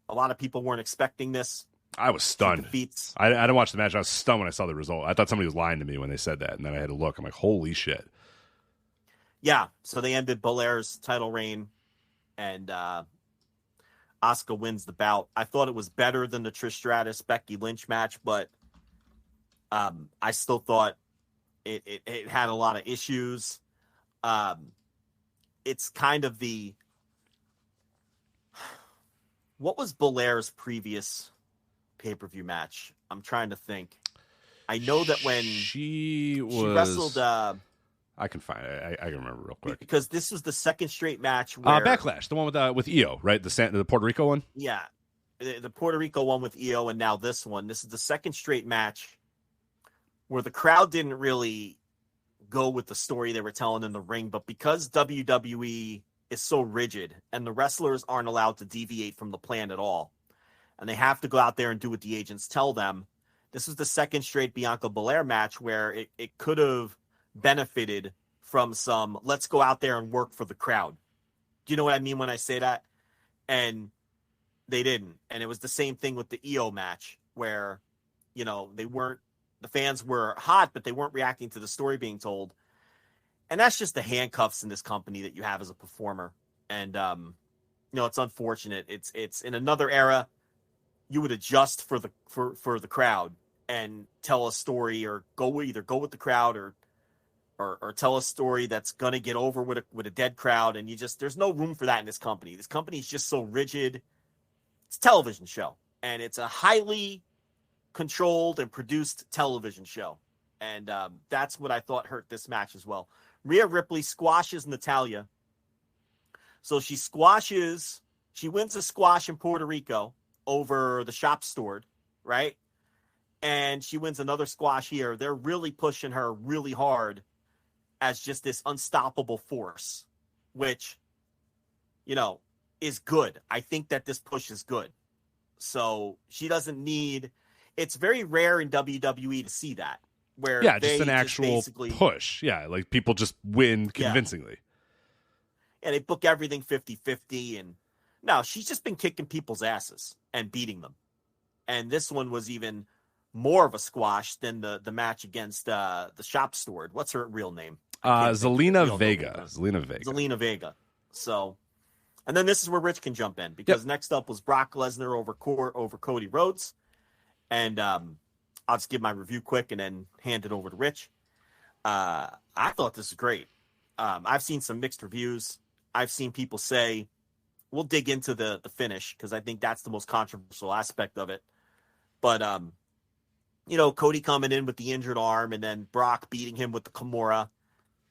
A lot of people weren't expecting this. I was stunned. I didn't watch the match. I was stunned when I saw the result. I thought somebody was lying to me when they said that, and then I had to look. I'm like, holy shit. Yeah, so they ended Belair's title reign, and Asuka wins the bout. I thought it was better than the Trish Stratus Becky Lynch match, but I still thought it had a lot of issues. It's kind of what was Belair's previous pay-per-view match? I'm trying to think. I know that when she wrestled I can find it. I can remember real quick. Because this was the second straight match where Backlash, the one with Io, right? The Puerto Rico one? Yeah. The Puerto Rico one with Io, and now this one. This is the second straight match where the crowd didn't really go with the story they were telling in the ring, but because WWE is so rigid and the wrestlers aren't allowed to deviate from the plan at all, and they have to go out there and do what the agents tell them, this was the second straight Bianca Belair match where it could have benefited from some, let's go out there and work for the crowd. Do you know what I mean when I say that? And they didn't. And it was the same thing with the Io match where, the fans were hot, but they weren't reacting to the story being told. And that's just the handcuffs in this company that you have as a performer. And, it's unfortunate. It's in another era, you would adjust for the crowd and tell a story, or either go with the crowd or tell a story that's gonna get over with a dead crowd, and there's no room for that in this company. This company is just so rigid. It's a television show, and it's a highly controlled and produced television show, and that's what I thought hurt this match as well. Rhea Ripley squashes Natalya, so she wins a squash in Puerto Rico over the shop steward, right? And she wins another squash here. They're really pushing her really hard as just this unstoppable force, which, is good. I think that this push is good. So she doesn't need, it's very rare in WWE to see that, where just an actual push. Yeah, like people just win convincingly. Yeah, they book everything 50-50, and no, she's just been kicking people's asses and beating them. And this one was even more of a squash than the match against the shop steward. What's her real name? Zelina Vega. Zelina Vega. So, and then this is where Rich can jump in, because next up was Brock Lesnar over Cody Rhodes. And I'll just give my review quick and then hand it over to Rich. I thought this was great. I've seen some mixed reviews. I've seen people say, we'll dig into the finish, because I think that's the most controversial aspect of it. But, Cody coming in with the injured arm, and then Brock beating him with the Kimura.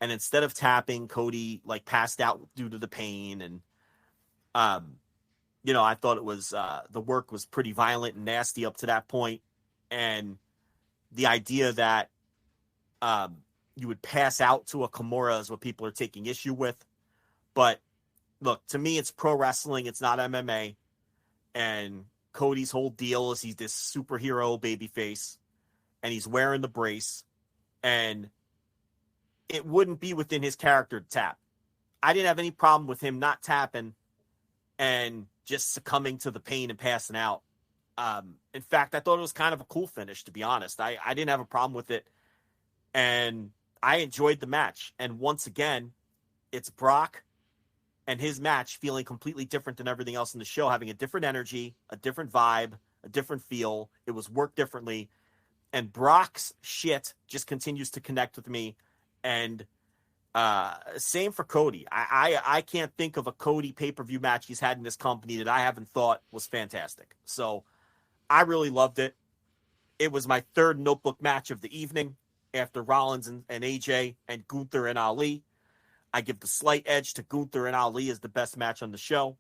And instead of tapping, Cody passed out due to the pain. And, I thought it was, the work was pretty violent and nasty up to that point. And the idea that you would pass out to a Kimura is what people are taking issue with. But look, to me, it's pro wrestling. It's not MMA. And Cody's whole deal is he's this superhero babyface, and he's wearing the brace, and it wouldn't be within his character to tap. I didn't have any problem with him not tapping and just succumbing to the pain and passing out. In fact, I thought it was kind of a cool finish, to be honest. I didn't have a problem with it, and I enjoyed the match. And once again, it's Brock and his match feeling completely different than everything else in the show, having a different energy, a different vibe, a different feel. It was worked differently. And Brock's shit just continues to connect with me. And same for Cody. I can't think of a Cody pay-per-view match he's had in this company that I haven't thought was fantastic. So I really loved it. It was my third notebook match of the evening after Rollins and AJ and Gunther and Ali. I give the slight edge to Gunther and Ali as the best match on the show.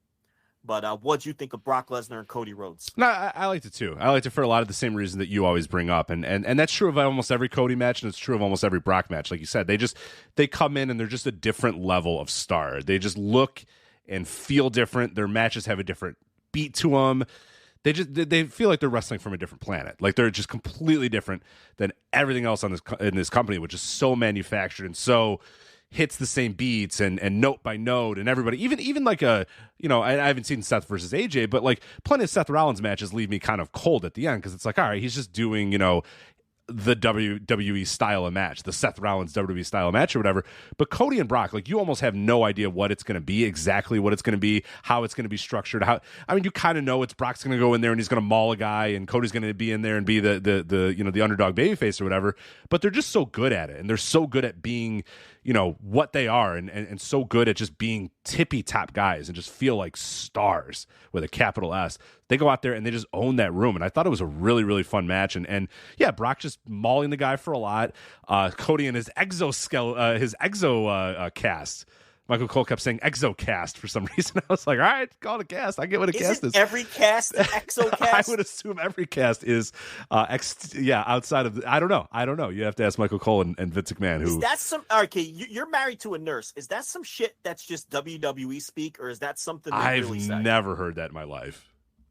But what do you think of Brock Lesnar and Cody Rhodes? No, I liked it too. I liked it for a lot of the same reason that you always bring up. And that's true of almost every Cody match, and it's true of almost every Brock match. Like you said, they come in and they're just a different level of star. They just look and feel different. Their matches have a different beat to them. They feel like they're wrestling from a different planet. Like they're just completely different than everything else in this company, which is so manufactured and so hits the same beats and note by note, and everybody, even like I haven't seen Seth versus AJ, but like plenty of Seth Rollins matches leave me kind of cold at the end, because it's like, all right, he's just doing, the WWE style of match, the Seth Rollins WWE style of match or whatever. But Cody and Brock, like, you almost have no idea what it's going to be, exactly what it's going to be, how it's going to be structured. You kind of know it's Brock's going to go in there and he's going to maul a guy, and Cody's going to be in there and be the underdog babyface or whatever. But they're just so good at it, and they're so good at being, what they are, and so good at just being tippy top guys and just feel like stars with a capital S. They go out there and they just own that room. And I thought it was a really, really fun match. And yeah, Brock just mauling the guy for a lot. Cody and his cast. Michael Cole kept saying exocast for some reason. I was like, all right, call it a cast. I get what a cast is. Every cast an exocast? I would assume every cast is outside of I don't know. You have to ask Michael Cole and Vince McMahon. Is that some okay? You're married to a nurse. Is that some shit that's just WWE speak, or is that something I've never heard that in my life?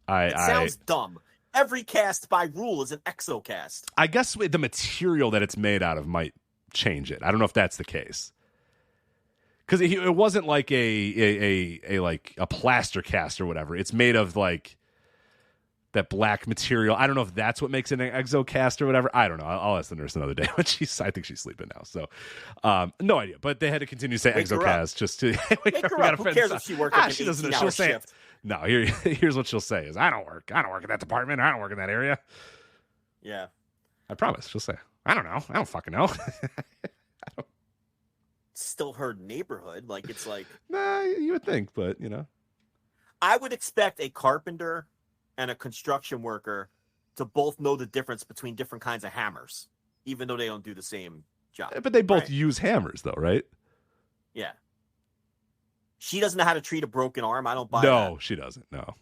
It sounds dumb. Every cast by rule is an exocast. I guess the material that it's made out of might change it. I don't know if that's the case. Because it wasn't like a plaster cast or whatever. It's made of like that black material. I don't know if that's what makes it an exocast or whatever. I don't know. I'll ask the nurse another day. But I think she's sleeping now. So no idea. But they had to continue to say exocast just to wake her up. Who cares if she worked? She doesn't. She'll say it. No, here's what she'll say is, I don't work in that department. I don't work in that area. Yeah. I promise. She'll say, I don't know. I don't fucking know. Still her neighborhood. Like, it's like. Nah, you would think, but, I would expect a carpenter and a construction worker to both know the difference between different kinds of hammers, even though they don't do the same job. But they both use hammers, though, right? Yeah. She doesn't know how to treat a broken arm. I don't buy that. No, she doesn't. No.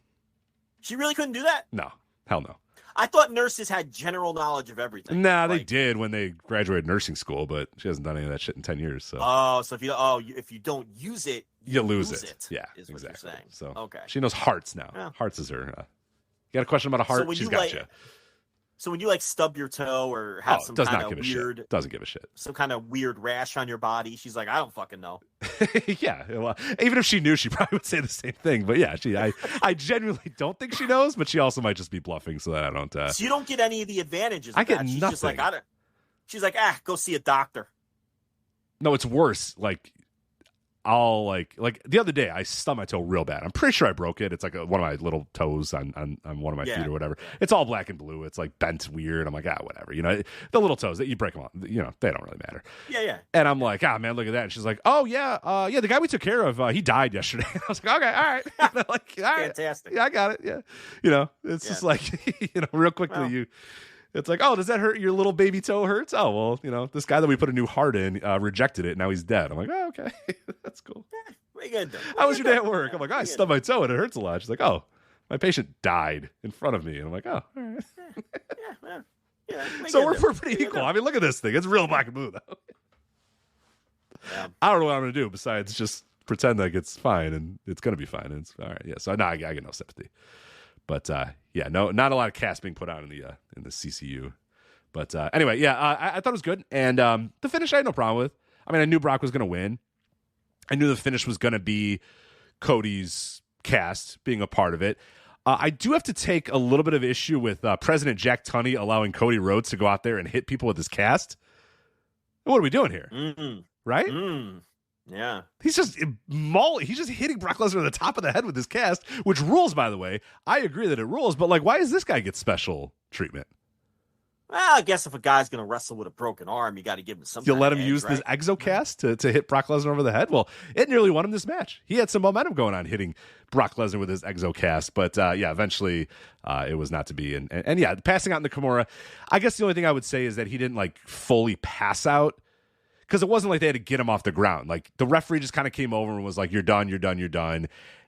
She really couldn't do that? No. Hell no. I thought nurses had general knowledge of everything. Nah, they did when they graduated nursing school, but she hasn't done any of that shit in 10 years. So. Oh, so if you don't use it, you lose it. Yeah, is exactly. What you're saying. So okay, she knows hearts now. Yeah. Hearts is her. You got a question about a heart? So she's got you. So when you stub your toe or have some kind of weird, doesn't give a shit, some kind of weird rash on your body, she's like, I don't fucking know. Yeah, well, even if she knew, she probably would say the same thing. But yeah, I genuinely don't think she knows, but she also might just be bluffing so that I don't. So you don't get any of the advantages. I get that. She's nothing. Just like, she's like, go see a doctor. No, it's worse. Like, I'll like the other day I stubbed my toe real bad. I'm pretty sure I broke it. It's like one of my little toes on one of my feet or whatever. It's all black and blue. It's like bent weird. I'm like, whatever. The little toes that you break them off, they don't really matter. Yeah. And I'm like, man, look at that. And she's like, oh yeah, the guy we took care of, he died yesterday. I was like, okay, all right. Like, all right. Fantastic. Yeah, I got it. Yeah. It's just like, real quickly it's like, oh, does that hurt? Your little baby toe hurts? Oh, well, this guy that we put a new heart in rejected it. Now he's dead. I'm like, oh, okay. That's cool. What are you gonna do? How was your day at work? I'm like, I stubbed my toe and it hurts a lot. She's like, oh, my patient died in front of me. And I'm like, oh, all right. Yeah. So we're pretty equal. I mean, look at this thing. It's real black and blue, though. Yeah. I don't know what I'm going to do besides just pretend like it's fine and it's going to be fine. And it's all right. Yeah. So no, I get no sympathy. But no, not a lot of cast being put on in the CCU. But anyway, I thought it was good, and the finish I had no problem with. I mean, I knew Brock was going to win. I knew the finish was going to be Cody's cast being a part of it. I do have to take a little bit of issue with President Jack Tunney allowing Cody Rhodes to go out there and hit people with his cast. What are we doing here? Right? Yeah. He's just hitting Brock Lesnar in the top of the head with his cast, which rules, by the way. I agree that it rules, but why does this guy get special treatment? Well, I guess if a guy's going to wrestle with a broken arm, you got to give him some. You'll let him use this exocast to hit Brock Lesnar over the head? Well, it nearly won him this match. He had some momentum going on hitting Brock Lesnar with his exocast, but eventually it was not to be. And passing out in the Kimura, I guess the only thing I would say is that he didn't fully pass out. Because it wasn't like they had to get him off the ground. The referee just kind of came over and was like, you're done, you're done, you're done.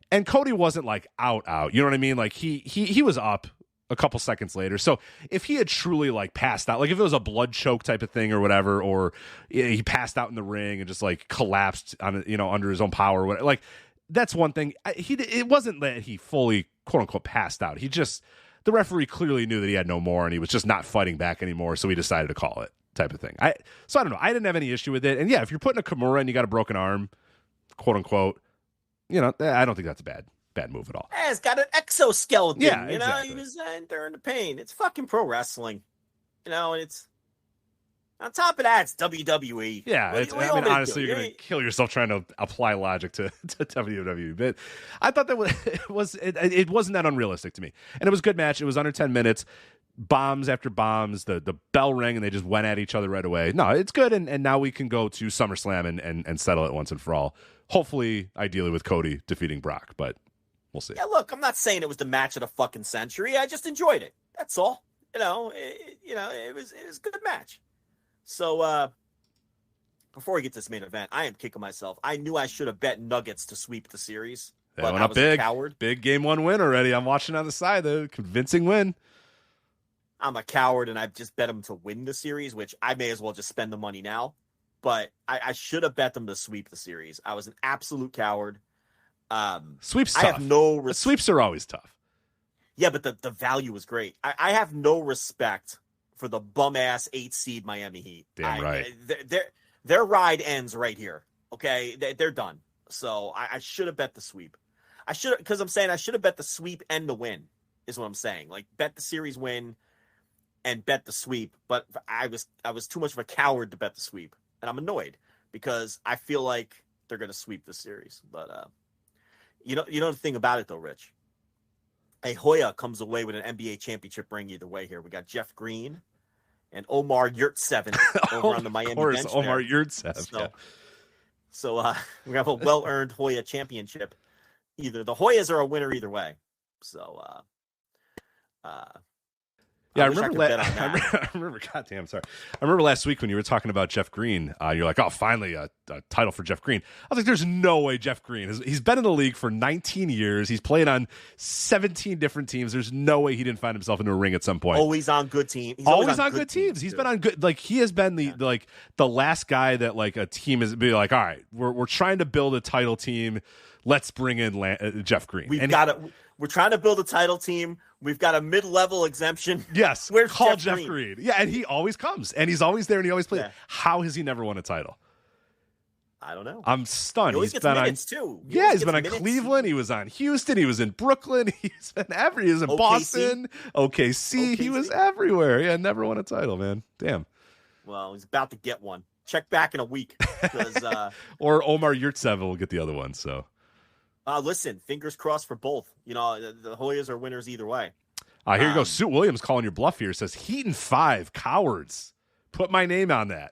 And Cody wasn't out. You know what I mean? He was up a couple seconds later. So if he had truly passed out, if it was a blood choke type of thing or whatever, or he passed out in the ring and just collapsed on under his own power or whatever, that's one thing. It wasn't that he fully quote unquote passed out. The referee clearly knew that he had no more and he was just not fighting back anymore. So he decided to call it. Type of thing. So I don't know. I didn't have any issue with it. And if you're putting a Kimura and you got a broken arm, quote unquote, I don't think that's a bad move at all. It's got an exoskeleton. Yeah, exactly. He was enduring the pain. It's fucking pro wrestling. And it's on top of that, it's WWE. Yeah, honestly, you're gonna kill yourself trying to apply logic to WWE. But I thought that it wasn't that unrealistic to me, and it was a good match. It was under 10 minutes. Bombs after bombs, the bell rang and they just went at each other right away. No, it's good, and now we can go to SummerSlam and settle it once and for all. Hopefully, ideally with Cody defeating Brock, but we'll see. Yeah, look, I'm not saying it was the match of the fucking century. I just enjoyed it. That's all. It was a good match. So before we get to this main event, I am kicking myself. I knew I should have bet Nuggets to sweep the series. They but went I up was big. a coward. Big game 1 win already. I'm watching on the side, the convincing win. I'm a coward, and I've just bet them to win the series, which I may as well just spend the money now. But I should have bet them to sweep the series. I was an absolute coward. Sweeps tough. I have no sweeps are always tough. Yeah, but the value was great. I have no respect for the bum-ass 8 seed Miami Heat. Damn right. Their ride ends right here. Okay? They're done. So I should have bet the sweep. I should have bet the sweep and the win, is what I'm saying. Bet the series win and bet the sweep, but I was too much of a coward to bet the sweep, and I'm annoyed because I feel like they're going to sweep the series. But you know the thing about it though, Rich, Hey, Hoya comes away with an NBA championship ring either way here. We got Jeff Green and Omar Yurtseven over on the Miami bench. Omar Yurtseven. So we have a well-earned Hoya championship. Either the Hoyas are a winner either way. So, yeah, I remember. Goddamn, sorry. I remember last week when you were talking about Jeff Green. You're like, "Oh, finally a title for Jeff Green." I was like, "There's no way Jeff Green he's been in the league for 19 years. He's played on 17 different teams. There's no way he didn't find himself into a ring at some point. Always on good teams. He's always on good teams. He's been on good. Like he has been the last guy that like a team is be like, all right, we're trying to build a title team. Let's bring in Jeff Green. We're trying to build a title team. We've got a mid-level exemption. Yes, where's call Jeff Green? Yeah, and he always comes, and he's always there, and he always plays. Yeah. How has he never won a title? I don't know. I'm stunned. He's been minutes too. He's been on Cleveland. He was on Houston. He was in Brooklyn. He's been everywhere. He was in Boston, OKC. He was everywhere. Yeah, never won a title, man. Damn. Well, he's about to get one. Check back in a week. Or Omar Yurtseven will get the other one, so. Listen, fingers crossed for both. You know, the Hoyas are winners either way. Here you go. Suit Williams calling your bluff here. Says Heat and 5, cowards. Put my name on that.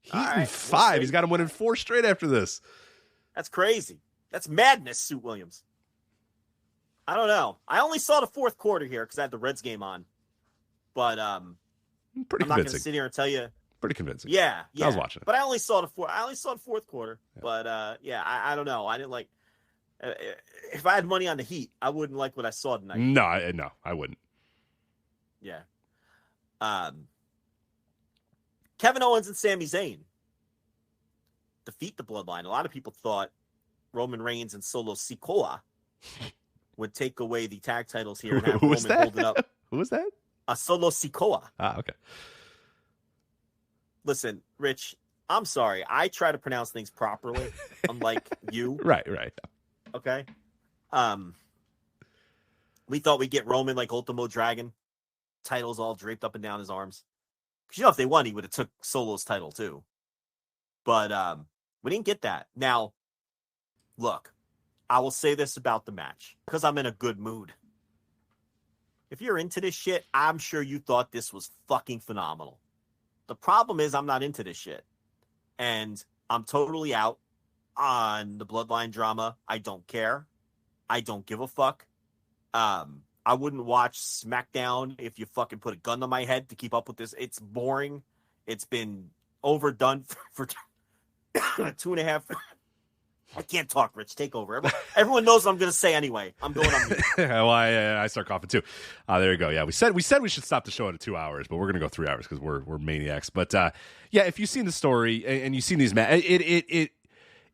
Heat and 5. We'll He's got him winning 4 straight after this. That's crazy. That's madness, Suit Williams. I don't know. I only saw the fourth quarter here because I had the Reds game on. But pretty I'm not going to sit here and tell you. Pretty convincing. Yeah. I was watching it. But I only saw the fourth quarter. Yeah. But I don't know. I didn't like. If I had money on the Heat, I wouldn't like what I saw tonight. No, I wouldn't. Yeah. Kevin Owens and Sami Zayn defeat the Bloodline. A lot of people thought Roman Reigns and Solo Sikoa would take away the tag titles here and have Roman hold it up. Who was that? Solo Sikoa. Okay. Listen, Rich, I'm sorry. I try to pronounce things properly, unlike you. Right. Okay. We thought we'd get Roman like Ultimo Dragon, titles all draped up and down his arms. Because you know, if they won, he would have took Solo's title too. But we didn't get that. Now, look, I will say this about the match because I'm in a good mood. If you're into this shit, I'm sure you thought this was fucking phenomenal. The problem is I'm not into this shit. And I'm totally out on the Bloodline drama. I don't care. I don't give a fuck. I wouldn't watch SmackDown if you fucking put a gun to my head to keep up with this. It's boring. It's been overdone for 2.5. I can't talk, Rich. Take over. Everyone knows what I'm going to say anyway. I'm going on mute. Well, I start coughing too. There you go. Yeah, we said we should stop the show at 2 hours, but we're going to go 3 hours because we're maniacs. But yeah, if you've seen the story and you've seen these matches,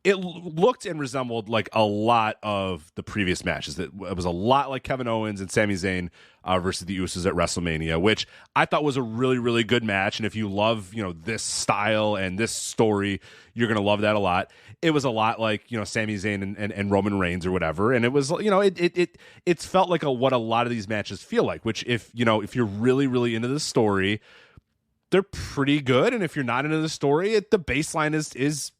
it looked and resembled like a lot of the previous matches. It was a lot like Kevin Owens and Sami Zayn versus the Usos at WrestleMania, which I thought was a really, really good match. And if you love, this style and this story, you're going to love that a lot. It was a lot like, Sami Zayn and Roman Reigns or whatever. And it was, it felt like what a lot of these matches feel like, which if you're really, really into the story, they're pretty good. And if you're not into the story, the baseline is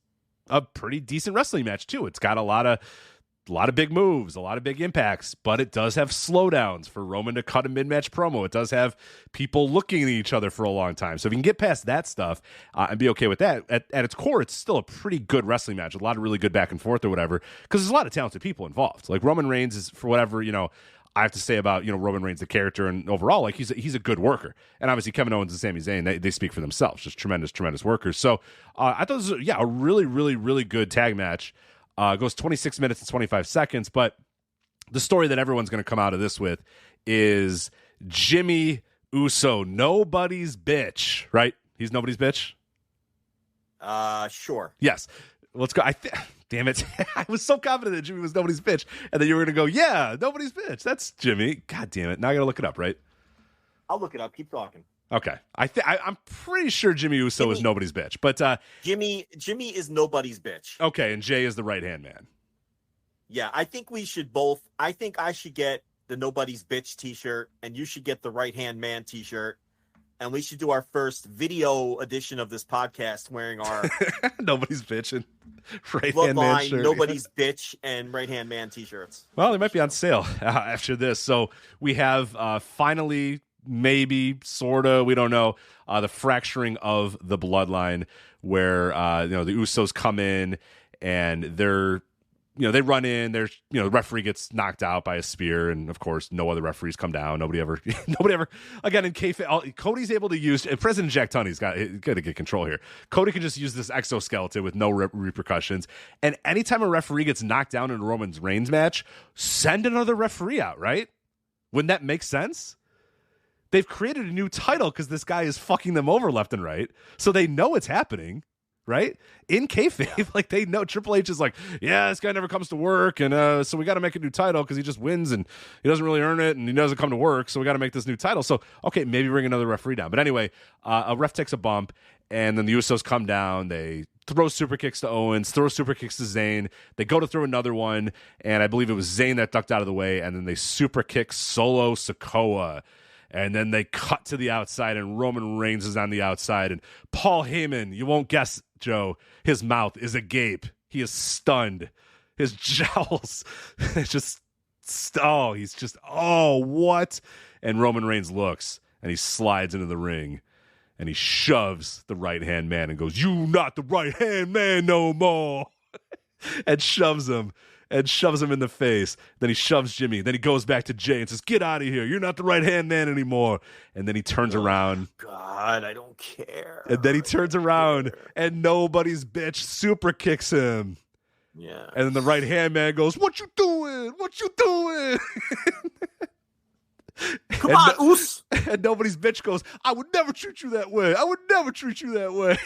a pretty decent wrestling match too. It's got a lot of big moves, a lot of big impacts, but it does have slowdowns for Roman to cut a mid-match promo. It does have people looking at each other for a long time. So if you can get past that stuff and be okay with that, at its core, it's still a pretty good wrestling match with a lot of really good back and forth or whatever, because there's a lot of talented people involved. Like Roman Reigns is, for whatever, I have to say about, Roman Reigns, the character, and overall, like he's a good worker. And obviously Kevin Owens and Sami Zayn, they speak for themselves, just tremendous, tremendous workers. So I thought this was, a really, really, really good tag match. Goes 26 minutes and 25 seconds, but the story that everyone's going to come out of this with is Jimmy Uso, nobody's bitch, right? He's nobody's bitch? Sure. Yes. Let's go. Damn it. I was so confident that Jimmy was nobody's bitch, and then you were going to go, yeah, nobody's bitch. That's Jimmy. God damn it. Now I got to look it up, right? I'll look it up. Keep talking. Okay. I'm pretty sure Jimmy Uso is nobody's bitch, but Jimmy is nobody's bitch. Okay, and Jay is the right-hand man. Yeah, I think we should both. I think I should get the nobody's bitch t-shirt, and you should get the right-hand man t-shirt, and we should do our first video edition of this podcast wearing our Nobody's bitching. Right hand man Bloodline, shirt. Nobody's Bitch, and Right Hand Man t-shirts. Well, they might be on sale after this. So we have finally, maybe, sort of, we don't know, the fracturing of the bloodline where, the Usos come in and they're, they run in, there's, the referee gets knocked out by a spear, and of course, no other referees come down. Nobody ever, again, in kayfabe, Cody's able to use, President Jack Tunney's got to get control here. Cody can just use this exoskeleton with no repercussions. And anytime a referee gets knocked down in a Roman Reigns match, send another referee out, right? Wouldn't that make sense? They've created a new title because this guy is fucking them over left and right. So they know it's happening. Right? In kayfabe, like they know Triple H is like, yeah, this guy never comes to work, and so we got to make a new title because he just wins and he doesn't really earn it and he doesn't come to work, so we got to make this new title. So, okay, maybe bring another referee down. But anyway, a ref takes a bump, and then the Usos come down. They throw super kicks to Owens, throw super kicks to Zayn. They go to throw another one, and I believe it was Zayn that ducked out of the way, and then they super kick Solo Sikoa. And then they cut to the outside, and Roman Reigns is on the outside. And Paul Heyman, you won't guess, Joe, his mouth is agape. He is stunned. His jowls, it's just, what? And Roman Reigns looks, and he slides into the ring, and he shoves the right-hand man and goes, "You not the right-hand man no more," and shoves him. And shoves him in the face. Then he shoves Jimmy. Then he goes back to Jay and says, "Get out of here. You're not the right-hand man anymore." And then he turns around. God, I don't care. And then he turns around, and Nobody's Bitch super kicks him. Yeah. And then the right-hand man goes, "What you doing? What you doing?" Come on, Oos. And Nobody's Bitch goes, "I would never treat you that way. I would never treat you that way."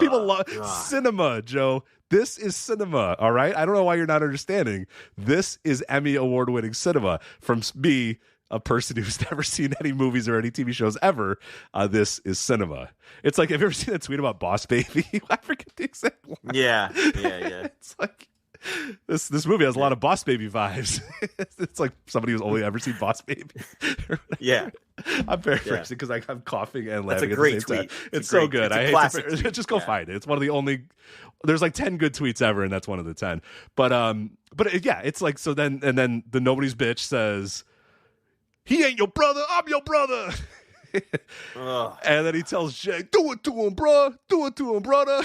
People love cinema, Joe. This is cinema, all right? I don't know why you're not understanding. This is Emmy award-winning cinema. From me, a person who's never seen any movies or any TV shows ever, this is cinema. It's like, have you ever seen that tweet about Boss Baby? I forget the exact line. Yeah. It's like, this movie has a lot of Boss Baby vibes. It's like somebody who's only ever seen Boss Baby. Yeah. I'm paraphrasing because I'm coughing and That's laughing a great at the same tweet. time. It's so good. It's a classic tweet. Just go find it. It's one of the only. There's like 10 good tweets ever, and that's one of the 10. But it's like, so then, and then the Nobody's Bitch says, "He ain't your brother. I'm your brother." And then he tells Jay, "Do it to him, bro. Do it to him, brother."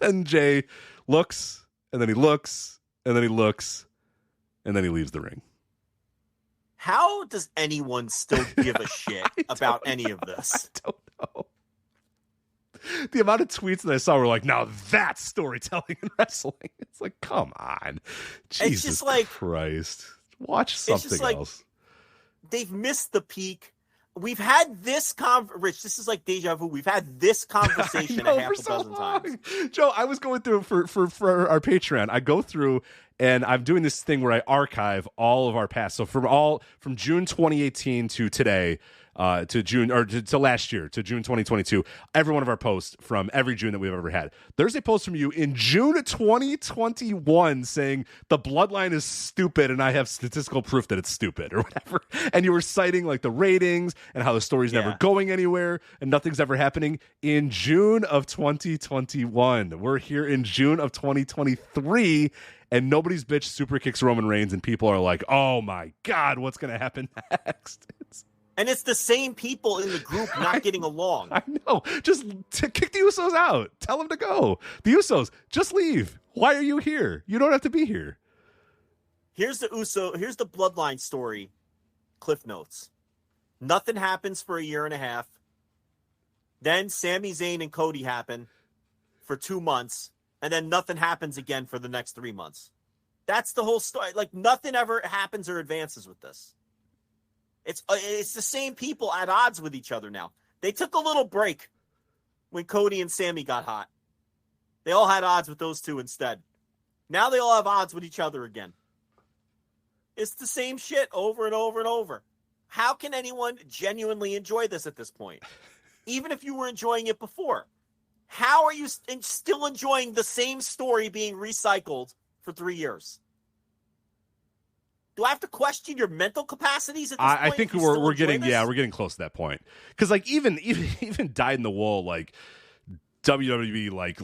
And Jay looks, and then he looks, and then he looks, and then he leaves the ring. How does anyone still give a shit about any of this? I don't know. The amount of tweets that I saw were like, "Now that's storytelling in wrestling." It's like, come on. Jesus just like, Christ. Watch something else. They've missed the peak. We've had this Rich, this is like deja vu. We've had this conversation a half a dozen times. Joe, I was going through for our Patreon. I go through and I'm doing this thing where I archive all of our past. So from June 2018 to today, to June or to last year, to June 2022, every one of our posts from every June that we've ever had. There's a post from you in June 2021 saying the bloodline is stupid and I have statistical proof that it's stupid or whatever. And you were citing like the ratings and how the story's never going anywhere and nothing's ever happening. In June of 2021, we're here in June of 2023, and Nobody's Bitch super kicks Roman Reigns, and people are like, "Oh my God, what's going to happen next?" And it's the same people in the group not getting along. I know. Just kick the Usos out. Tell them to go. The Usos, just leave. Why are you here? You don't have to be here. Here's the bloodline story. Cliff notes. Nothing happens for a year and a half. Then Sami Zayn and Cody happen for 2 months. And then nothing happens again for the next 3 months. That's the whole story. Like, nothing ever happens or advances with this. It's the same people at odds with each other now. They took a little break when Cody and Sami got hot. They all had odds with those two instead. Now they all have odds with each other again. It's the same shit over and over and over. How can anyone genuinely enjoy this at this point? Even if you were enjoying it before. How are you still enjoying the same story being recycled for 3 years? Do I have to question your mental capacities at this point? I think we're getting close to that point. Because like even dyed in the wool, like WWE, like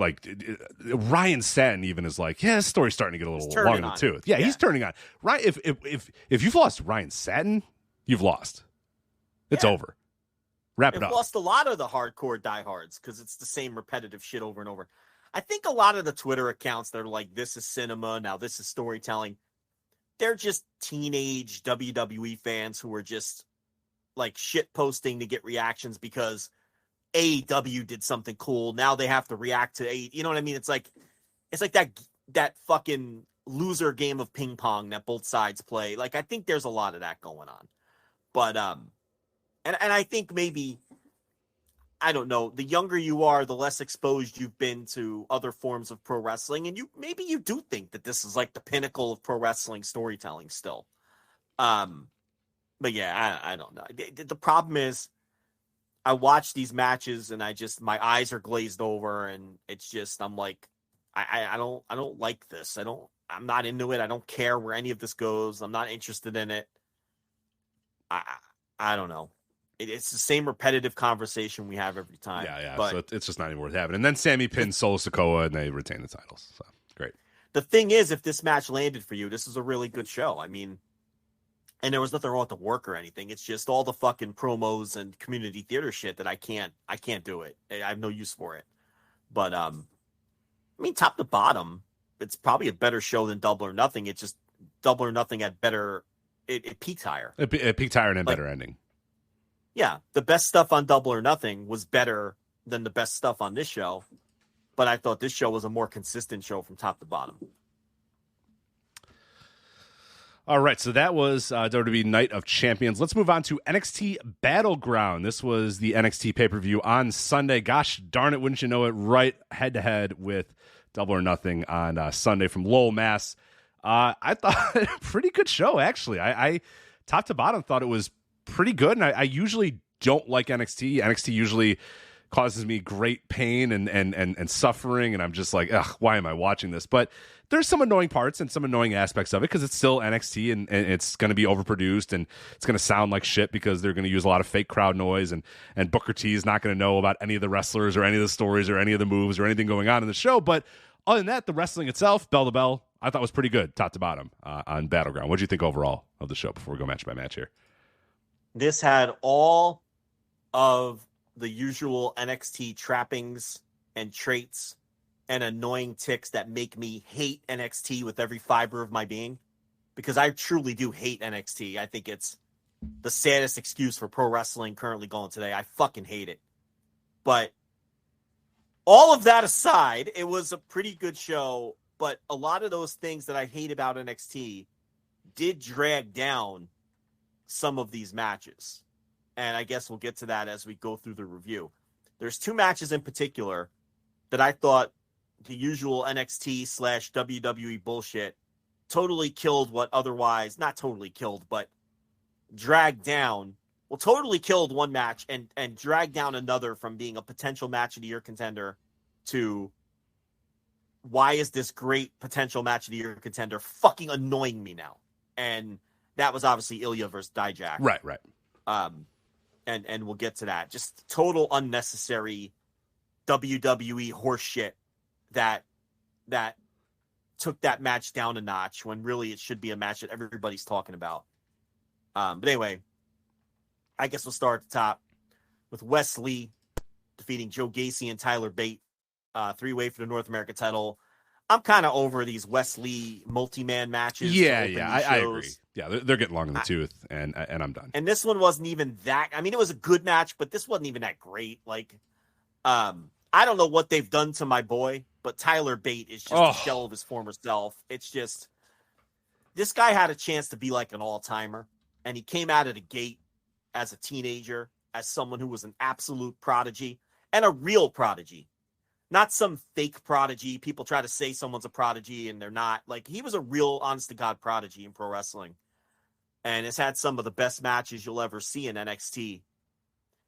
Ryan Satin even is like, yeah, this story's starting to get a little long in the tooth. Yeah, he's turning on. Right, if you've lost Ryan Satin, you've lost. It's over. Wrap it up. Lost a lot of the hardcore diehards because it's the same repetitive shit over and over. I think a lot of the Twitter accounts that are like, this is cinema, now this is storytelling, they're just teenage WWE fans who are just like shit posting to get reactions because AEW did something cool. Now they have to react to you know what I mean? It's like that fucking loser game of ping pong that both sides play. Like, I think there's a lot of that going on. But and I think maybe, I don't know, the younger you are, the less exposed you've been to other forms of pro wrestling, and maybe you do think that this is like the pinnacle of pro wrestling storytelling still. But yeah, I don't know. The problem is, I watch these matches and my eyes are glazed over, and it's just, I'm like, I don't like this. I'm not into it. I don't care where any of this goes. I'm not interested in it. I don't know. It's the same repetitive conversation we have every time. Yeah. But so it's just not even worth having. And then Sammy pins Solo Sikoa, and they retain the titles. So great. The thing is, if this match landed for you, this is a really good show. I mean, and there was nothing wrong with the work or anything. It's just all the fucking promos and community theater shit that I can't do it. I have no use for it. But I mean, top to bottom, it's probably a better show than Double or Nothing. It's just Double or Nothing had better. It peaked higher. It peaked higher and had better ending. Yeah, the best stuff on Double or Nothing was better than the best stuff on this show, but I thought this show was a more consistent show from top to bottom. All right, so that was WWE Night of Champions. Let's move on to NXT Battleground. This was the NXT pay-per-view on Sunday. Gosh darn it, wouldn't you know it, right head-to-head with Double or Nothing on Sunday from Lowell, Mass. I thought a pretty good show, actually. I top to bottom thought it was pretty good, and I usually don't like NXT. NXT usually causes me great pain and suffering, and I'm just like, ugh, why am I watching this? But there's some annoying parts and some annoying aspects of it because it's still NXT, and it's going to be overproduced, and it's going to sound like shit because they're going to use a lot of fake crowd noise, and Booker T is not going to know about any of the wrestlers or any of the stories or any of the moves or anything going on in the show. But other than that, the wrestling itself, bell to bell, I thought was pretty good, top to bottom, on Battleground. What do you think overall of the show before we go match by match here? This had all of the usual NXT trappings and traits and annoying ticks that make me hate NXT with every fiber of my being, because I truly do hate NXT. I think it's the saddest excuse for pro wrestling currently going today. I fucking hate it. But all of that aside, it was a pretty good show, but a lot of those things that I hate about NXT did drag down some of these matches. And I guess we'll get to that as we go through the review. There's two matches in particular that I thought the usual NXT/WWE bullshit totally killed what otherwise, not totally killed, but dragged down. Well, totally killed one match and dragged down another from being a potential match of the year contender to why is this great potential match of the year contender fucking annoying me now? And that was obviously Ilya versus Dijak. Right. And we'll get to that. Just total unnecessary WWE horseshit that took that match down a notch when really it should be a match that everybody's talking about. But anyway, I guess we'll start at the top with Wes Lee defeating Joe Gacy and Tyler Bate, 3-way for the North American title. I'm kind of over these Wes Lee multi-man matches. Yeah, I agree. Yeah, they're getting long in the tooth, and I'm done. And this one wasn't even that. I mean, it was a good match, but this wasn't even that great. Like, I don't know what they've done to my boy, but Tyler Bate is just a shell of his former self. It's just, this guy had a chance to be like an all-timer, and he came out of the gate as a teenager, as someone who was an absolute prodigy, and a real prodigy. Not some fake prodigy. People try to say someone's a prodigy and they're not. Like, he was a real, honest-to-God prodigy in pro wrestling. And has had some of the best matches you'll ever see in NXT.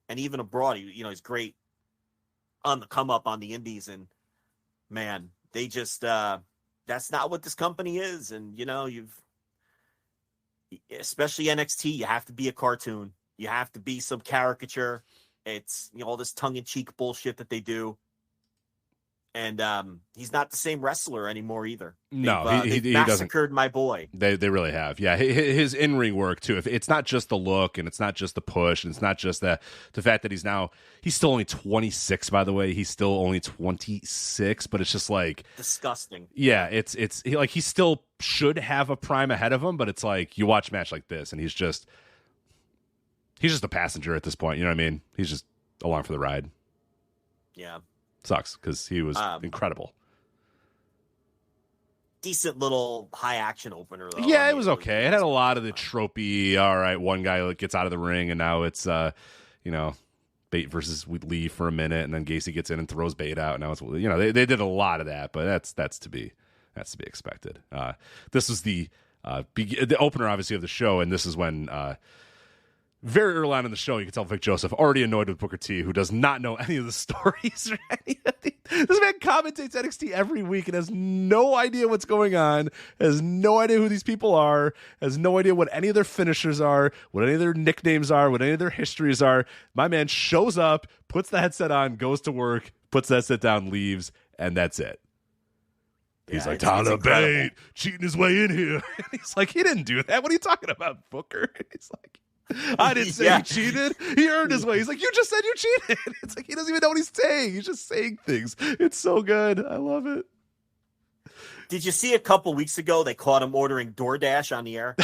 And even abroad, he's great on the come-up on the indies. And, man, they just, that's not what this company is. And, especially NXT, you have to be a cartoon. You have to be some caricature. It's, all this tongue-in-cheek bullshit that they do. And he's not the same wrestler anymore either. No, he massacred my boy. They really have. Yeah, his in-ring work too. If it's not just the look, and it's not just the push, and it's not just the fact that he's still only 26. By the way, he's still only 26. But it's just like disgusting. Yeah, he still should have a prime ahead of him. But it's like you watch a match like this, and he's just a passenger at this point. You know what I mean? He's just along for the ride. Yeah. Sucks because he was incredible. Decent little high action opener though. Yeah, it was okay. It had a lot of the tropey. All right, one guy gets out of the ring, and now it's Bate versus Lee for a minute, and then Gacy gets in and throws Bate out. Now it's they did a lot of that, but that's to be expected. This was the opener, obviously, of the show, and this is when. Very early on in the show, you can tell Vic Joseph already annoyed with Booker T, who does not know any of the stories or any of this man commentates NXT every week and has no idea what's going on, has no idea who these people are, has no idea what any of their finishers are, what any of their nicknames are, what any of their histories are. My man shows up, puts the headset on, goes to work, puts the headset down, leaves, and that's it. He's like, Tyler Bate cheating his way in here. He's like, he didn't do that. What are you talking about, Booker? He's like, I didn't say he cheated. He earned his way. He's like, you just said you cheated. It's like he doesn't even know what he's saying. He's just saying things. It's so good. I love it. Did you see a couple weeks ago they caught him ordering DoorDash on the air?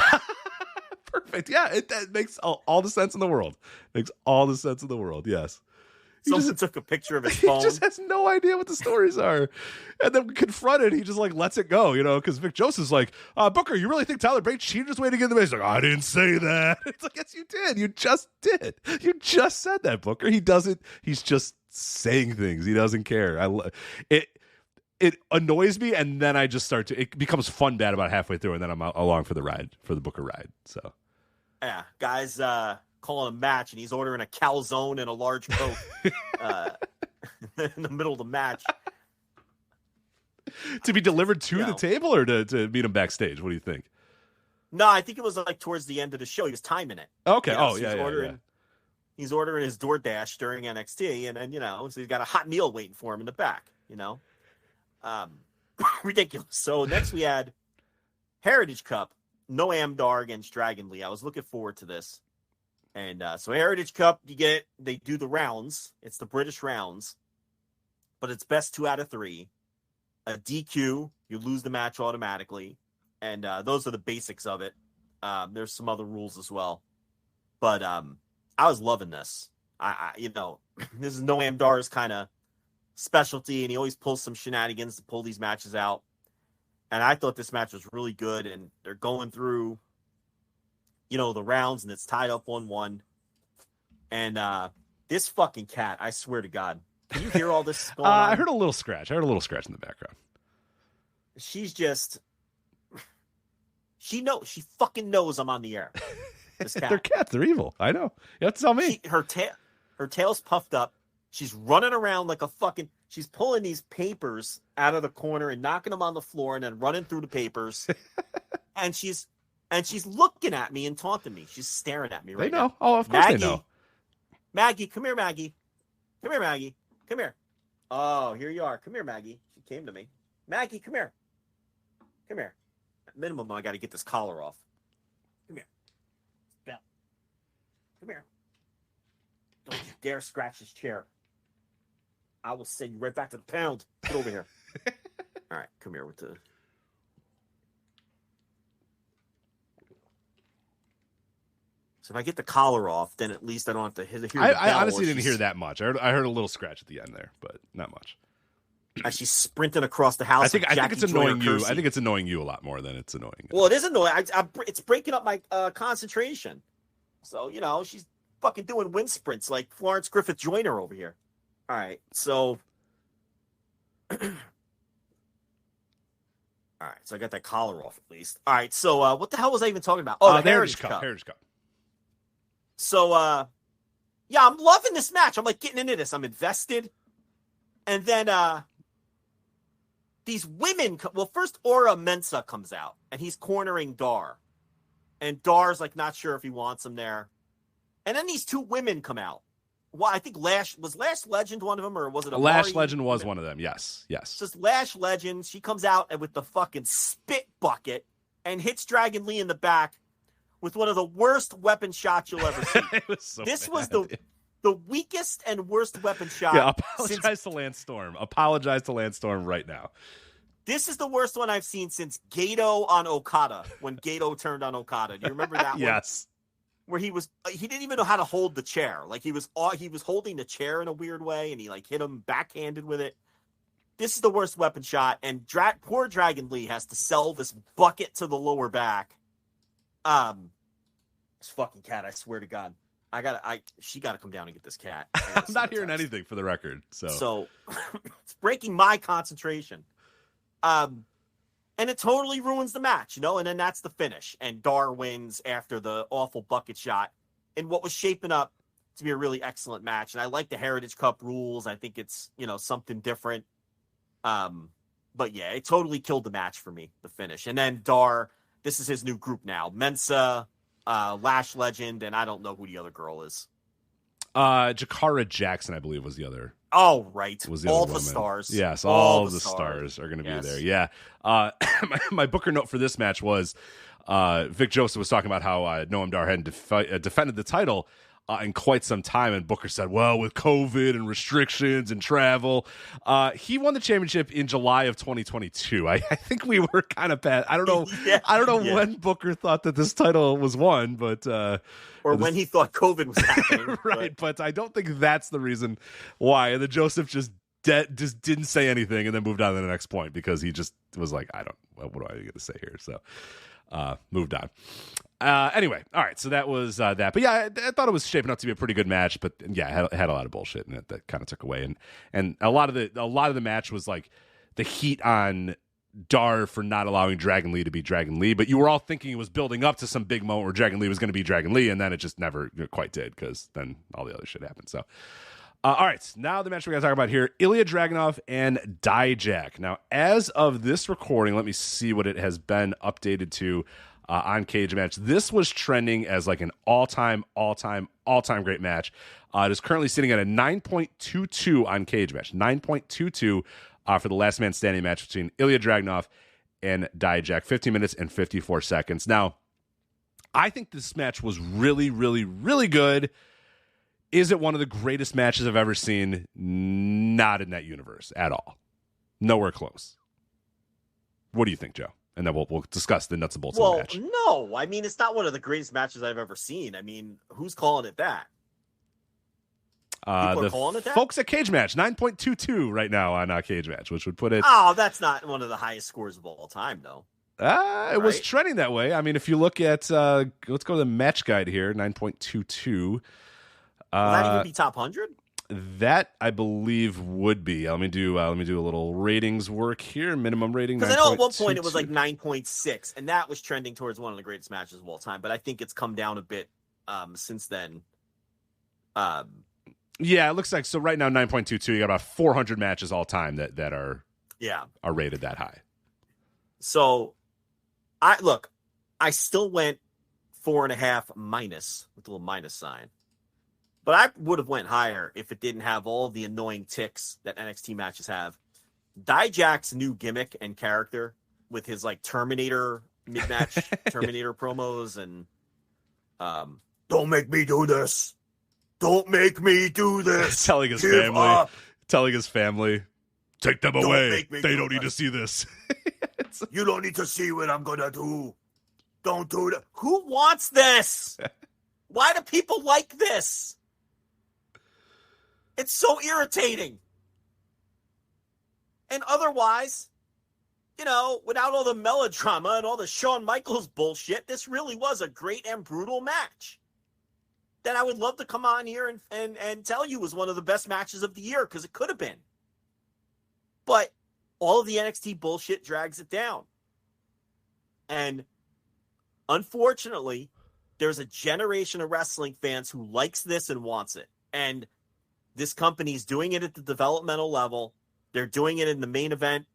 Perfect. Yeah, that makes all the sense in the world. Makes all the sense in the world. Yes. Someone took a picture of his phone. He just has no idea what the stories are. And then confronted, he just lets it go, because Vic Joseph's like, Booker, you really think Tyler Bate cheated his way to get in the match? He's like, I didn't say that. It's like, yes, you did. You just did. You just said that, Booker. He doesn't. He's just saying things. He doesn't care. It annoys me, and then I just it becomes fun bad about halfway through, and then I'm along for the ride, for the Booker ride. So, yeah, guys, calling a match, and he's ordering a calzone and a large Coke in the middle of the match. To be delivered to the table or to meet him backstage? What do you think? No, I think it was towards the end of the show. He was timing it. Okay. So yeah. He's ordering his DoorDash during NXT, and then, so he's got a hot meal waiting for him in the back, Ridiculous. So next we had Heritage Cup. Noam Dar against Dragon Lee. I was looking forward to this. And so Heritage Cup, they do the rounds. It's the British rounds, but it's best 2 out of 3. A DQ, you lose the match automatically. And those are the basics of it. There's some other rules as well. But I was loving this. This is Noam Dar's kind of specialty, and he always pulls some shenanigans to pull these matches out. And I thought this match was really good, and they're going through the rounds, and it's tied up 1-1. And this fucking cat, I swear to God. Can you hear all this going on? I heard a little scratch. In the background. She's just... She fucking knows I'm on the air. This cat. They're cats. They're evil. I know. You have to tell me. Her tail's puffed up. She's running around like a fucking... She's pulling these papers out of the corner and knocking them on the floor and then running through the papers. And she's looking at me and taunting me. She's staring at me right now. They know. Oh, of course they know. Maggie, come here, Maggie. Come here, Maggie. Come here. Oh, here you are. Come here, Maggie. She came to me. Maggie, come here. Come here. At minimum, I got to get this collar off. Come here. Bell. Come here. Don't you dare scratch his chair. I will send you right back to the pound. Get over here. All right, come here with the... So if I get the collar off, then at least I don't have to hear the bell. I honestly didn't hear that much. I heard a little scratch at the end there, but not much. As she's sprinting across the house. I think it's annoying you. I think it's annoying you a lot more than it's annoying. Well, it is annoying. It's breaking up my concentration. So, she's fucking doing wind sprints like Florence Griffith Joyner over here. All right, so... All right, so I got that collar off at least. All right, so what the hell was I even talking about? Oh, the Heritage Cup. Heritage Cup. So, yeah, I'm loving this match. I'm getting into this. I'm invested. And then these women, well, first Aura Mensa comes out, and he's cornering Dar. And Dar's like not sure if he wants him there. And then these two women come out. Well, I think Lash Legend one of them, or was it a Lash Legend was one of them? Yes. It's just Lash Legend. She comes out with the fucking spit bucket and hits Dragon Lee in the back with one of the worst weapon shots you'll ever see. This was the weakest and worst weapon shot. Yeah, apologize to Lance Storm. Apologize to Lance Storm right now. This is the worst one I've seen since Gato on Okada, when Gato turned on Okada. Do you remember that one? Yes. Where he didn't even know how to hold the chair. Like he was holding the chair in a weird way, and he like hit him backhanded with it. This is the worst weapon shot, and poor Dragon Lee has to sell this bucket to the lower back. This fucking cat, I swear to God. She gotta come down and get this cat. I'm not hearing anything for the record. So it's breaking my concentration. And it totally ruins the match, you know, and then that's the finish. And Dar wins after the awful bucket shot in what was shaping up to be a really excellent match. And I like the Heritage Cup rules. I think it's, you know, something different. But yeah, it totally killed the match for me, the finish. And then Dar, this is his new group now. Mensa, Lash Legend, and I don't know who the other girl is. Jakara Jackson, I believe, was the other. Oh, right. Was the all other the woman. stars. Yes, all the stars are going to be there. Yeah. My booker note for this match was Vic Joseph was talking about how Noam Dar hadn't defended the title in quite some time, and Booker said, well, with COVID and restrictions and travel, he won the championship in July of 2022. I think we were kind of past. I don't know when Booker thought that this title was won, but or when he thought COVID was happening. Right, but I don't think that's the reason why. And then Joseph just didn't say anything and then moved on to the next point because he just was like, what do I get to say here? So moved on. Anyway, all right, so that was that. But yeah, I thought it was shaping up to be a pretty good match, but yeah, it had a lot of bullshit in it that kind of took away. And a lot of the match was like the heat on Dar for not allowing Dragon Lee to be Dragon Lee, but you were all thinking it was building up to some big moment where Dragon Lee was going to be Dragon Lee, and then it just never quite did because then all the other shit happened. So, all right, now the match we're going to talk about here, Ilya Dragunov and Dijak. Now, as of this recording, let me see what it has been updated to on Cage Match. This was trending as like an all-time great match. It is currently sitting at a 9.22 on Cage Match. 9.22 for the last man standing match between Ilya Dragunov and Dijak. 15 minutes and 54 seconds. Now, I think this match was really, really, really good. Is it one of the greatest matches I've ever seen? Not in that universe at all. Nowhere close. What do you think, Joe? And then we'll discuss the nuts and bolts of the match. No, I mean, it's not one of the greatest matches I've ever seen. I mean, who's calling it that? People are calling it that? Folks at Cage Match, 9.22 right now on Cage Match, which would put it... Oh, that's not one of the highest scores of all time, though. It was trending that way. I mean, if you look at... let's go to the match guide here, 9.22. Will that even be top 100? That I believe would be. Let me do a little ratings work here. Minimum rating. Because I know at one point it was like 9.6, and that was trending towards one of the greatest matches of all time. But I think it's come down a bit since then. Yeah, it looks like so. Right now, 9.22. You got about 400 matches all time that are rated that high. So, I still went 4.5 minus with a little minus sign. But I would have went higher if it didn't have all the annoying ticks that NXT matches have. Dijak's new gimmick and character with his like Terminator mid-match Terminator promos and don't make me do this. Don't make me do this. telling his family, take them away. They don't need to see this. You don't need to see what I'm gonna do. Don't do that. Who wants this? Why do people like this? It's so irritating. And otherwise, you know, without all the melodrama and all the Shawn Michaels bullshit, this really was a great and brutal match that I would love to come on here and tell you was one of the best matches of the year, because it could have been. But all of the NXT bullshit drags it down. And unfortunately, there's a generation of wrestling fans who likes this and wants it. And this company's doing it at the developmental level. They're doing it in the main event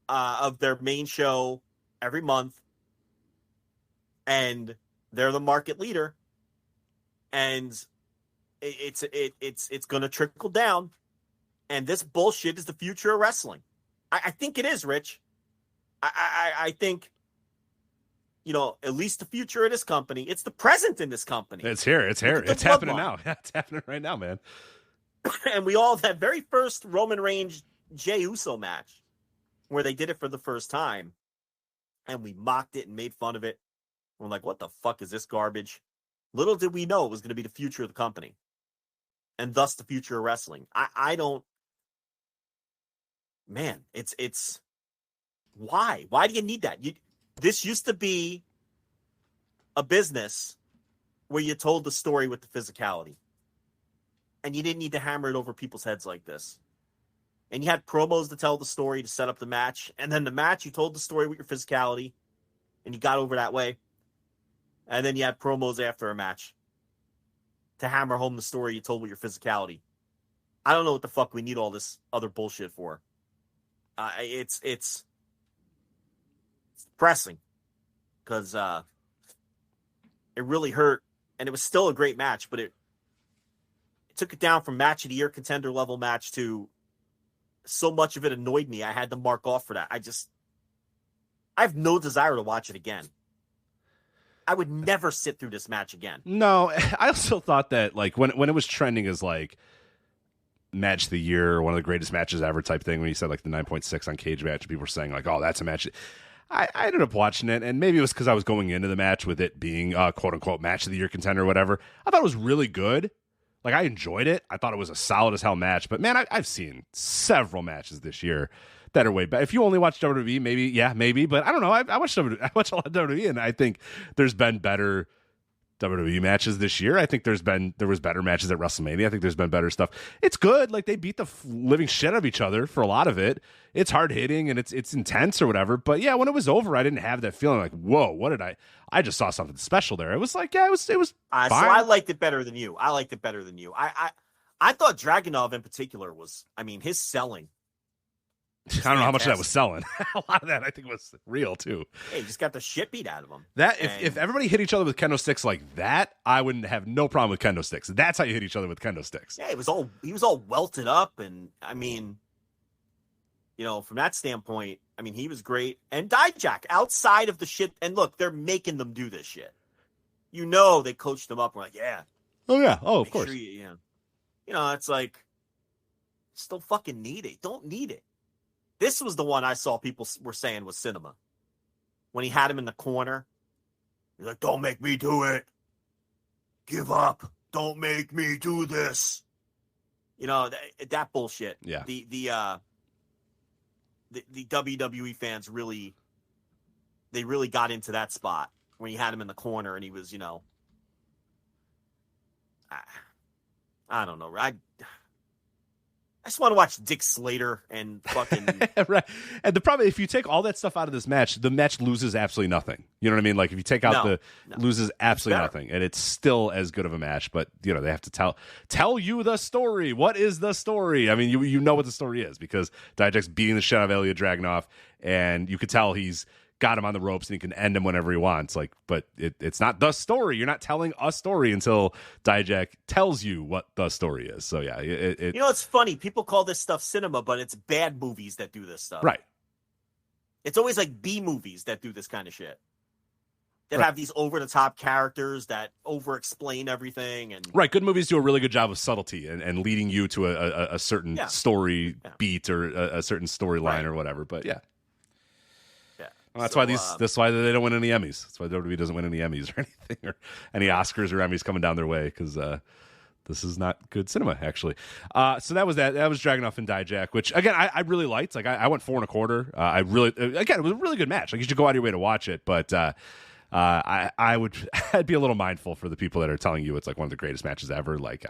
of their main show every month. and they're the market leader, and it's going to trickle down, and this bullshit is the future of wrestling. I think it is, Rich. I think, at least the future of this company. It's the present in this company. It's here. It's here. It's happening now. Yeah, it's happening right now, man. And we all, that very first Roman Reigns Jey Uso match, where they did it for the first time, and we mocked it and made fun of it. We're like, what the fuck is this garbage? Little did we know it was going to be the future of the company, and thus the future of wrestling. I don't, man, it's why do you need that? This used to be a business where you told the story with the physicality, and you didn't need to hammer it over people's heads like this. And you had promos to tell the story, to set up the match. And then the match, you told the story with your physicality, and you got over that way. And then you had promos after a match to hammer home the story you told with your physicality. I don't know what the fuck we need all this other bullshit for. It's depressing, because it really hurt, and it was still a great match, but it took it down from match of the year contender level match to so much of it annoyed me. I had to mark off for that. I have no desire to watch it again. I would never sit through this match again. No, I also thought that, like, when it was trending as like match of the year, one of the greatest matches ever type thing, when you said like the 9.6 on Cage Match, people were saying like, oh, that's a match. I ended up watching it, and maybe it was because I was going into the match with it being quote unquote match of the year contender or whatever. I thought it was really good. Like, I enjoyed it. I thought it was a solid as hell match. But man, I've seen several matches this year that are way better. If you only watch WWE, maybe. But I don't know. I watch a lot of WWE, and I think there's been better WWE matches this year. I think there was better matches at WrestleMania. I think there's been better stuff. It's good. Like, they beat the living shit out of each other for a lot of it. It's hard hitting and it's intense or whatever. But yeah, when it was over, I didn't have that feeling like, whoa, what did I just saw something special there. It was like, yeah, it was fine. So I liked it better than you. I thought Dragunov in particular was, his selling. I don't know how much of that was selling. A lot of that I think was real too. Hey, he just got the shit beat out of him. That if everybody hit each other with kendo sticks like that, I wouldn't have no problem with kendo sticks. That's how you hit each other with kendo sticks. Yeah, he was all welted up, and from that standpoint, he was great. And Dijak, outside of the shit, and look, they're making them do this shit. They coached them up. We're like, yeah. Oh yeah. Oh, of course. Sure it's like, still fucking need it. Don't need it. This was the one I saw people were saying was cinema. When he had him in the corner, he's like, don't make me do it. Give up. Don't make me do this. That bullshit. Yeah. The WWE fans really got into that spot when he had him in the corner and he was, I don't know. I just want to watch Dick Slater and fucking right. And the problem, if you take all that stuff out of this match, the match loses absolutely nothing. You know what I mean? Like, if you take out loses absolutely nothing, and it's still as good of a match. But they have to tell you the story. What is the story? You know what the story is, because Dijak's beating the shit out of Ilya Dragunov, and you could tell he's got him on the ropes and he can end him whenever he wants. Like, but it's not the story. You're not telling a story until Dijak tells you what the story is. So yeah, it's funny. People call this stuff cinema, but it's bad movies that do this stuff. Right. It's always like B movies that do this kind of shit. That have these over the top characters that over explain everything. And right. Good movies do a really good job of subtlety and leading you to a certain story beat or a certain storyline or whatever. But yeah. Well, that's why they don't win any Emmys. That's why WWE doesn't win any Emmys or anything, or any Oscars or Emmys coming down their way, because this is not good cinema, actually. So that was Dragunov and Dijak, which again I really liked. Like, I went 4 1/4. It was a really good match. Like, you should go out of your way to watch it, but I'd be a little mindful for the people that are telling you it's like one of the greatest matches ever. Like,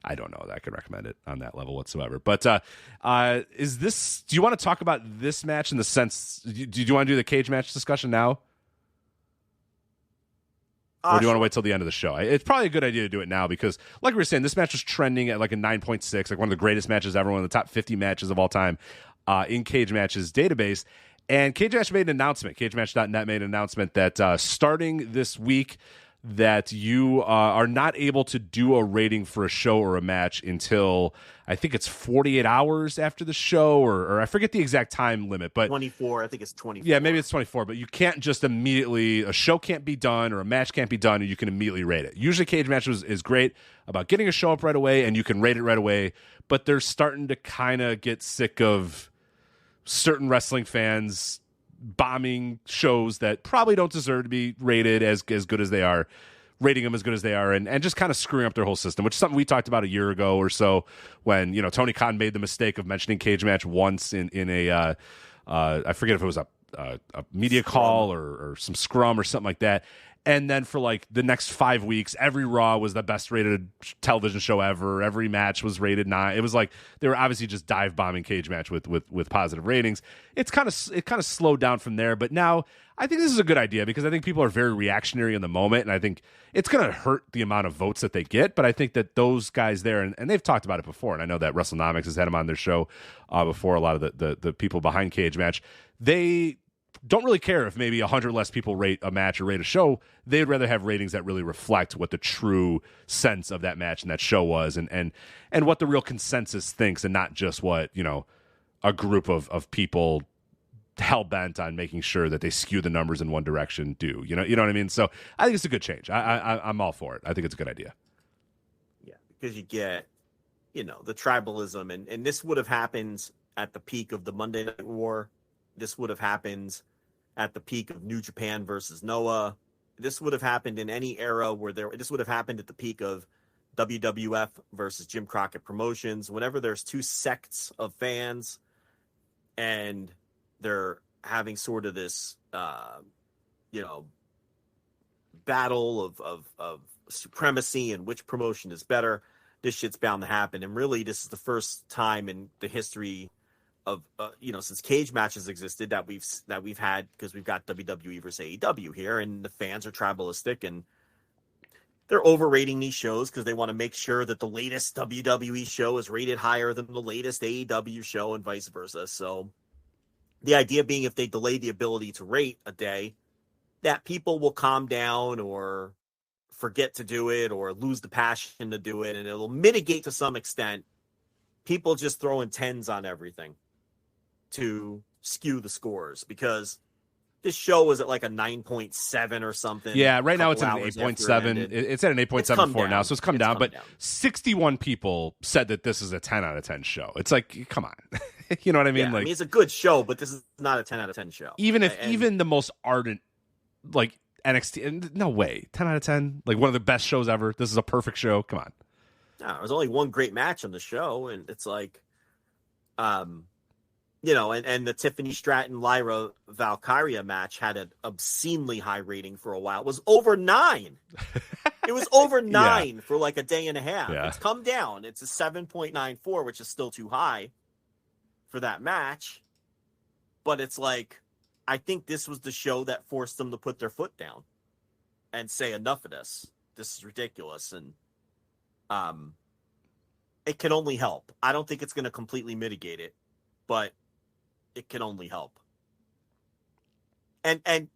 I don't know that I could recommend it on that level whatsoever. But do you want to talk about this match in the sense, do you want to do the cage match discussion now? Or do you want to wait till the end of the show? It's probably a good idea to do it now, because like we were saying, this match was trending at like a 9.6, like one of the greatest matches ever, one of the top 50 matches of all time in Cage Matches database. And Cage Match made an announcement. CageMatch.net made an announcement that starting this week, that you are not able to do a rating for a show or a match until I think it's 48 hours after the show, or I forget the exact time limit, but 24. I think it's 24. Yeah, maybe it's 24, but you can't just immediately, a show can't be done or a match can't be done and you can immediately rate it. Usually Cage Match is great about getting a show up right away and you can rate it right away, but they're starting to kind of get sick of certain wrestling fans bombing shows that probably don't deserve to be rated as good as they are, rating them as good as they are, and just kind of screwing up their whole system, which is something we talked about a year ago or so when, Tony Khan made the mistake of mentioning Cage Match once in a I forget if it was a media call or some scrum or something like that. And then for like the next 5 weeks, every Raw was the best rated television show ever. Every match was rated 9. It was like they were obviously just dive bombing Cage Match with positive ratings. It kind of slowed down from there, but now I think this is a good idea because I think people are very reactionary in the moment, and I think it's going to hurt the amount of votes that they get. But I think that those guys there, and they've talked about it before, and I know that WrestleNomics has had them on their show before. A lot of the people behind Cage Match, they don't really care if maybe 100 less people rate a match or rate a show. They'd rather have ratings that really reflect what the true sense of that match and that show was, and what the real consensus thinks, and not just what a group of people hell bent on making sure that they skew the numbers in one direction do. You know what I mean? So I think it's a good change. I'm all for it. I think it's a good idea. Yeah, because you get the tribalism, and this would have happened at the peak of the Monday Night War. This would have happened at the peak of New Japan versus Noah. This would have happened in any era this would have happened at the peak of WWF versus Jim Crockett Promotions. Whenever there's two sects of fans and they're having sort of this, battle of supremacy and which promotion is better, this shit's bound to happen. And really, this is the first time in the history of since Cage Matches existed that we've had, because we've got WWE versus AEW here, and the fans are tribalistic and they're overrating these shows because they want to make sure that the latest WWE show is rated higher than the latest AEW show and vice versa. So the idea being, if they delay the ability to rate a day, that people will calm down or forget to do it or lose the passion to do it, and it'll mitigate to some extent people just throwing 10s on everything to skew the scores, because this show was at like a 9.7 or something. Yeah, right now it's at an 8.7. It's at an 8.74 now, so it's come down. But 61 people said that this is a 10 out of 10 show. It's like, come on. You know what I mean? Yeah, it's a good show, but this is not a 10 out of 10 show. Even the most ardent, like NXT, no way, 10 out of 10, like one of the best shows ever. This is a perfect show. Come on. No, there's only one great match on the show, and it's like, and the Tiffany Stratton Lyra Valkyria match had an obscenely high rating for a while. It was over 9. It was over 9 for like a day and a half. Yeah. It's come down. It's a 7.94, which is still too high for that match. But it's like, I think this was the show that forced them to put their foot down and say, enough of this. This is ridiculous. And it can only help. I don't think it's going to completely mitigate it, but it can only help. And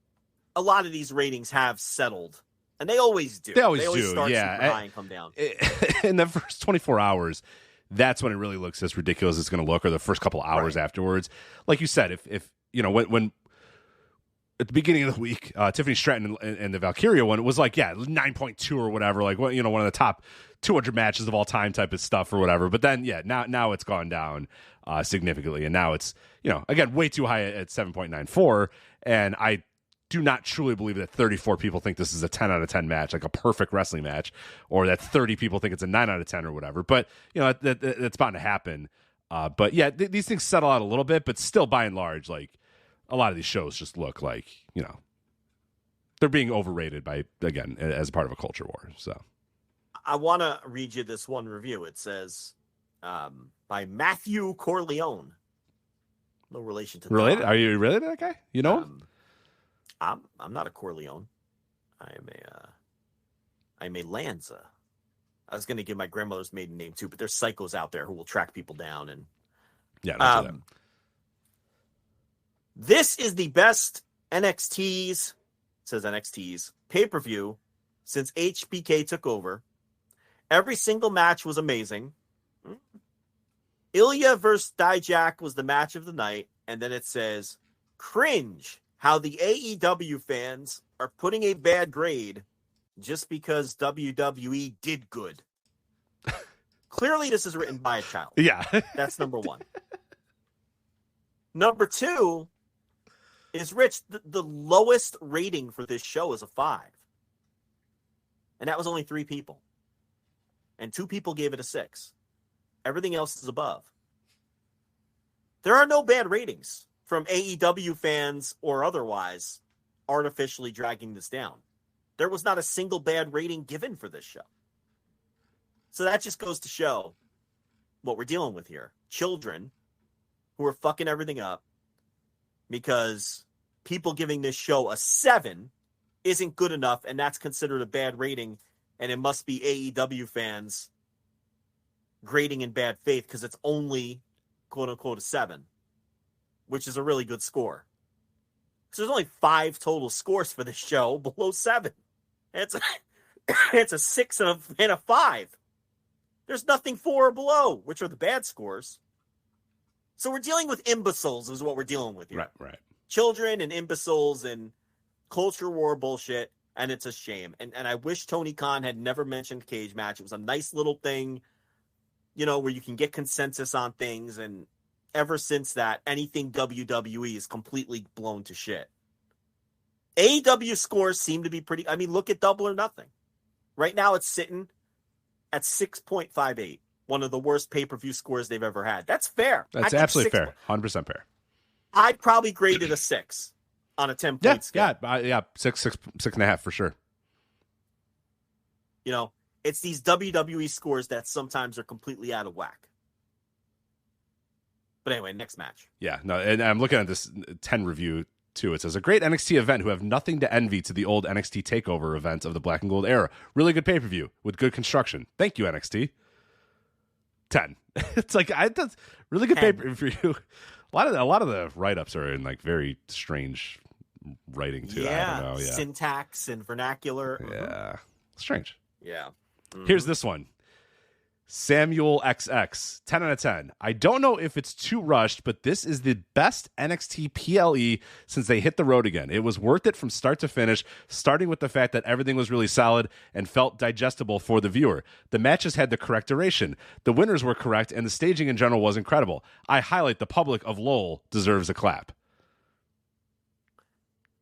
a lot of these ratings have settled, and they always do. They always do, start yeah. super high and come down. In the first 24 hours, that's when it really looks as ridiculous as it's going to look, or the first couple hours afterwards. Like you said, if when at the beginning of the week, Tiffany Stratton and the Valkyria one, it was like, 9.2 or whatever, like one of the top 200 matches of all time type of stuff or whatever. But then, now it's gone down significantly, and now it's again way too high at 7.94. And I do not truly believe that 34 people think this is a 10 out of 10 match, like a perfect wrestling match, or that 30 people think it's a 9 out of 10 or whatever. But that's bound to happen. But these things settle out a little bit, but still, by and large, like, a lot of these shows just look like, they're being overrated as part of a culture war. So I want to read you this one review. It says, by Matthew Corleone. No relation to related. Are you related to that guy? You know him? I'm not a Corleone. I'm a Lanza. I was going to give my grandmother's maiden name too, but there's psychos out there who will track people down. And don't do that. This is the best NXT's pay-per-view since HBK took over. Every single match was amazing. Ilya versus Dijak was the match of the night. And then it says, cringe how the AEW fans are putting a bad grade just because WWE did good. Clearly, this is written by a child. Yeah. That's number one. Number two is, Rich, the lowest rating for this show is a 5. And that was only 3 people. And 2 people gave it a 6. Everything else is above. There are no bad ratings from AEW fans or otherwise artificially dragging this down. There was not a single bad rating given for this show. So that just goes to show what we're dealing with here. Children who are fucking everything up because people giving this show a 7 isn't good enough, and that's considered a bad rating, and it must be AEW fans grading in bad faith because it's only, quote-unquote, a 7, which is a really good score. So there's only 5 total scores for this show below 7. It's a 6 and a 5. There's nothing 4 or below, which are the bad scores. So we're dealing with imbeciles is what we're dealing with here. Right. Children and imbeciles and culture war bullshit, and it's a shame. And I wish Tony Khan had never mentioned cage match. It was a nice little thing, where you can get consensus on things, and ever since that, anything WWE is completely blown to shit. AEW scores seem to be pretty... I mean, look at Double or Nothing. Right now, it's sitting at 6.58. One of the worst pay-per-view scores they've ever had. That's fair. That's absolutely fair. 100% fair. I'd probably grade it a 6 on a 10-point scale. Yeah, 6.5 for sure. It's these WWE scores that sometimes are completely out of whack. But anyway, next match. Yeah, no, and I'm looking at this 10 review too. It says, a great NXT event who have nothing to envy to the old NXT TakeOver events of the Black and Gold era. Really good pay-per-view with good construction. Thank you, NXT. 10. It's like, that's really good pay-per-view. A lot of the write-ups are in like very strange writing too. Yeah, I don't know. Yeah. Syntax and vernacular. Yeah, strange. Yeah. Mm-hmm. Here's this one. Samuel XX, 10 out of 10. I don't know if it's too rushed, but this is the best NXT PLE since they hit the road again. It was worth it from start to finish, starting with the fact that everything was really solid and felt digestible for the viewer. The matches had the correct duration. The winners were correct, and the staging in general was incredible. I highlight the public of Lowell deserves a clap.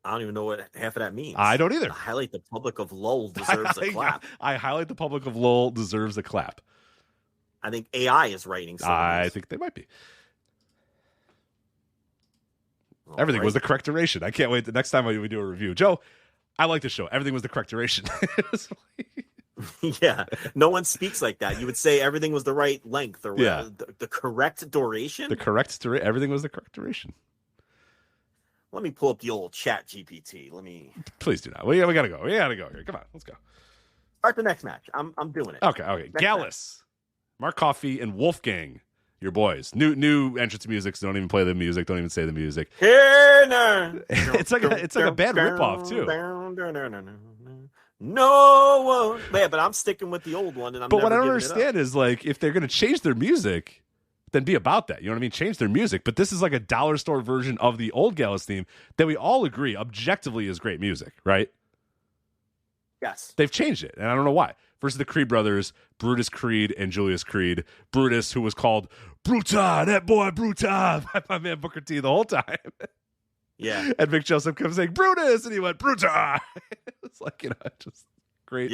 I don't even know what half of that means. I don't either. I highlight the public of Lowell deserves a clap. I highlight the public of Lowell deserves a clap. I think AI is writing some of these. I think they might be. Everything was the correct duration. I can't wait the next time we do a review. Joe, I like the show. Everything was the correct duration. Yeah. No one speaks like that. You would say everything was the right length or the correct duration. Everything was the correct duration. Let me pull up the old Chat GPT. Please do not. We gotta go. We gotta go here. Come on, let's go. Start the next match. I'm doing it. Okay. Next Gallus, Mark Coffey, and Wolfgang, your boys. New entrance music. So don't even play the music. Don't even say the music. It's like a bad ripoff too. No one. Yeah, but I'm sticking with the old one. But what I don't understand is, like, if they're gonna change their music, then be about that. You know what I mean? Change their music. But this is like a dollar store version of the old Gallus theme that we all agree objectively is great music, right? Yes. They've changed it, and I don't know why. Versus the Creed brothers, Brutus Creed and Julius Creed. Brutus, who was called Bruta, that boy Bruta, by my man Booker T the whole time. Yeah. And Vic Joseph kept saying Brutus, and he went Bruta. It's like, just great,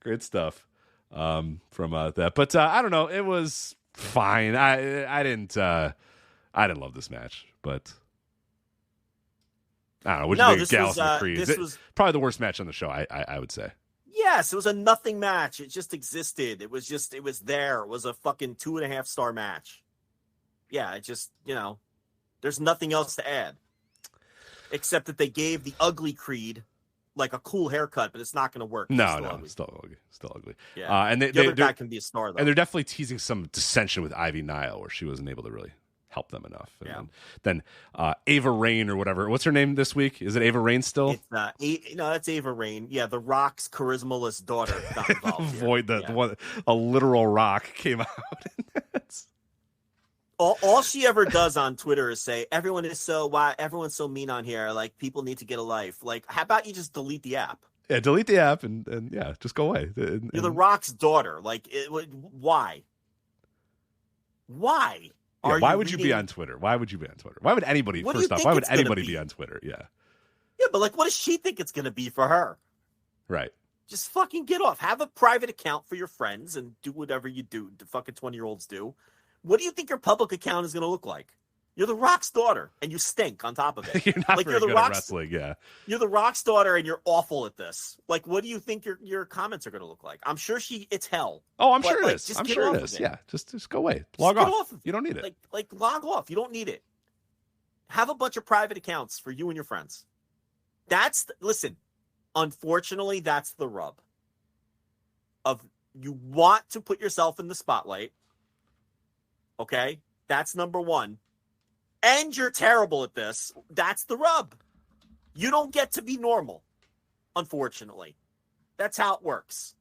great stuff from that. But I don't know. It was fine. I didn't love this match, but I don't know. What do you think, Gallus and Creed? This was probably the worst match on the show. I would say. Yes, it was a nothing match. It just existed. It was there. It was a fucking 2.5 star match. Yeah, it just, there's nothing else to add. Except that they gave the ugly Creed like a cool haircut, but it's not going to work. No, still ugly. Yeah, and the other guy can be a star though. And they're definitely teasing some dissension with Ivy Nile, where she wasn't able to really help them enough. And then Ava Rain or whatever. What's her name this week? Is it Ava Rain still? It's no, that's Ava Rain. Yeah, The Rock's charismaless daughter got involved. The one, a literal rock came out. All she ever does on Twitter is say, everyone's so mean on here. Like, people need to get a life. Like, how about you just delete the app? Yeah, delete the app and just go away. You're The Rock's daughter. Like, why? Why? Yeah, why would you be on Twitter? Why would you be on Twitter? Why would anybody, first off, why would anybody be on Twitter? Yeah. Yeah, but like, what does she think it's going to be for her? Right. Just fucking get off. Have a private account for your friends and do whatever you do. The fucking 20-year-olds do. What do you think your public account is going to look like? You're The Rock's daughter, and you stink on top of it. You're not very good at wrestling, yeah. You're The Rock's daughter, and you're awful at this. Like, what do you think your comments are going to look like? I'm sure it's hell. Oh, I'm sure it is. I'm sure it is. Yeah, just go away. Log off. You don't need it. Like log off. You don't need it. Have a bunch of private accounts for you and your friends. Listen, unfortunately, that's the rub. You want to put yourself in the spotlight. Okay? That's number one. And you're terrible at this. That's the rub. You don't get to be normal, unfortunately. That's how it works.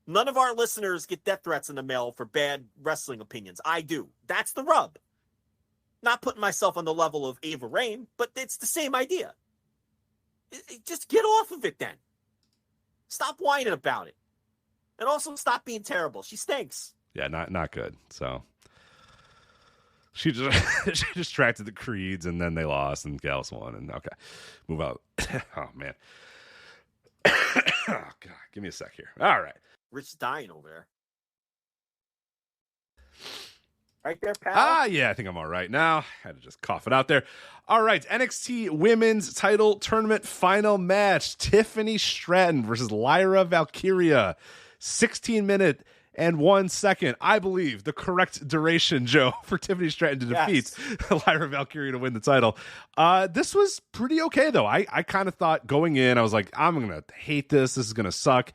None of our listeners get death threats in the mail for bad wrestling opinions. I do. That's the rub. Not putting myself on the level of Ava Rain, but it's the same idea. Just get off of it then. Stop whining about it. And also stop being terrible. She stinks. Yeah, not good. So she just distracted the Creeds, and then they lost, and Gallus won, and okay, move out. Oh man. Oh God, give me a sec here. All right, Rich is dying over there. Right there, pal. Yeah, I think I'm all right now. Had to just cough it out there. All right, NXT Women's Title Tournament final match: Tiffany Stratton versus Lyra Valkyria. 16-minute and 1 second, I believe, the correct duration, Joe, for Tiffany Stratton to defeat Lyra Valkyria to win the title. This was pretty okay, though. I kind of thought going in, I was like, I'm going to hate this. This is going to suck.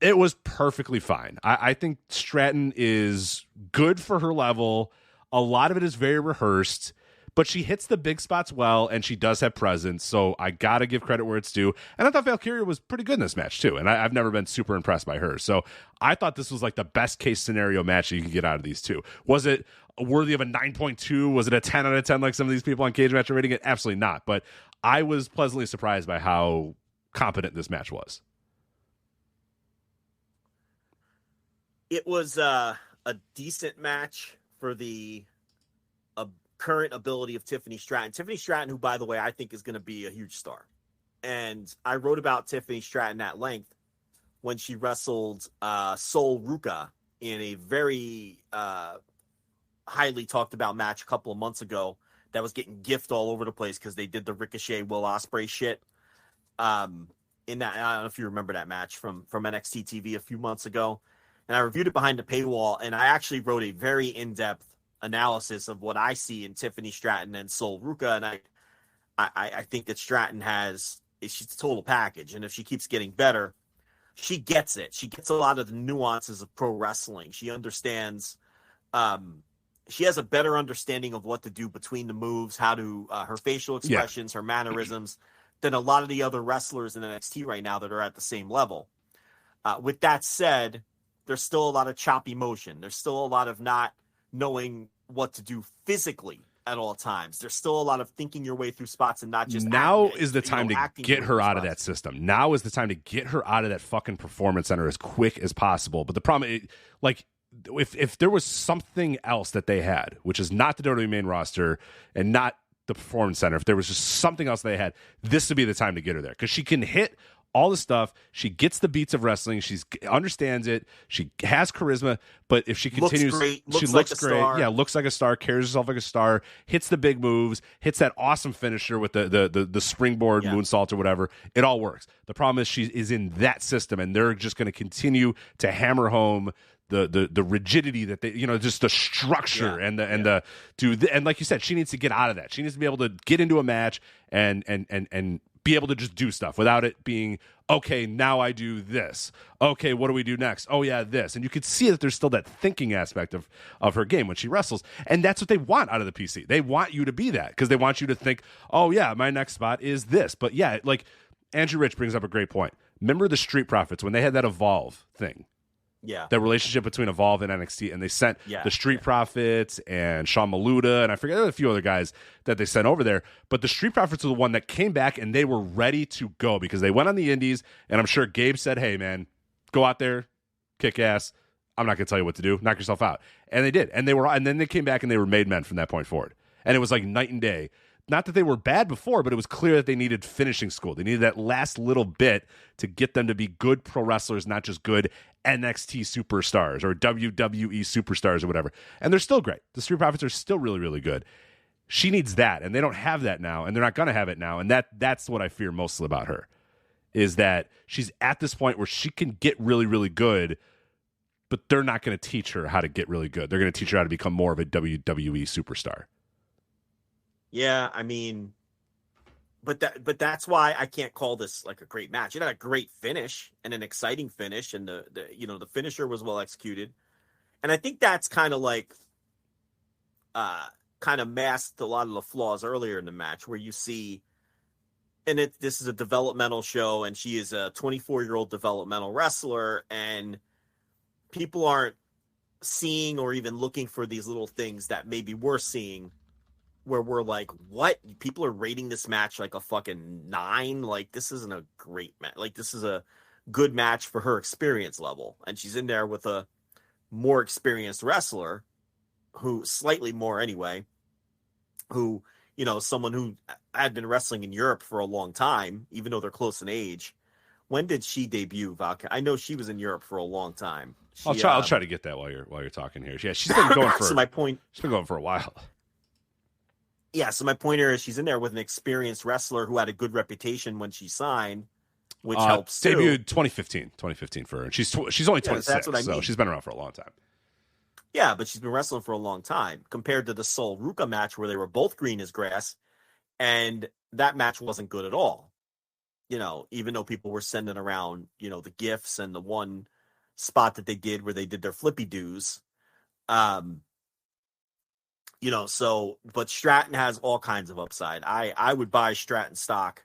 It was perfectly fine. I think Stratton is good for her level. A lot of it is very rehearsed, but she hits the big spots well, and she does have presence, so I got to give credit where it's due. And I thought Valkyria was pretty good in this match, too, and I've never been super impressed by her. So I thought this was like the best-case scenario match that you can get out of these two. Was it worthy of a 9.2? Was it a 10 out of 10 like some of these people on Cage Match are rating it? Absolutely not, but I was pleasantly surprised by how competent this match was. It was a decent match for the current ability of Tiffany Stratton. Tiffany Stratton, who, by the way, I think is going to be a huge star. And I wrote about Tiffany Stratton at length when she wrestled Sol Ruca in a very highly talked about match a couple of months ago that was getting gift all over the place because they did the Ricochet Will Ospreay shit. In that, I don't know if you remember that match from NXT TV a few months ago. And I reviewed it behind the paywall, and I actually wrote a very in-depth analysis of what I see in Tiffany Stratton and Sol Ruca, and I think that Stratton she's a total package, and if she keeps getting better, she gets it. She gets a lot of the nuances of pro wrestling. She understands. She has a better understanding of what to do between the moves, how to her facial expressions, her mannerisms, than a lot of the other wrestlers in NXT right now that are at the same level. With that said, there's still a lot of choppy motion. There's still a lot of not knowing what to do physically at all times. There's still a lot of thinking your way through spots and not just now is the time to get her out of that system. Now is the time to get her out of that fucking performance center as quick as possible. But the problem is, like, if there was something else that they had, which is not the WWE main roster and not the performance center, if there was just something else they had, this would be the time to get her there, because she can hit all the stuff. She gets the beats of wrestling. She understands it. She has charisma. But if she continues, she looks great. Yeah, looks like a star. Carries herself like a star. Hits the big moves. Hits that awesome finisher with the springboard moonsault or whatever. It all works. The problem is she is in that system, and they're just going to continue to hammer home the rigidity that they, just the structure and like you said, she needs to get out of that. She needs to be able to get into a match and be able to just do stuff without it being, okay, now I do this. Okay, what do we do next? Oh, yeah, this. And you could see that there's still that thinking aspect of her game when she wrestles. And that's what they want out of the PC. They want you to be that because they want you to think, oh, yeah, my next spot is this. But yeah, like Andrew Rich brings up a great point. Remember the Street Profits when they had that Evolve thing? Yeah. The relationship between Evolve and NXT, and they sent the Street Profits and Sean Maluda, and I forget a few other guys that they sent over there. But the Street Profits were the one that came back, and they were ready to go because they went on the indies, and I'm sure Gabe said, hey, man, go out there, kick ass. I'm not going to tell you what to do. Knock yourself out. And they did. And then they came back, and they were made men from that point forward. And it was like night and day. Not that they were bad before, but it was clear that they needed finishing school. They needed that last little bit to get them to be good pro wrestlers, not just good NXT superstars or WWE superstars or whatever. And they're still great. The Street Profits are still really, really good. She needs that, and they don't have that now, and they're not going to have it now. And that's what I fear most about her, is that she's at this point where she can get really, really good, but they're not going to teach her how to get really good. They're going to teach her how to become more of a WWE superstar. Yeah, I mean, but that's why I can't call this like a great match. It had a great finish and an exciting finish, and the finisher was well executed, and I think that's kind of like, kind of masked a lot of the flaws earlier in the match where you see, and this is a developmental show, and she is a 24-year-old developmental wrestler, and people aren't seeing or even looking for these little things that maybe we're seeing, where we're like, what? People are rating this match like a fucking 9? Like, this isn't a great match. Like, this is a good match for her experience level. And she's in there with a more experienced wrestler, who, slightly more anyway, who, someone who had been wrestling in Europe for a long time, even though they're close in age. When did she debut, Valkyrie? I know she was in Europe for a long time. I'll try to get that while you're talking here. Yeah, she's been going for so my point. She's been going for a while. Yeah, so my point here is she's in there with an experienced wrestler who had a good reputation when she signed, which helps too. Debuted 2015 for her. And she's only 26, that's what I mean. So she's been around for a long time. Yeah, but she's been wrestling for a long time compared to the Sol Ruca match where they were both green as grass, and that match wasn't good at all. Even though people were sending around, the GIFs and the one spot that they did where they did their flippy doos. But Stratton has all kinds of upside. I would buy Stratton stock,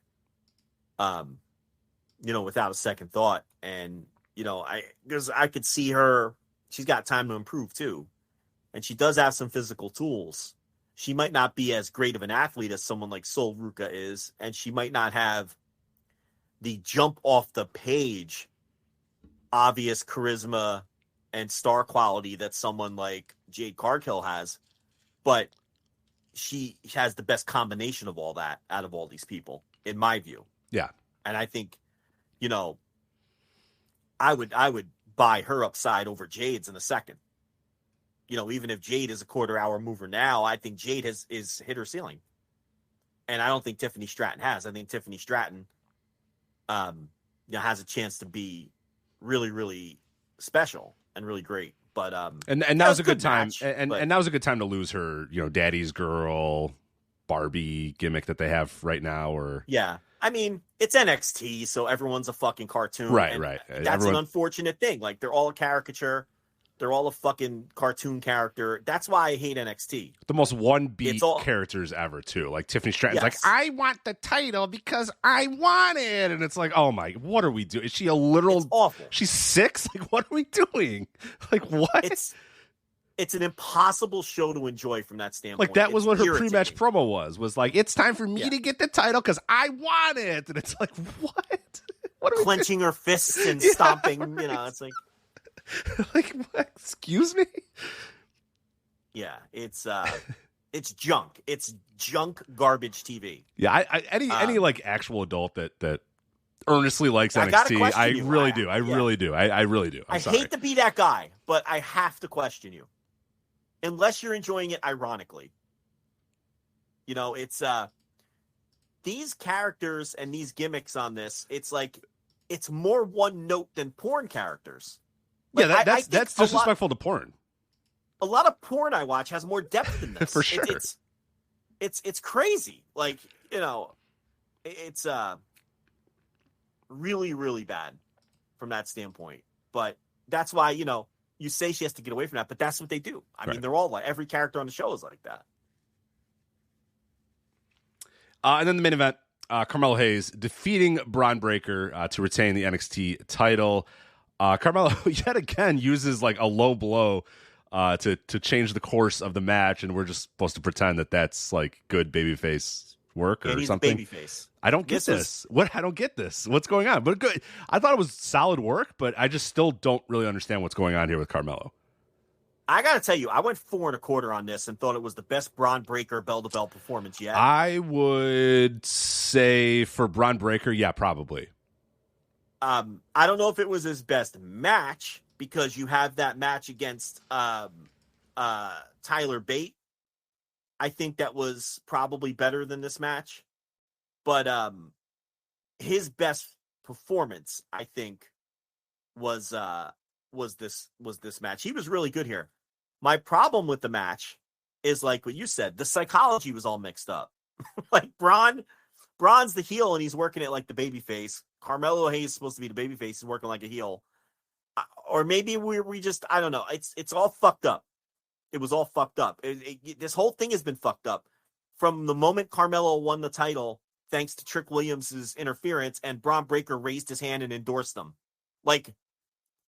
without a second thought. And, I could see her, she's got time to improve too. And she does have some physical tools. She might not be as great of an athlete as someone like Sol Ruca is. And she might not have the jump off the page, obvious charisma and star quality that someone like Jade Cargill has. But she has the best combination of all that out of all these people, in my view. Yeah. And I think, I would buy her upside over Jade's in a second. Even if Jade is a quarter-hour mover now, I think Jade is hit her ceiling. And I don't think Tiffany Stratton has. I think Tiffany Stratton has a chance to be really, really special and really great. But and now's a good time, and now's a good time to lose her, daddy's girl, Barbie gimmick that they have right now. Or yeah, I mean, it's NXT, so everyone's a fucking cartoon, right? That's an unfortunate thing. Like, they're all a caricature, they're all a fucking cartoon character. That's why I hate NXT. The most one-beat characters ever, too. Like Tiffany Stratton's like, I want the title because I want it, and it's like, oh my, what are we doing? Is she a literal? It's awful. She's 6. Like, what are we doing? Like, what? It's an impossible show to enjoy from that standpoint. Like, that was what her pre-match promo was like, it's time for me to get the title because I want it, and it's like, what? What are clenching her fists and stomping? It's like. Like, what? Excuse me? Yeah, it's junk. It's junk garbage TV. Yeah, any like actual adult that earnestly likes NXT, I really do. I really do. I'm sorry. Hate to be that guy, but I have to question you. Unless you're enjoying it ironically. It's these characters and these gimmicks on this, it's like it's more one note than porn characters. Like, yeah, that's disrespectful to porn. A lot of porn I watch has more depth than this. For sure. It's crazy. Like, it's really, really bad from that standpoint. But that's why, you say she has to get away from that, but that's what they do. I mean, they're all like, every character on the show is like that. And then the main event, Carmelo Hayes defeating Bron Breakker to retain the NXT title. Carmelo yet again uses like a low blow to change the course of the match, and we're just supposed to pretend that that's like good babyface work or something. Babyface. I don't get this. I don't get this. What's going on? But good. I thought it was solid work, but I just still don't really understand what's going on here with Carmelo. I got to tell you, I went 4 1/4 on this and thought it was the best Bron Breakker bell-to-bell performance yet. I would say for Bron Breakker, yeah, probably. I don't know if it was his best match because you have that match against Tyler Bate. I think that was probably better than this match. But his best performance, I think, was this match. He was really good here. My problem with the match is like what you said, the psychology was all mixed up. Like Bron's the heel and he's working it like the babyface. Carmelo Hayes is supposed to be the babyface, he's working like a heel. Or maybe we just, I don't know. It's all fucked up. It was all fucked up. This whole thing has been fucked up from the moment Carmelo won the title, thanks to Trick Williams' interference, and Bron Breakker raised his hand and endorsed them. Like,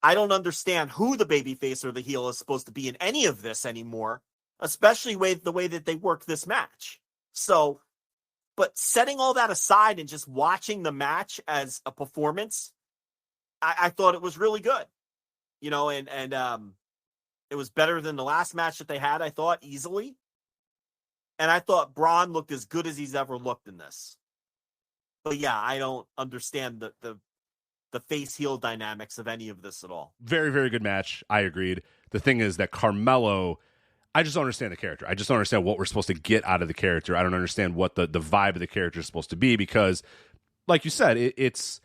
I don't understand who the babyface or the heel is supposed to be in any of this anymore, especially the way that they work this match. So, but setting all that aside and just watching the match as a performance, I thought it was really good, and it was better than the last match that they had, I thought, easily. And I thought Bron looked as good as he's ever looked in this. But yeah, I don't understand the face heel dynamics of any of this at all. Very, very good match. I agreed. The thing is that Carmelo, I just don't understand the character. I just don't understand what we're supposed to get out of the character. I don't understand what the vibe of the character is supposed to be because, like you said, it's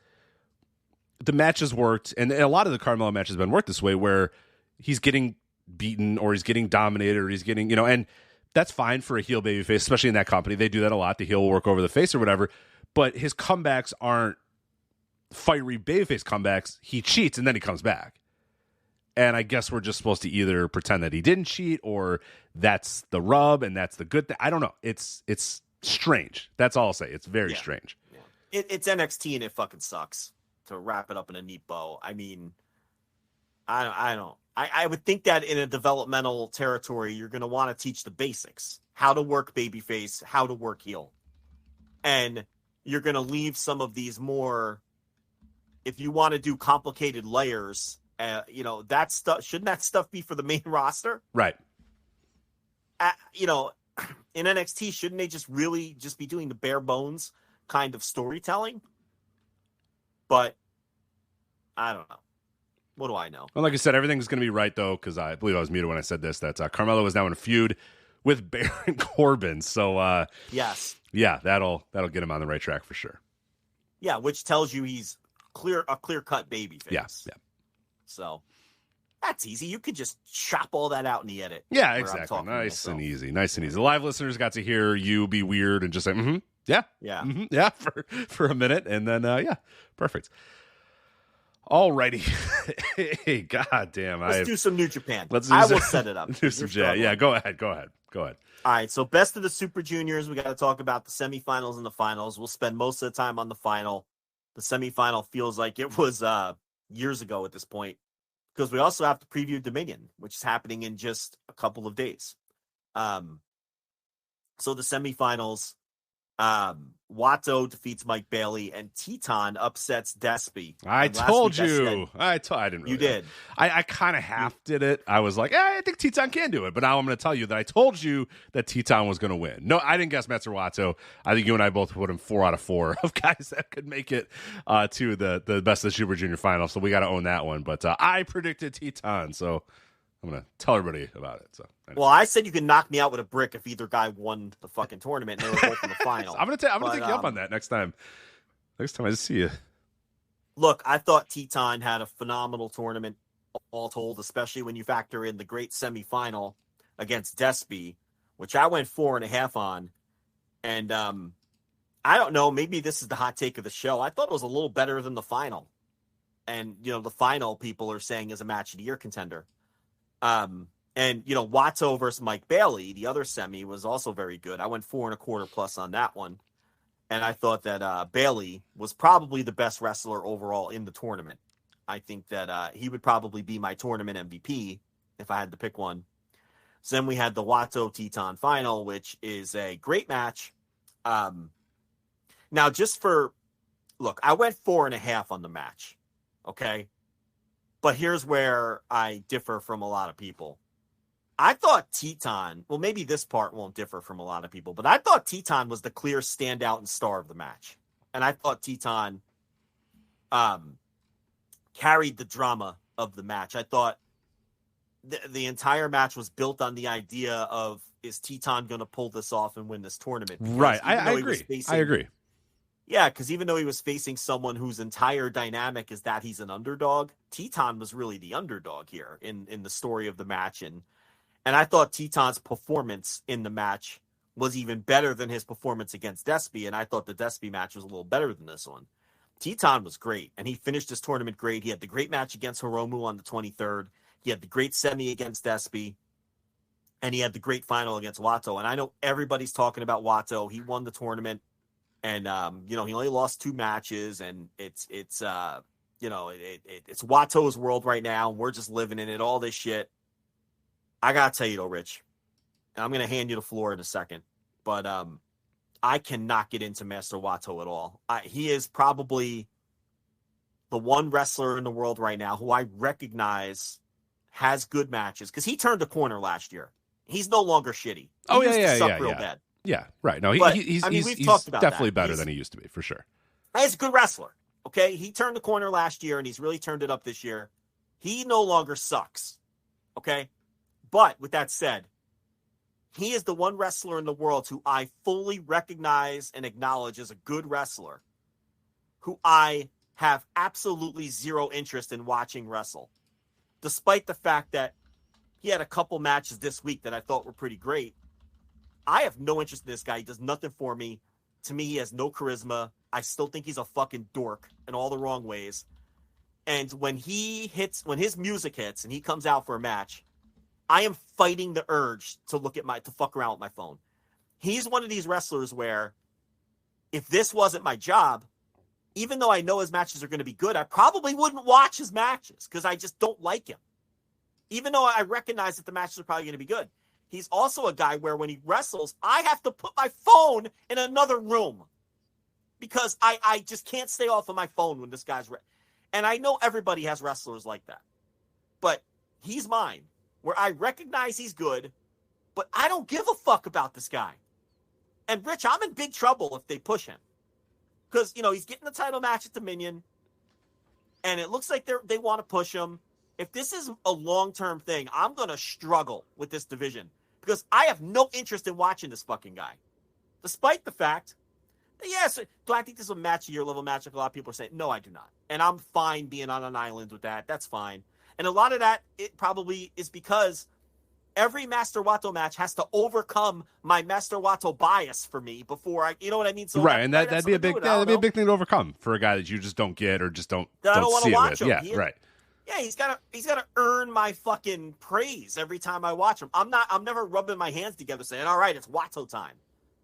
the match has worked, and a lot of the Carmelo matches have been worked this way where he's getting beaten or he's getting dominated or he's getting, and that's fine for a heel babyface, especially in that company. They do that a lot. The heel will work over the face or whatever, but his comebacks aren't fiery babyface comebacks. He cheats and then he comes back. And I guess we're just supposed to either pretend that he didn't cheat or that's the rub and that's the good thing. I don't know. It's strange. That's all I'll say. It's very strange. Yeah. It's NXT and it fucking sucks, to wrap it up in a neat bow. I mean, I don't. I would think that in a developmental territory, you're going to want to teach the basics, how to work babyface, how to work heel. And you're going to leave some of these more, if you want to do complicated layers, that stuff, shouldn't that stuff be for the main roster? Right. In NXT, shouldn't they just be doing the bare bones kind of storytelling? But I don't know. What do I know? Well, like I said, everything's going to be right, though, because I believe I was muted when I said this, that Carmelo is now in a feud with Baron Corbin. So, yes. Yeah, that'll get him on the right track for sure. Yeah, which tells you he's a clear-cut babyface. Yes, yeah. So, that's easy. You could just chop all that out in the edit. Yeah, exactly. Nice and easy. The live listeners got to hear you be weird and just say, yeah, yeah, for a minute, and then, perfect. Alrighty. Hey, goddamn. Let's do some New Japan. I will set it up. Do some Japan. Yeah, go ahead. All right, so best of the Super Juniors. We got to talk about the semifinals and the finals. We'll spend most of the time on the final. The semifinal feels like it was years ago at this point, because we also have to preview Dominion, which is happening in just a couple of days. So the semifinals, Watto defeats Mike Bailey and Teton upsets Despy. I told you. I didn't really. You did. I kind of half did it. I was like, I think Teton can do it. But now I'm going to tell you that I told you that Teton was going to win. No, I didn't guess Metzer Watto. I think you and I both put him 4 out of 4 of guys that could make it to the best of the Super Junior final. So we got to own that one. But I predicted Teton. So I'm going to tell everybody about it. So. Well, I said you can knock me out with a brick if either guy won the fucking tournament and they were both in the final. I'm gonna take you up on that next time. Next time I see you. Look, I thought Teton had a phenomenal tournament, all told, especially when you factor in the great semifinal against Despy, which I went 4.5 on. And I don't know. Maybe this is the hot take of the show. I thought it was a little better than the final. And, the final people are saying is a match of the year contender. And, Watto versus Mike Bailey, the other semi, was also very good. I went 4.25 plus on that one. And I thought that Bailey was probably the best wrestler overall in the tournament. I think that he would probably be my tournament MVP if I had to pick one. So then we had the Watto Teton final, which is a great match. Now, look, I went 4.5 on the match. Okay. But here's where I differ from a lot of people. I thought Teton, well, maybe this part won't differ from a lot of people, but I thought Teton was the clear standout and star of the match. And I thought Teton carried the drama of the match. I thought the entire match was built on the idea of, is Teton going to pull this off and win this tournament? Because right. I agree. I agree. Yeah, because even though he was facing someone whose entire dynamic is that he's an underdog, Teton was really the underdog here in the story of the match. And I thought Teton's performance in the match was even better than his performance against Despy, and I thought the Despy match was a little better than this one. Teton was great, and he finished his tournament great. He had the great match against Hiromu on the 23rd. He had the great semi against Despy, and he had the great final against Watto. And I know everybody's talking about Watto. He won the tournament. And, he only lost 2 matches, and it's Watto's world right now, and we're just living in it, all this shit. I got to tell you, though, Rich, and I'm going to hand you the floor in a second, but I cannot get into Master Watto at all. He is probably the one wrestler in the world right now who I recognize has good matches, because he turned the corner last year. He's no longer shitty. He used to suck real bad. Yeah, right. No, he's definitely better than he used to be, for sure. He's a good wrestler, okay? He turned the corner last year, and he's really turned it up this year. He no longer sucks, okay? But with that said, he is the one wrestler in the world who I fully recognize and acknowledge as a good wrestler, who I have absolutely zero interest in watching wrestle, despite the fact that he had a couple matches this week that I thought were pretty great. I have no interest in this guy. He does nothing for me. To me, he has no charisma. I still think he's a fucking dork in all the wrong ways. And when his music hits and he comes out for a match, I am fighting the urge to fuck around with my phone. He's one of these wrestlers where if this wasn't my job, even though I know his matches are going to be good, I probably wouldn't watch his matches because I just don't like him. Even though I recognize that the matches are probably going to be good. He's also a guy where when he wrestles, I have to put my phone in another room because I just can't stay off of my phone when this guy's and I know everybody has wrestlers like that, but he's mine where I recognize he's good, but I don't give a fuck about this guy. And Rich, I'm in big trouble if they push him because, he's getting the title match at Dominion and it looks like they want to push him. If this is a long-term thing, I'm going to struggle with this division because I have no interest in watching this fucking guy. Despite the fact that, yes, do I think this is a match of year level match like a lot of people are saying? No, I do not. And I'm fine being on an island with that. That's fine. And a lot of that, it probably is because every Master Watto match has to overcome my Master Watto bias for me before I, you know what I mean? So right, and that'd be a big thing to overcome for a guy that you just don't get or just don't see it with. Yeah, right. Yeah, he's gotta earn my fucking praise every time I watch him. I'm never rubbing my hands together saying, all right, it's Watto time.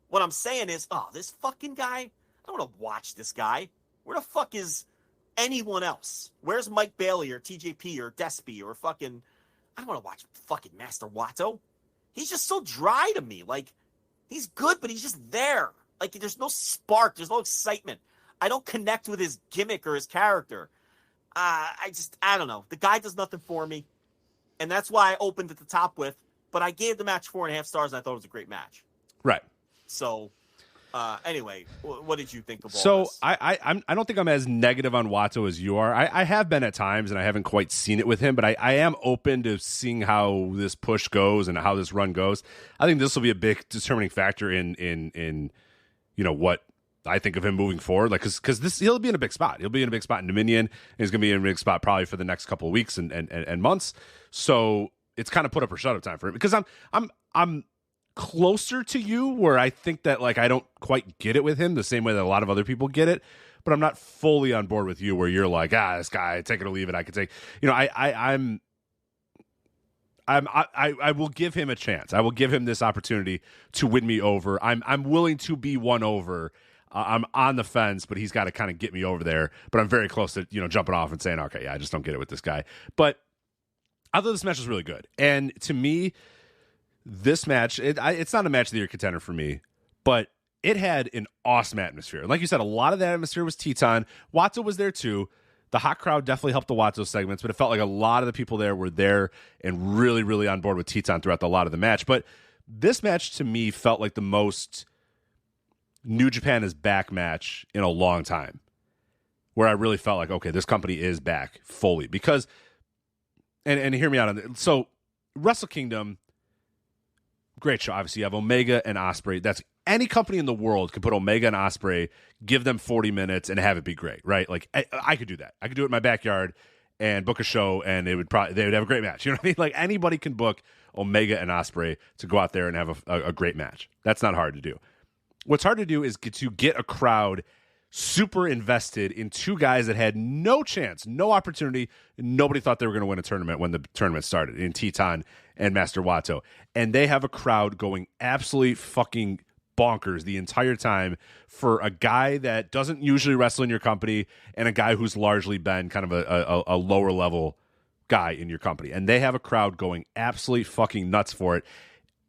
What I'm saying is, this fucking guy, I don't want to watch this guy. Where the fuck is anyone else? Where's Mike Bailey or TJP or Despy or fucking, I don't want to watch fucking Master Watto. He's just so dry to me. Like, he's good, but he's just there. Like, there's no spark. There's no excitement. I don't connect with his gimmick or his character. I don't know. The guy does nothing for me. And that's why I opened at the top with, but I gave the match 4.5 stars and I thought it was a great match. Right. So, anyway, what did you think of all this? I don't think I'm as negative on Watto as you are. I have been at times and I haven't quite seen it with him, but I am open to seeing how this push goes and how this run goes. I think this will be a big determining factor in what I think of him moving forward, like because he'll be in a big spot. He'll be in a big spot in Dominion. He's going to be in a big spot probably for the next couple of weeks and months. So it's kind of put up or shut up time for him because I'm closer to you, where I think that like I don't quite get it with him the same way that a lot of other people get it, but I'm not fully on board with you where you're like, this guy, take it or leave it. I could take, I will give him a chance. I will give him this opportunity to win me over. I'm willing to be won over. I'm on the fence, but he's got to kind of get me over there. But I'm very close to, jumping off and saying, okay, yeah, I just don't get it with this guy. But I thought this match was really good. And to me, this match, it's not a match of the year contender for me, but it had an awesome atmosphere. And like you said, a lot of that atmosphere was Teton. Watto was there too. The hot crowd definitely helped the Watto segments, but it felt like a lot of the people there were there and really, really on board with Teton throughout a lot of the match. But this match to me felt like the most New Japan is back match in a long time, where I really felt like, okay, this company is back fully. Because, and hear me out on this. So Wrestle Kingdom, great show. Obviously, you have Omega and Ospreay. That's any company in the world could put Omega and Ospreay, give them 40 minutes, and have it be great, right? Like I could do that. I could do it in my backyard and book a show, and they would have a great match. You know what I mean? Like anybody can book Omega and Ospreay to go out there and have a great match. That's not hard to do. What's hard to do is to get a crowd super invested in two guys that had no chance, no opportunity. Nobody thought they were going to win a tournament when the tournament started, in Teton and Master Watto. And they have a crowd going absolutely fucking bonkers the entire time for a guy that doesn't usually wrestle in your company and a guy who's largely been kind of a lower level guy in your company. And they have a crowd going absolutely fucking nuts for it.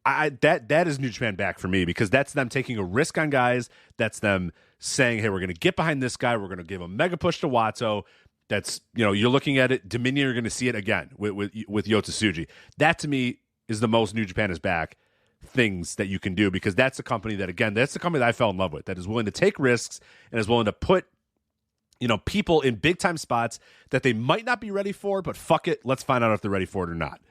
That is New Japan back for me, because that's them taking a risk on guys. That's them saying, hey, we're going to get behind this guy. We're going to give a mega push to Watto. That's, you're looking at it. Dominion are going to see it again with Yota Tsuji. That to me is the most New Japan is back things that you can do, because that's a company that, again, that's the company that I fell in love with, that is willing to take risks and is willing to put, people in big time spots that they might not be ready for, but fuck it. Let's find out if they're ready for it or not.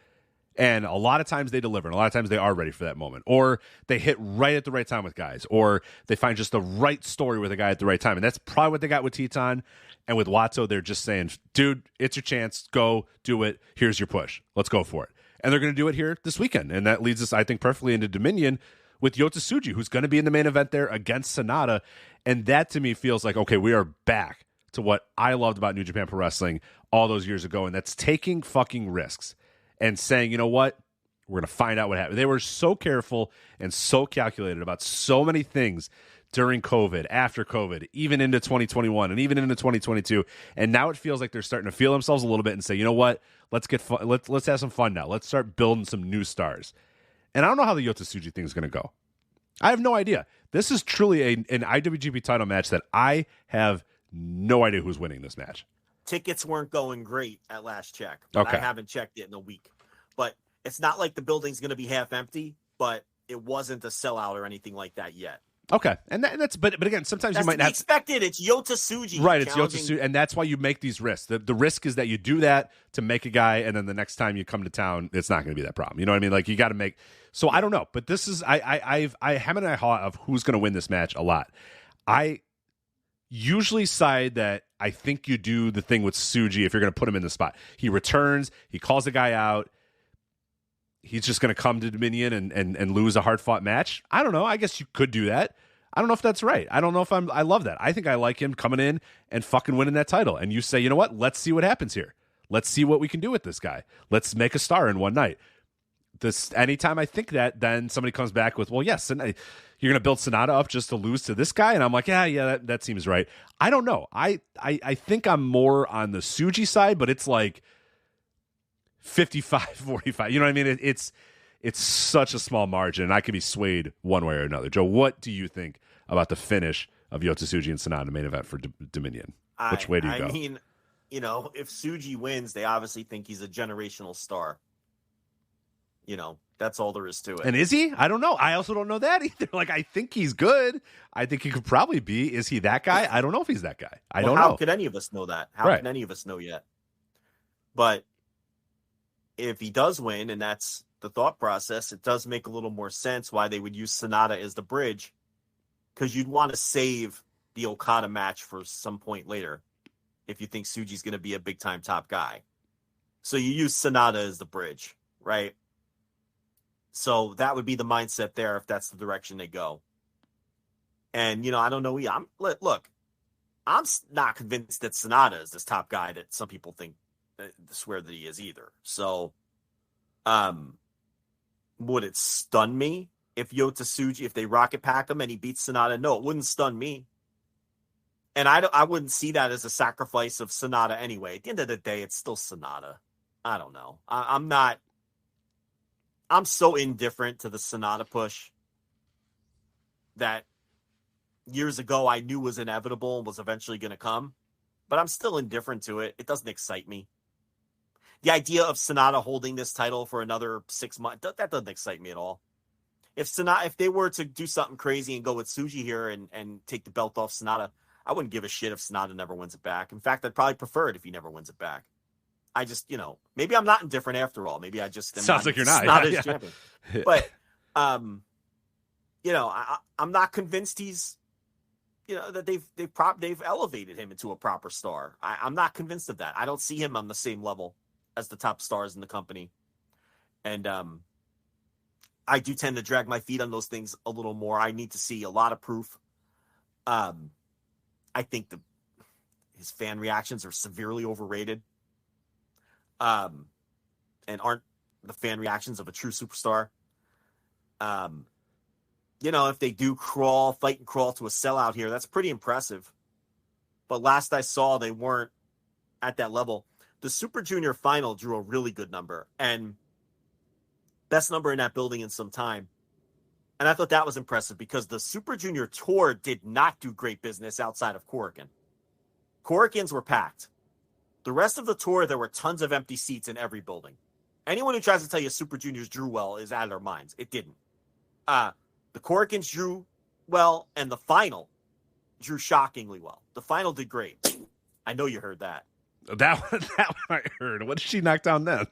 And a lot of times they deliver, and a lot of times they are ready for that moment, or they hit right at the right time with guys, or they find just the right story with a guy at the right time. And that's probably what they got with Teton. And with Watto, they're just saying, dude, it's your chance. Go do it. Here's your push. Let's go for it. And they're going to do it here this weekend. And that leads us, I think, perfectly into Dominion with Yota Tsuji, who's going to be in the main event there against Sonata. And that to me feels like, okay, we are back to what I loved about New Japan Pro Wrestling all those years ago. And that's taking fucking risks and saying, you know what? We're going to find out what happened. They were so careful and so calculated about so many things during COVID, after COVID, even into 2021 and even into 2022. And now it feels like they're starting to feel themselves a little bit and say, you know what? Let's get fun. Let's have some fun now. Let's start building some new stars. And I don't know how the Yota Tsuji thing is going to go. I have no idea. This is truly an IWGP title match that I have no idea who's winning this match. Tickets weren't going great at last check. But okay. I haven't checked it in a week. But it's not like the building's going to be half empty, but it wasn't a sellout or anything like that yet. Okay, and that's but again, sometimes that's you might not expect it. It's Yota Tsuji, right? It's Yota Tsuji, and that's why you make these risks. The risk is that you do that to make a guy, and then the next time you come to town, it's not going to be that problem. You know what I mean? Like you got to make. So I don't know, but this is I hem and I haw of who's going to win this match a lot. I usually side that I think you do the thing with Tsuji if you're going to put him in the spot. He returns, he calls the guy out. He's just going to come to Dominion and lose a hard-fought match. I don't know. I guess you could do that. I don't know if that's right. I don't know if I love that. I think I like him coming in and fucking winning that title. And you say, you know what? Let's see what happens here. Let's see what we can do with this guy. Let's make a star in one night. Anytime I think that, then somebody comes back with, well, yes, and you're going to build Sonata up just to lose to this guy? And I'm like, yeah, that seems right. I don't know. I think I'm more on the Tsuji side, but it's like 55-45. You know what I mean? It's such a small margin, and I could be swayed one way or another. Joe, what do you think about the finish of Yota Tsuji and Sonata main event for Dominion? Which way do you go? I mean, if Tsuji wins, they obviously think he's a generational star. That's all there is to it. And is he? I don't know. I also don't know that either. Like, I think he's good. I think he could probably be. Is he that guy? I don't know if he's that guy. I don't know. How could any of us know that? How can any of us know yet? But if he does win, and that's the thought process, it does make a little more sense why they would use Sonata as the bridge, because you'd want to save the Okada match for some point later if you think Tsuji's going to be a big-time top guy. So you use Sonata as the bridge, right? So that would be the mindset there if that's the direction they go. And, I don't know. Look, I'm not convinced that Sonata is this top guy that some people think swear that he is either. So, would it stun me if Yota Tsuji, if they rocket pack him and he beats Sonata? No, it wouldn't stun me. And I wouldn't see that as a sacrifice of Sonata anyway. At the end of the day, it's still Sonata. I don't know. I'm so indifferent to the Sonata push that years ago I knew was inevitable and was eventually going to come, but I'm still indifferent to it. It doesn't excite me. The idea of Sonata holding this title for another 6 months, that doesn't excite me at all. If they were to do something crazy and go with Tsuji here and take the belt off Sonata, I wouldn't give a shit if Sonata never wins it back. In fact, I'd probably prefer it if he never wins it back. I just, maybe I'm not indifferent after all. Maybe I just sounds like you're not. Sonata's champion. But, I'm not convinced he's, that they've elevated him into a proper star. I'm not convinced of that. I don't see him on the same level as the top stars in the company. And I do tend to drag my feet on those things a little more. I need to see a lot of proof. I think his fan reactions are severely overrated. And aren't the fan reactions of a true superstar. If they do fight and crawl to a sellout here, that's pretty impressive. But last I saw, they weren't at that level. The Super Junior final drew a really good number and best number in that building in some time. And I thought that was impressive because the Super Junior tour did not do great business outside of Korakuen. Korakuens were packed. The rest of the tour, there were tons of empty seats in every building. Anyone who tries to tell you Super Juniors drew well is out of their minds. It didn't. The Korakuens drew well, and the final drew shockingly well. The final did great. I know you heard that. That one I heard. What did she knock down then?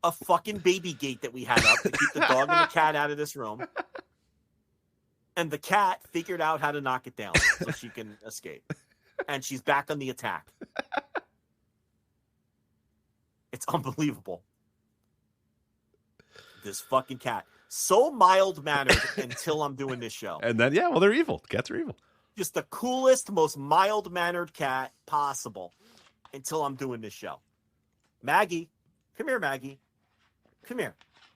A fucking baby gate that we had up to keep the dog and the cat out of this room. And the cat figured out how to knock it down so she can escape. And she's back on the attack. It's unbelievable. This fucking cat. So mild-mannered until I'm doing this show. And then, they're evil. Cats are evil. Just the coolest, most mild-mannered cat possible until I'm doing this show. Maggie. Come here, Maggie. Come here.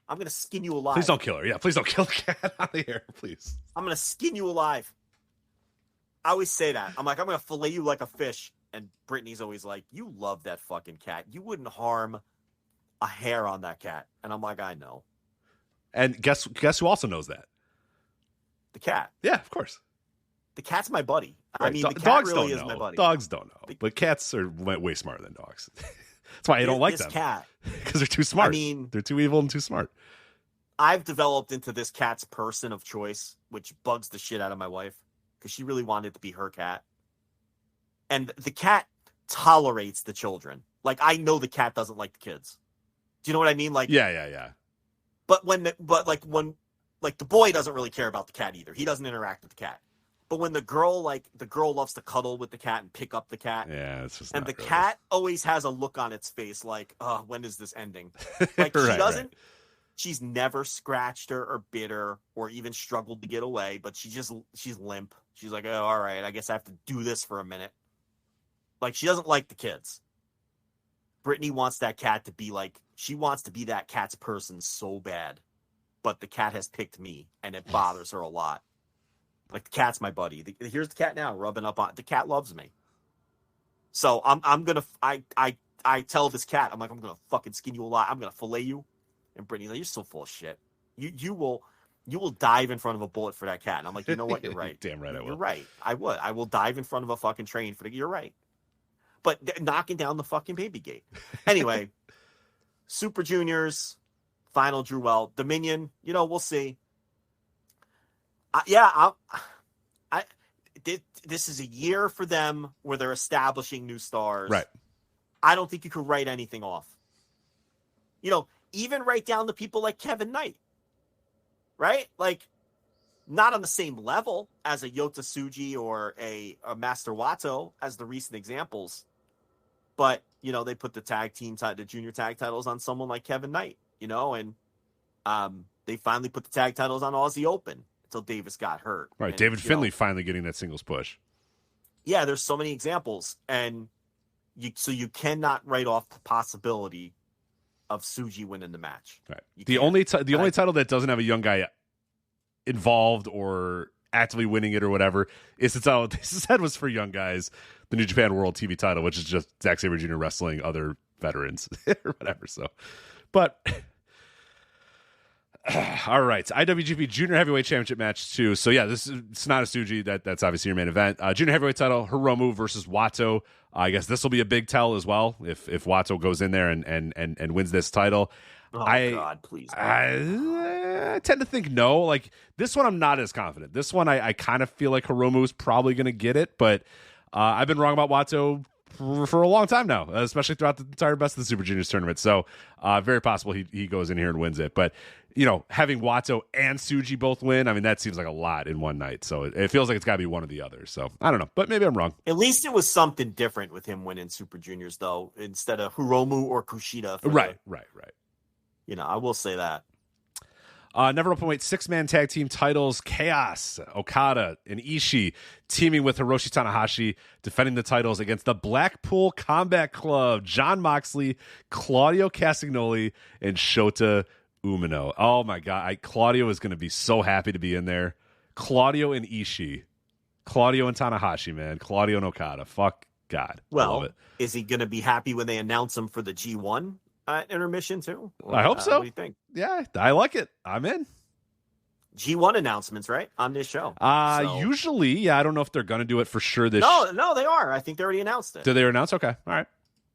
I'm going to skin you alive. Please don't kill her. Yeah, please don't kill the cat out of here, please. I'm going to skin you alive. I always say that. I'm like, I'm going to fillet you like a fish. And Brittany's always like, you love that fucking cat. You wouldn't harm a hair on that cat. And I'm like, I know. And guess who also knows that? The cat. Yeah, of course. The cat's my buddy. Right. I mean, the cat dogs really don't is know. my buddy. Dogs don't know. But cats are way smarter than dogs. That's why I don't like them. This cat. Because they're too smart. I mean, they're too evil and too smart. I've developed into this cat's person of choice, which bugs the shit out of my wife because she really wanted it to be her cat. And the cat tolerates the children. Like, I know the cat doesn't like the kids. Do you know what I mean? Like, yeah. But when the boy doesn't really care about the cat either. He doesn't interact with the cat. But when the girl loves to cuddle with the cat and pick up the cat. Yeah, it's just. And the really. cat always has a look on its face like, oh, when is this ending? Like, Right, she doesn't. Right. She's never scratched her or bit her or even struggled to get away, but she's limp. She's like, oh, all right, I guess I have to do this for a minute. Like, she doesn't like the kids. Brittany wants that cat to be like, she wants to be that cat's person so bad, but the cat has picked me and it bothers her a lot. Like, the cat's my buddy. Here's the cat now rubbing up on, the cat loves me. So I tell this cat, I'm like, I'm going to fucking skin you alive. I'm going to fillet you. And Brittany's like, you're so full of shit. You will dive in front of a bullet for that cat. And I'm like, you know what? You're right. Damn right I will. You're right. I would. I will dive in front of a fucking train for you're right. But knocking down the fucking baby gate. Anyway, Super Juniors, final drew well. Dominion, we'll see. This is a year for them where they're establishing new stars. Right. I don't think you could write anything off. Even right down to people like Kevin Knight. Right? Like, not on the same level as a Yota Tsuji or a Master Wato as the recent examples. But, they put the junior tag titles on someone like Kevin Knight, and they finally put the tag titles on Aussie Open until Davis got hurt. Right, And, David Finlay finally getting that singles push. Yeah, there's so many examples, and you cannot write off the possibility of Tsuji winning the match. Right. You The can't. only title that doesn't have a young guy involved or actively winning it or whatever is the title they said was for young guys, the New Japan World TV title, which is just Zack Sabre Jr. wrestling other veterans or whatever. So, but all right, IWGP Junior Heavyweight Championship match 2. So yeah, it's not a Tsuji. That's obviously your main event. Junior Heavyweight title, Hiromu versus Wato. I guess this will be a big tell as well if Wato goes in there and wins this title. Oh, God, please. I tend to think no. Like, this one, I'm not as confident. This one, I kind of feel like Hiromu is probably going to get it, but I've been wrong about Wato for a long time now, especially throughout the entire Best of the Super Juniors tournament. So, very possible he goes in here and wins it. But, having Wato and Tsuji both win, I mean, that seems like a lot in one night. So, it feels like it's got to be one or the other. So, I don't know, but maybe I'm wrong. At least it was something different with him winning Super Juniors, though, instead of Hiromu or Kushida. Right. I will say that. Never Openweight 6-man tag team titles. Chaos, Okada, and Ishii teaming with Hiroshi Tanahashi, defending the titles against the Blackpool Combat Club. Jon Moxley, Claudio Castagnoli, and Shota Umino. Oh my God. Claudio is going to be so happy to be in there. Claudio and Ishii. Claudio and Tanahashi, man. Claudio and Okada. Fuck God. Well, is he going to be happy when they announce him for the G1 intermission too? Or, I hope so. What do you think? Yeah, I like it. I'm in. G1 announcements, right, on this show? Usually, yeah. I don't know if they're going to do it for sure this. No, they are. I think they already announced it. Did they announce? Okay, all right.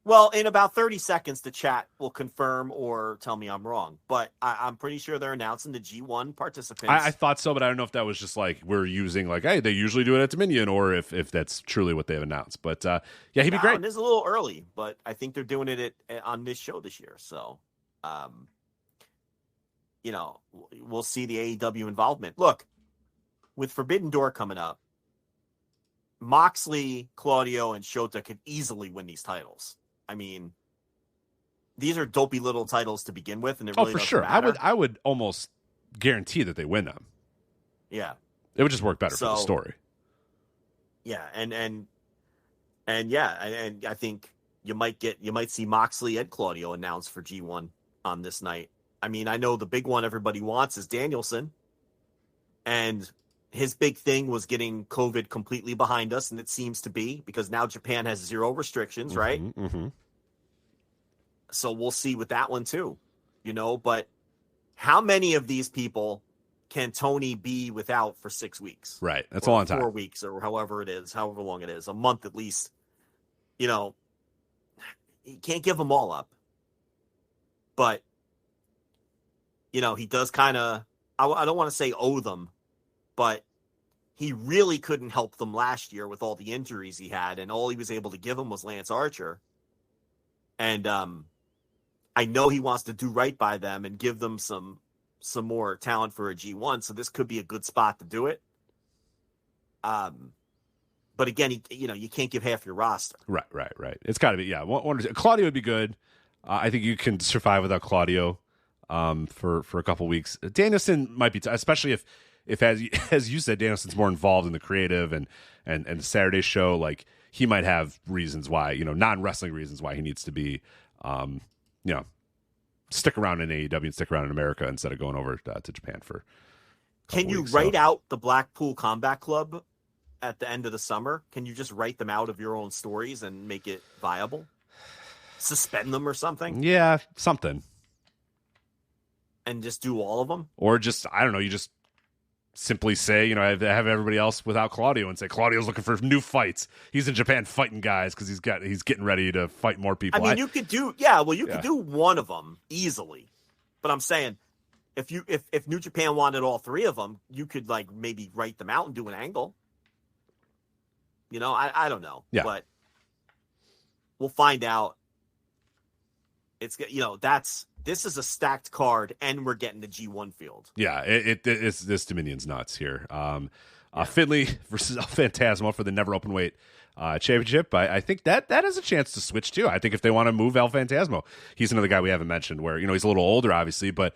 Well, in about 30 seconds, the chat will confirm or tell me I'm wrong. But I'm pretty sure they're announcing the G1 participants. I thought so, but I don't know if that was just like we're using like, hey, they usually do it at Dominion, or if that's truly what they've announced. But yeah, he'd be great. And it's a little early, but I think they're doing it on this show this year. So, we'll see the AEW involvement. Look, with Forbidden Door coming up, Moxley, Claudio, and Shota could easily win these titles. I mean, these are dopey little titles to begin with, and it really for sure. matter. I would almost guarantee that they win them. Yeah, it would just work better for the story. Yeah, and I think you might see Moxley and Claudio announced for G1 on this night. I mean, I know the big one everybody wants is Danielson, and his big thing was getting COVID completely behind us, and it seems to be, because now Japan has 0 restrictions, right? Mm-hmm. So we'll see with that one too, but how many of these people can Tony be without for 6 weeks? Right. That's a long time. 4 weeks or however long it is, a month at least. You can't give them all up. But, he does kind of, I don't want to say owe them, but he really couldn't help them last year with all the injuries he had, and all he was able to give them was Lance Archer. And I know he wants to do right by them and give them some more talent for a G1, so this could be a good spot to do it. But again, you can't give half your roster. Right. It's got to be, yeah. Claudio would be good. I think you can survive without Claudio for a couple weeks. Danielson might be, especially if as you said, Danielson's more involved in the creative and the Saturday show. Like, he might have reasons why, non-wrestling reasons why he needs to be, stick around in AEW and stick around in America instead of going over to Japan for. Can you write out the Blackpool Combat Club at the end of the summer? Can you just write them out of your own stories and make it viable? Suspend them or something? Yeah, something. And just do all of them? Or just, I don't know, you just simply say, have everybody else without Claudio and say Claudio's looking for new fights. He's in Japan fighting guys because he's getting ready to fight more people. I mean, you could do could do one of them easily, but I'm saying if New Japan wanted all 3 of them, you could like maybe write them out and do an angle. I don't know, but we'll find out. It's this is a stacked card, and we're getting the G1 field. Yeah, it's this Dominion's nuts here. Finlay versus El Phantasmo for the Never Openweight championship. I think that has a chance to switch too. I think if they want to move El Phantasmo, he's another guy we haven't mentioned. Where he's a little older, obviously, but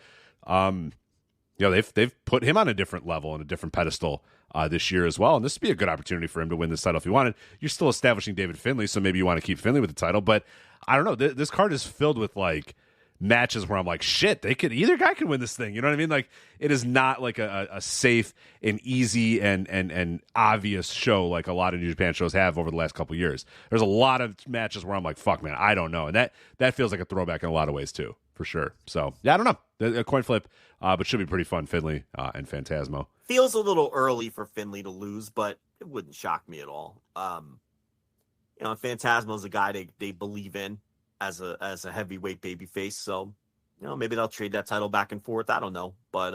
you know, they've put him on a different level and a different pedestal this year as well. And this would be a good opportunity for him to win this title if he wanted. You're still establishing David Finlay, so maybe you want to keep Finlay with the title. But I don't know. This card is filled with like matches where I'm like, shit, either guy can win this thing. You know what I mean? Like, it is not like a safe and easy and obvious show like a lot of New Japan shows have over the last couple of years. There's a lot of matches where I'm like, fuck, man, I don't know. And that feels like a throwback in a lot of ways too, for sure. So yeah, I don't know. A coin flip, but should be pretty fun. Finlay and Phantasmo. Feels a little early for Finlay to lose, but it wouldn't shock me at all. You know, Phantasmo's a guy they believe in as a heavyweight babyface, so you know, maybe they'll trade that title back and forth. I don't know, but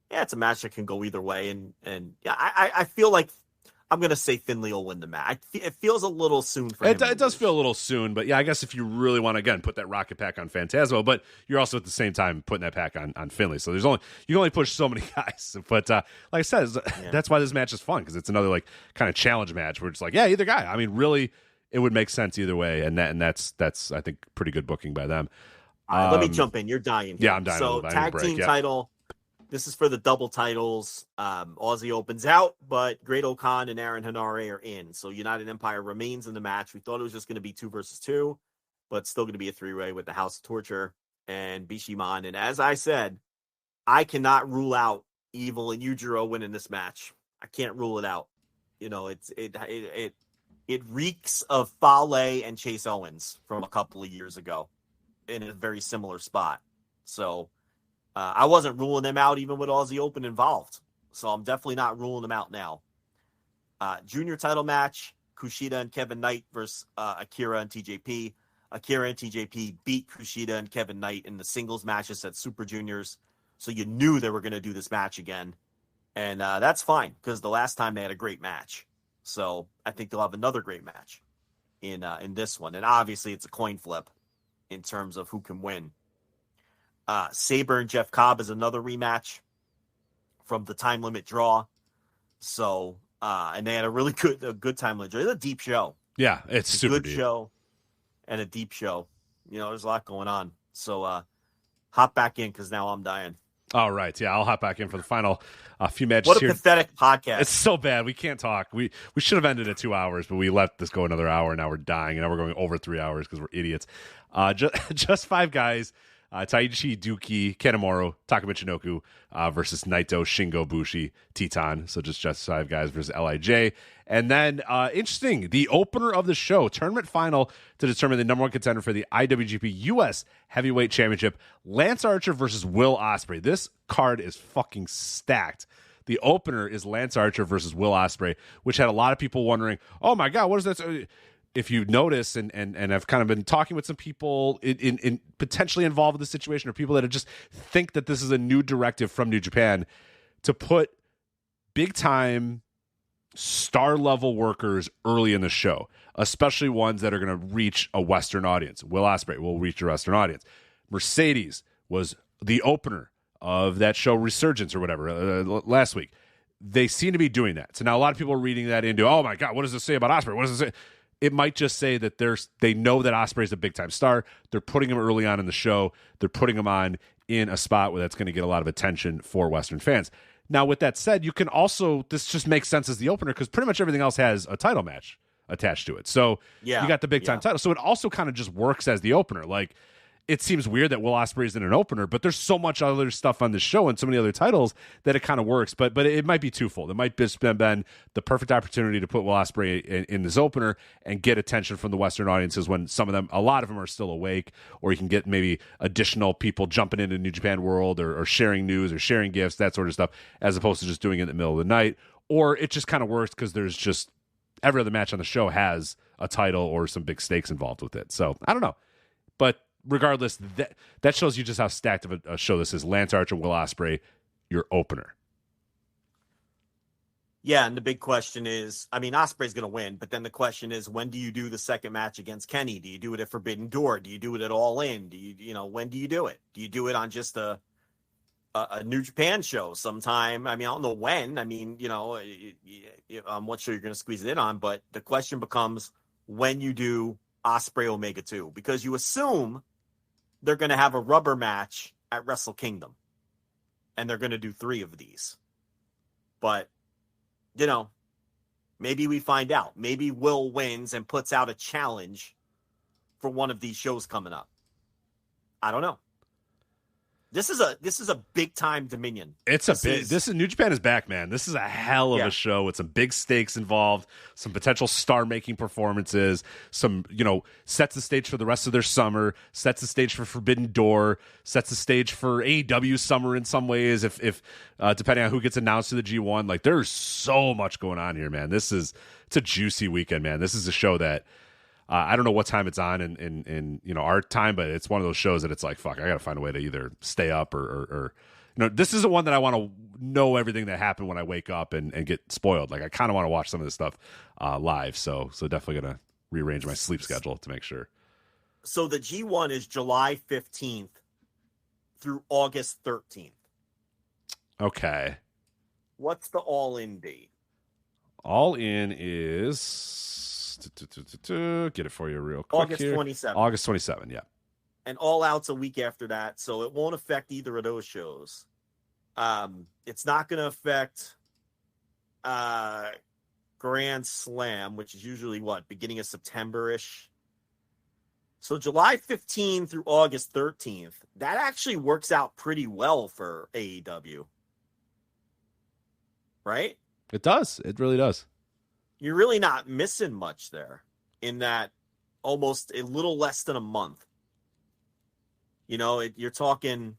yeah, it's a match that can go either way, and yeah, I feel like I'm gonna say Finlay will win the match. It feels a little soon for him. It does feel a little soon, but yeah, I guess if you really want to again put that rocket pack on Phantasmo, but you're also at the same time putting that pack on Finlay. So you can only push so many guys. But like I said, that's why this match is fun, because it's another like kind of challenge match where it's like, yeah, either guy. I mean, really, it would make sense either way, and that's I think pretty good booking by them. Let me jump in. You're dying here. Yeah, I'm dying. So tag team title. This is for the double titles. Aussie opens out, but Great O'Khan and Aaron Hanare are in. So United Empire remains in the match. We thought it was just going to be 2 versus 2, but still going to be a 3-way with the House of Torture and Bishiman. And as I said, I cannot rule out Evil and Yujiro winning this match. I can't rule it out. You know, it reeks of Fale and Chase Owens from a couple of years ago in a very similar spot. So I wasn't ruling them out even with Aussie Open involved. So I'm definitely not ruling them out now. Junior title match, Kushida and Kevin Knight versus Akira and TJP. Akira and TJP beat Kushida and Kevin Knight in the singles matches at Super Juniors. So you knew they were going to do this match again. And that's fine, because the last time they had a great match. So I think they'll have another great match in this one. And obviously it's a coin flip in terms of who can win. Sabre and Jeff Cobb is another rematch from the time limit draw. So, and they had a really good time limit draw. It's a deep show. Yeah, it's a super good deep. show and a deep show. You know, there's a lot going on. So, hop back in, because now I'm dying. All right, yeah, I'll hop back in for the final few matches. What a here. pathetic podcast! It's so bad. We can't talk. We should have ended at 2 hours, but we let this go another hour. Now we're dying, and now we're going over 3 hours because we're idiots. Just 5 guys. Taichi Duki, Kanemaru, Taka Michinoku versus Naito, Shingo, Bushi, Titan. So just 5 guys versus LIJ. And then, interesting, the opener of the show, tournament final to determine the number 1 contender for the IWGP US Heavyweight Championship, Lance Archer versus Will Ospreay. This card is fucking stacked. The opener is Lance Archer versus Will Ospreay, which had a lot of people wondering, oh my God, what is that? If you notice, and I've kind of been talking with some people in potentially involved with the situation, or people that just think that this is a new directive from New Japan to put big time star level workers early in the show, especially ones that are going to reach a Western audience. Will Ospreay will reach a Western audience. Mercedes was the opener of that show Resurgence or whatever last week. They seem to be doing that. So now a lot of people are reading that into, oh my God, what does this say about Ospreay? What does it say? It might just say that they know that Ospreay is a big time star. They're putting him early on in the show. They're putting him on in a spot where that's going to get a lot of attention for Western fans. Now, with that said, you can also, this just makes sense as the opener, because pretty much everything else has a title match attached to it. So you got the big time title. So it also kind of just works as the opener. Like, it seems weird that Will Ospreay is in an opener, but there's so much other stuff on the show and so many other titles that it kind of works. But it might be twofold. It might have been the perfect opportunity to put Will Ospreay in this opener and get attention from the Western audiences when a lot of them are still awake, or you can get maybe additional people jumping into New Japan World or sharing news or sharing gifts, that sort of stuff, as opposed to just doing it in the middle of the night. Or it just kind of works because there's just every other match on the show has a title or some big stakes involved with it. So I don't know. But regardless, that shows you just how stacked of a show this is. Lance Archer, Will Ospreay, your opener. Yeah, and the big question is, I mean, Ospreay's going to win, but then the question is, when do you do the second match against Kenny? Do you do it at Forbidden Door? Do you do it at All In? Do when do you do it? Do you do it on just a New Japan show sometime? I mean, I don't know when. I mean, I'm not sure you're going to squeeze it in on, but the question becomes when you do Ospreay Omega 2, because you assume they're going to have a rubber match at Wrestle Kingdom. and they're going to do 3 of these. But, you know, maybe we find out. Maybe Will wins and puts out a challenge for one of these shows coming up. I don't know. This is a big time Dominion. This is New Japan is back, man. This is a hell of a show with some big stakes involved, some potential star making performances, some, sets the stage for the rest of their summer, sets the stage for Forbidden Door, sets the stage for AEW summer in some ways, if depending on who gets announced to the G1. Like, there's so much going on here, man. It's a juicy weekend, man. This is a show that I don't know what time it's on in our time, but it's one of those shows that it's like, fuck, I got to find a way to either stay up or this isn't one that I want to know everything that happened when I wake up and get spoiled. Like, I kind of want to watch some of this stuff live. So definitely going to rearrange my sleep schedule to make sure. So the G1 is July 15th through August 13th. Okay. What's the all-in date? All-in is... Get it for you real quick. August 27th. August 27th, yeah. And All Out's a week after that, so it won't affect either of those shows. It's not going to affect Grand Slam, which is usually beginning of September-ish. So July 15th through August 13th, that actually works out pretty well for AEW. Right? It does. It really does. You're really not missing much there in that almost a little less than a month. You're talking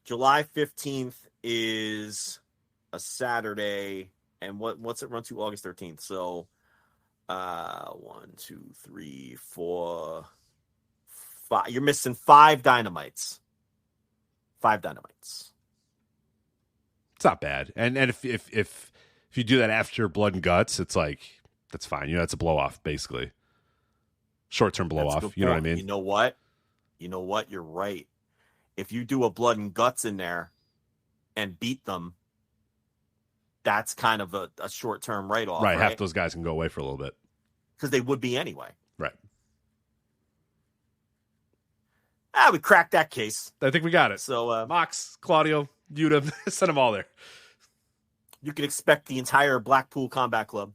July 15th is a Saturday, and what's it run to August 13th? So 1, 2, 3, 4, 5. You're missing 5 Dynamites. 5 Dynamites. It's not bad. And if you do that after Blood and Guts, it's like, that's fine. That's a blow off, basically. Short-term blow off. You know what I mean? You know what? You're right. If you do a Blood and Guts in there and beat them, that's kind of a short-term write-off. Right. Half those guys can go away for a little bit. Because they would be anyway. Right. We cracked that case. I think we got it. So Mox, Claudio, Yuta, send them all there. You can expect the entire Blackpool Combat Club.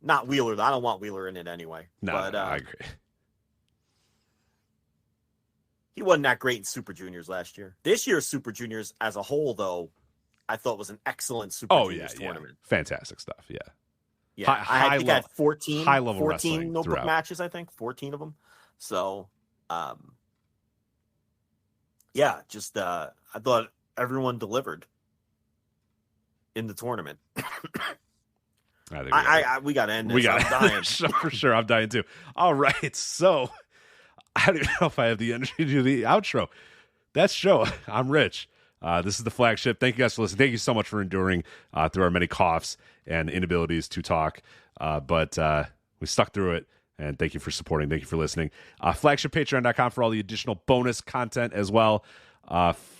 Not Wheeler. I don't want Wheeler in it anyway. No, I agree. He wasn't that great in Super Juniors last year. This year's Super Juniors as a whole, though, I thought was an excellent Super Juniors tournament. Fantastic stuff, yeah. Yeah, I think I had 14 notebook matches, I think. 14 of them. So, I thought everyone delivered in the tournament. We got to end this. I'm dying. For sure. I'm dying too. All right. So I don't even know if I have the energy to do the outro. That's show. I'm Rich. This is the Flagship. Thank you guys for listening. Thank you so much for enduring through our many coughs and inabilities to talk. But we stuck through it. And thank you for supporting. Thank you for listening. FlagshipPatreon.com for all the additional bonus content as well.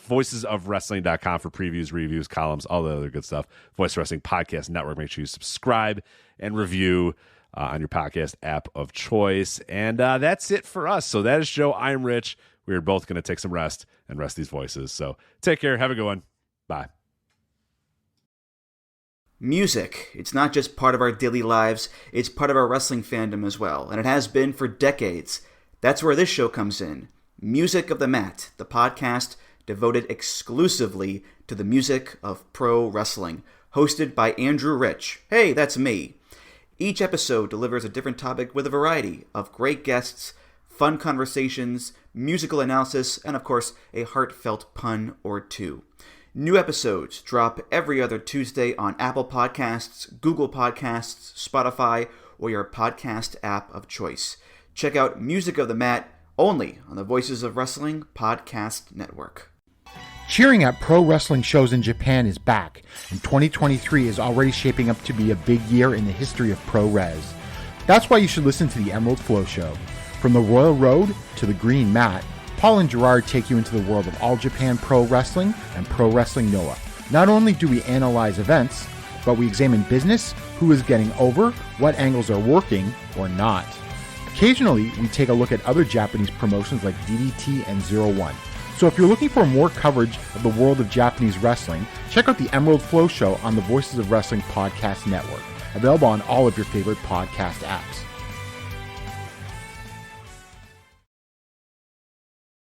VoicesOfWrestling.com for previews, reviews, columns, all the other good stuff. Voice Wrestling Podcast Network. Make sure you subscribe and review on your podcast app of choice. And that's it for us. So that is Joe. I'm Rich. We are both going to take some rest and rest these voices. So take care. Have a good one. Bye. Music. It's not just part of our daily lives. It's part of our wrestling fandom as well. And it has been for decades. That's where this show comes in. Music of the Mat, the podcast devoted exclusively to the music of pro wrestling, hosted by Andrew Rich. Hey, that's me. Each episode delivers a different topic with a variety of great guests, fun conversations, musical analysis, and of course, a heartfelt pun or two. New episodes drop every other Tuesday on Apple Podcasts, Google Podcasts, Spotify, or your podcast app of choice. Check out Music of the Mat only on the Voices of Wrestling Podcast Network. Cheering at pro wrestling shows in Japan is back, and 2023 is already shaping up to be a big year in the history of pro res. That's why you should listen to the Emerald Flow Show. From the Royal Road to the Green Mat, Paul and Gerard take you into the world of All Japan Pro Wrestling and Pro Wrestling Noah. Not only do we analyze events, but we examine business, who is getting over, what angles are working or not. Occasionally, we take a look at other Japanese promotions like DDT and 01. So if you're looking for more coverage of the world of Japanese wrestling, check out the Emerald Flow Show on the Voices of Wrestling Podcast Network, available on all of your favorite podcast apps.